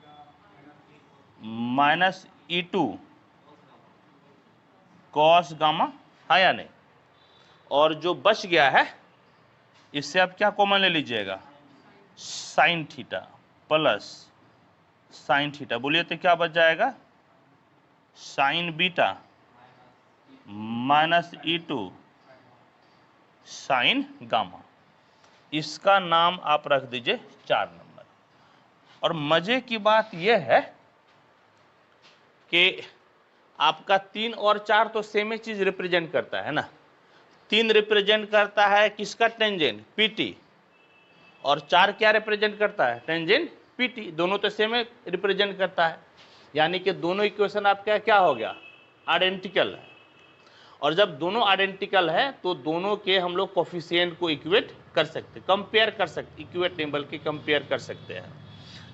minus E2 cos gamma, हाँ या नहीं। और जो बच गया है इससे आप क्या कॉमन ले लीजिएगा, sine theta plus sine theta. बोलिए तो क्या बच जाएगा, sign beta minus E2 sine gamma. इसका नाम आप रख दीजिए 4 नंबर। और मजे की बात यह है कि आपका 3 और 4 तो सेम ही चीज रिप्रेजेंट करता है ना। 3 रिप्रेजेंट करता है किसका, टेंजेंट पीटी, और 4 क्या रिप्रेजेंट करता है, टेंजेंट पीटी। दोनों तो सेम रिप्रेजेंट करता है, यानी कि दोनों इक्वेशन आपका क्या हो गया, आइडेंटिकल है। और जब दोनों आइडेंटिकल है तो दोनों के हम लोग कोफिशिएंट को इक्वेट कर सकते, कंपेयर कर सकते, इक्वेट नहीं बल्कि कंपेयर कर सकते हैं।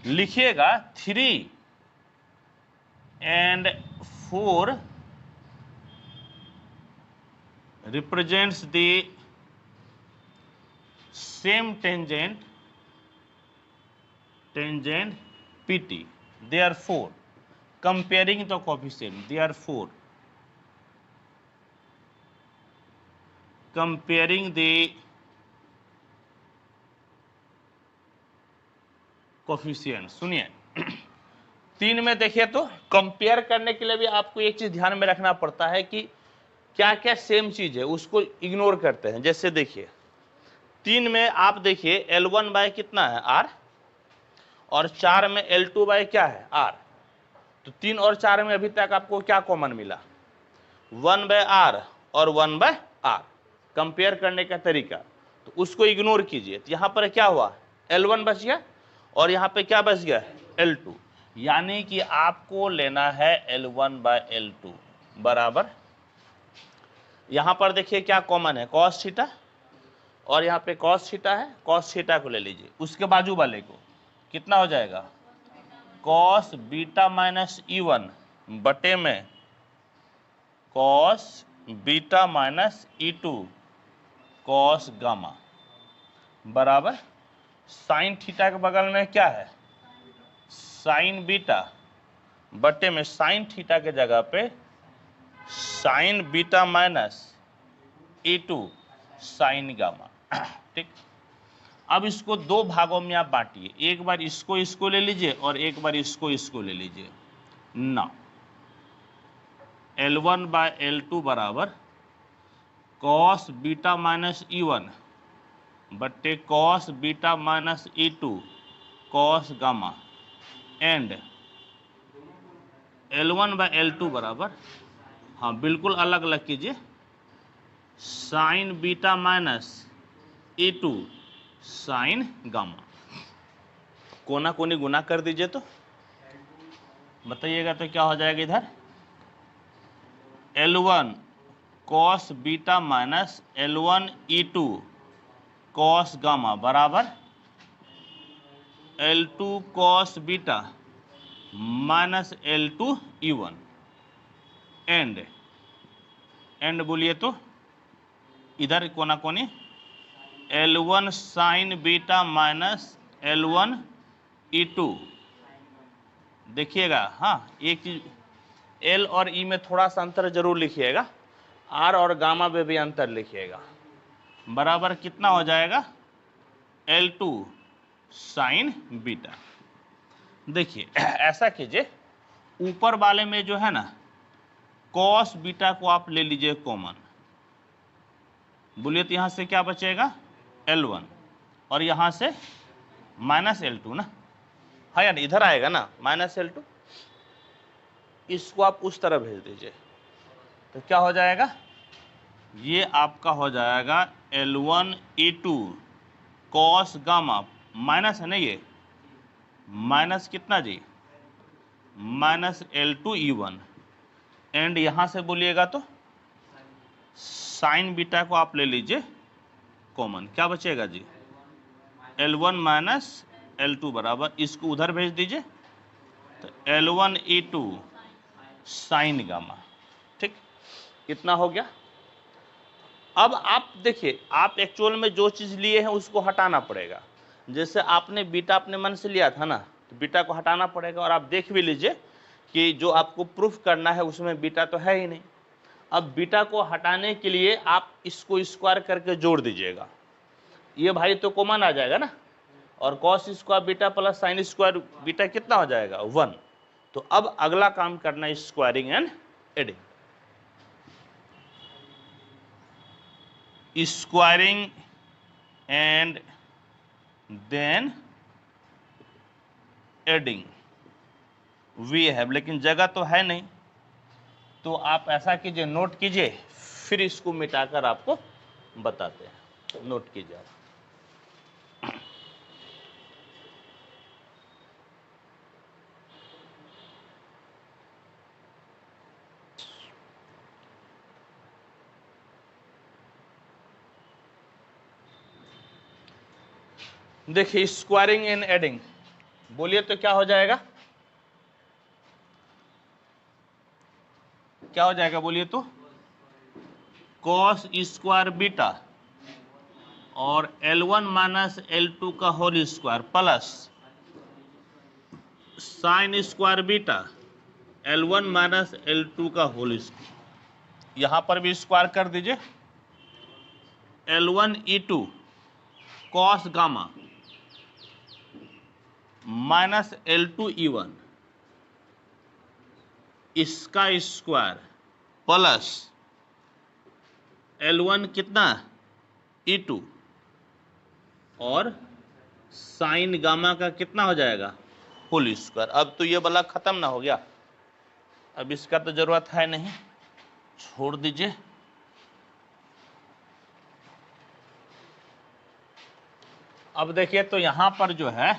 लिखिएगा 3 and 4 represents the same tangent PT. Therefore, comparing the coefficient, therefore comparing the coefficient. सुनिए 3 में देखिए तो कंपेयर करने के लिए भी आपको एक चीज ध्यान में रखना पड़ता है कि क्या क्या सेम चीज है उसको इग्नोर करते हैं। जैसे देखिए 3 में आप देखिए L1 बाय कितना है R, और 4 में L2 बाय क्या है R। तो 3 और 4 में अभी तक आपको क्या कॉमन मिला, 1 बाय R और 1 बाय R। कंपेयर करने का तरीका तो उसको इग्नोर कीजिए। तो यहां पर क्या हुआ, L1 बच गया और यहां पे क्या बच गया, L2। यानी कि आपको लेना है L1 बाय L2 बराबर, यहां पर देखिए क्या कॉमन है, कॉस थीटा, और यहां पे कॉस थीटा है, कॉस थीटा को ले लीजिए। उसके बाजू वाले को कितना हो जाएगा, कॉस बीटा माइनस E1 बटे में cos beta minus E2 cos gamma बराबर साइन थीटा के बगल में क्या है, साइन बीटा बटे में साइन थीटा के जगह पे sign beta minus E2 sine gamma. ठीक, अब इसको 2 भागों में आप बांटिए, एक बार इसको ले लीजिए और एक बार इसको ले लीजिए ना। L1 बाय L2 बराबर कॉस बीटा माइनस E1 बट्टे cos beta minus E2 cos gamma, and L1 by L2 बराबर, हाँ बिल्कुल अलग अलग कीजिए, sine beta minus E2 sine gamma. कोना कोनी गुना कर दीजिए तो बताइएगा तो क्या हो जाएगा, इधर L1 cos beta minus L1 E2 cos gamma बराबर L2 cos beta minus L2 E1, and बोलिए तो इधर कोना कोनी L1 sign beta minus L1 E2। देखिएगा हाँ एक चीज, L और E में थोड़ा सा अंतर जरूर लिखिएगा, R और गामा में भी अंतर लिखिएगा। बराबर कितना हो जाएगा, L2 साइन बीटा। देखिए ऐसा कीजिए, ऊपर वाले में जो है ना कॉस बीटा को आप ले लीजिए कॉमन। बोलिए तो यहां से क्या बचेगा, L1, और यहां से माइनस L2 ना, हाँ यानी इधर आएगा ना माइनस L2। इसको आप उस तरह भेज दीजिए तो क्या हो जाएगा, ये आपका हो जाएगा L1 E2 cos gamma, minus है ना ये, माइनस कितना जी, माइनस L2 E1, एंड यहां से बोलिएगा तो साइन बीटा को आप ले लीजिए कॉमन, क्या बचेगा जी, L1 माइनस L2 बराबर, इसको उधर भेज दीजिए तो L1 E2 साइन गामा। ठीक, कितना हो गया। अब आप देखिए, आप एक्चुअल में जो चीज लिए हैं उसको हटाना पड़ेगा। जैसे आपने बीटा अपने मन से लिया था ना, तो बीटा को हटाना पड़ेगा। और आप देख भी लीजिए कि जो आपको प्रूफ करना है उसमें बीटा तो है ही नहीं। अब बीटा को हटाने के लिए आप इसको स्क्वायर करके जोड़ दीजिएगा, ये भाई तो कॉमन आ जाएगा ना, और cos square beta plus sine square beta कितना हो जाएगा 1। तो अब अगला काम करना है squaring and adding. Squaring and then adding we have, लेकिन जगह तो है नहीं, तो आप ऐसा कीजिए, नोट कीजिए, फिर इसको मिटाकर आपको बताते हैं। नोट कीजिए आप। देखिए स्क्वायरिंग एंड एडिंग, बोलिए तो क्या हो जाएगा, क्या हो जाएगा बोलिए तो, कॉस स्क्वायर बीटा और L1 माइनस L2 का whole square plus sine square beta L1 minus L2 का होल स्क्वायर, यहां पर भी स्क्वायर कर दीजिए, L1 E2 cos gamma minus L2 E1 इसका स्क्वायर प्लस L1 कितना E2 और साइन गामा का कितना हो जाएगा होल स्क्वायर। अब तो ये वाला खत्म ना हो गया, अब इसका तो जरूरत है नहीं, छोड़ दीजिए। अब देखिए तो यहां पर जो है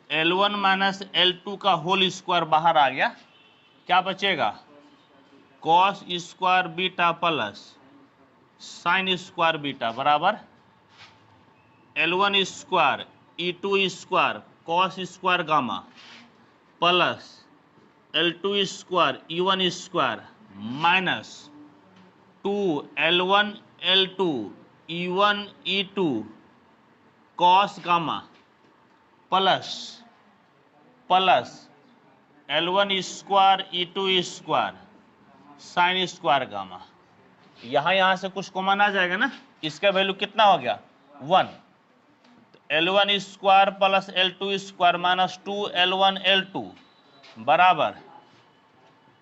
L1 माइनस L2 का होल स्क्वायर बाहर आ गया, क्या बचेगा cos square beta plus sine square beta बराबर L1 square E2 square cos square gamma plus L2 square E1 square minus 2 L1 L2 E1 E2 cos gamma plus L1 square E2 square sine square gamma, यहां से कुछ common आ जाएगा ना, इसका value कितना हो गया 1। L1 square plus L2 square minus 2 L1 L2 बराबर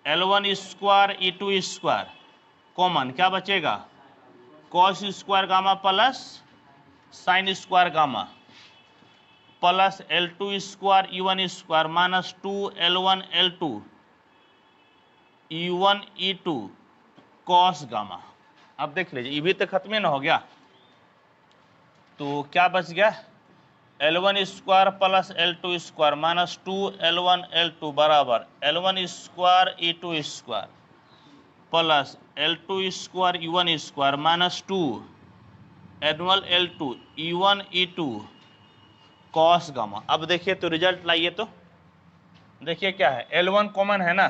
L1 square E2 square, common क्या बचेगा cos square gamma plus sine square gamma plus L2 square E1 square minus 2 L1 L2 E1 E2 cos gamma. अब देख लीजिए ये भी तो खत्म ही ना हो गया, तो क्या बच गया L1 square plus L2 square minus 2 L1 L2 बराबर L1 square E2 square plus L2 square E1 square minus 2 annual L2 E1 E2 cos gamma. अब देखिए तो रिजल्ट लाइए, तो देखिए क्या है L1 कॉमन है ना,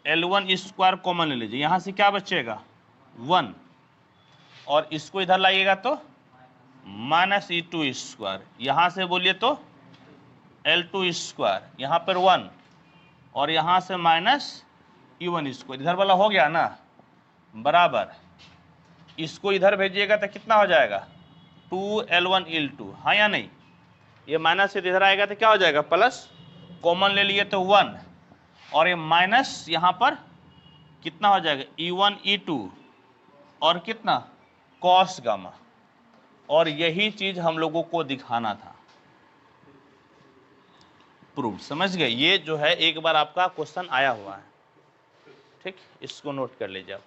L1 स्क्वायर कॉमन ले लीजिए, यहां से क्या बचेगा 1 और इसको इधर लाइएगा तो माइनस E2 स्क्वायर, यहां से बोलिए तो L2 स्क्वायर, यहां पर 1 और यहां से माइनस E1 स्क्वायर, इधर वाला हो गया ना बराबर, इसको इधर भेजिएगा तो कितना हो जाएगा 2L1 L2, हाँ या नहीं, ये माइनस से इधर आएगा तो क्या हो जाएगा प्लस, कॉमन ले लिए तो 1 और ये माइनस यहां पर कितना हो जाएगा E1 E2 और कितना कॉस गामा, और यही चीज हम लोगों को दिखाना था। प्रूव, समझ गए, ये जो है एक बार आपका क्वेश्चन आया हुआ है, ठीक, इसको नोट कर लीजिए आप।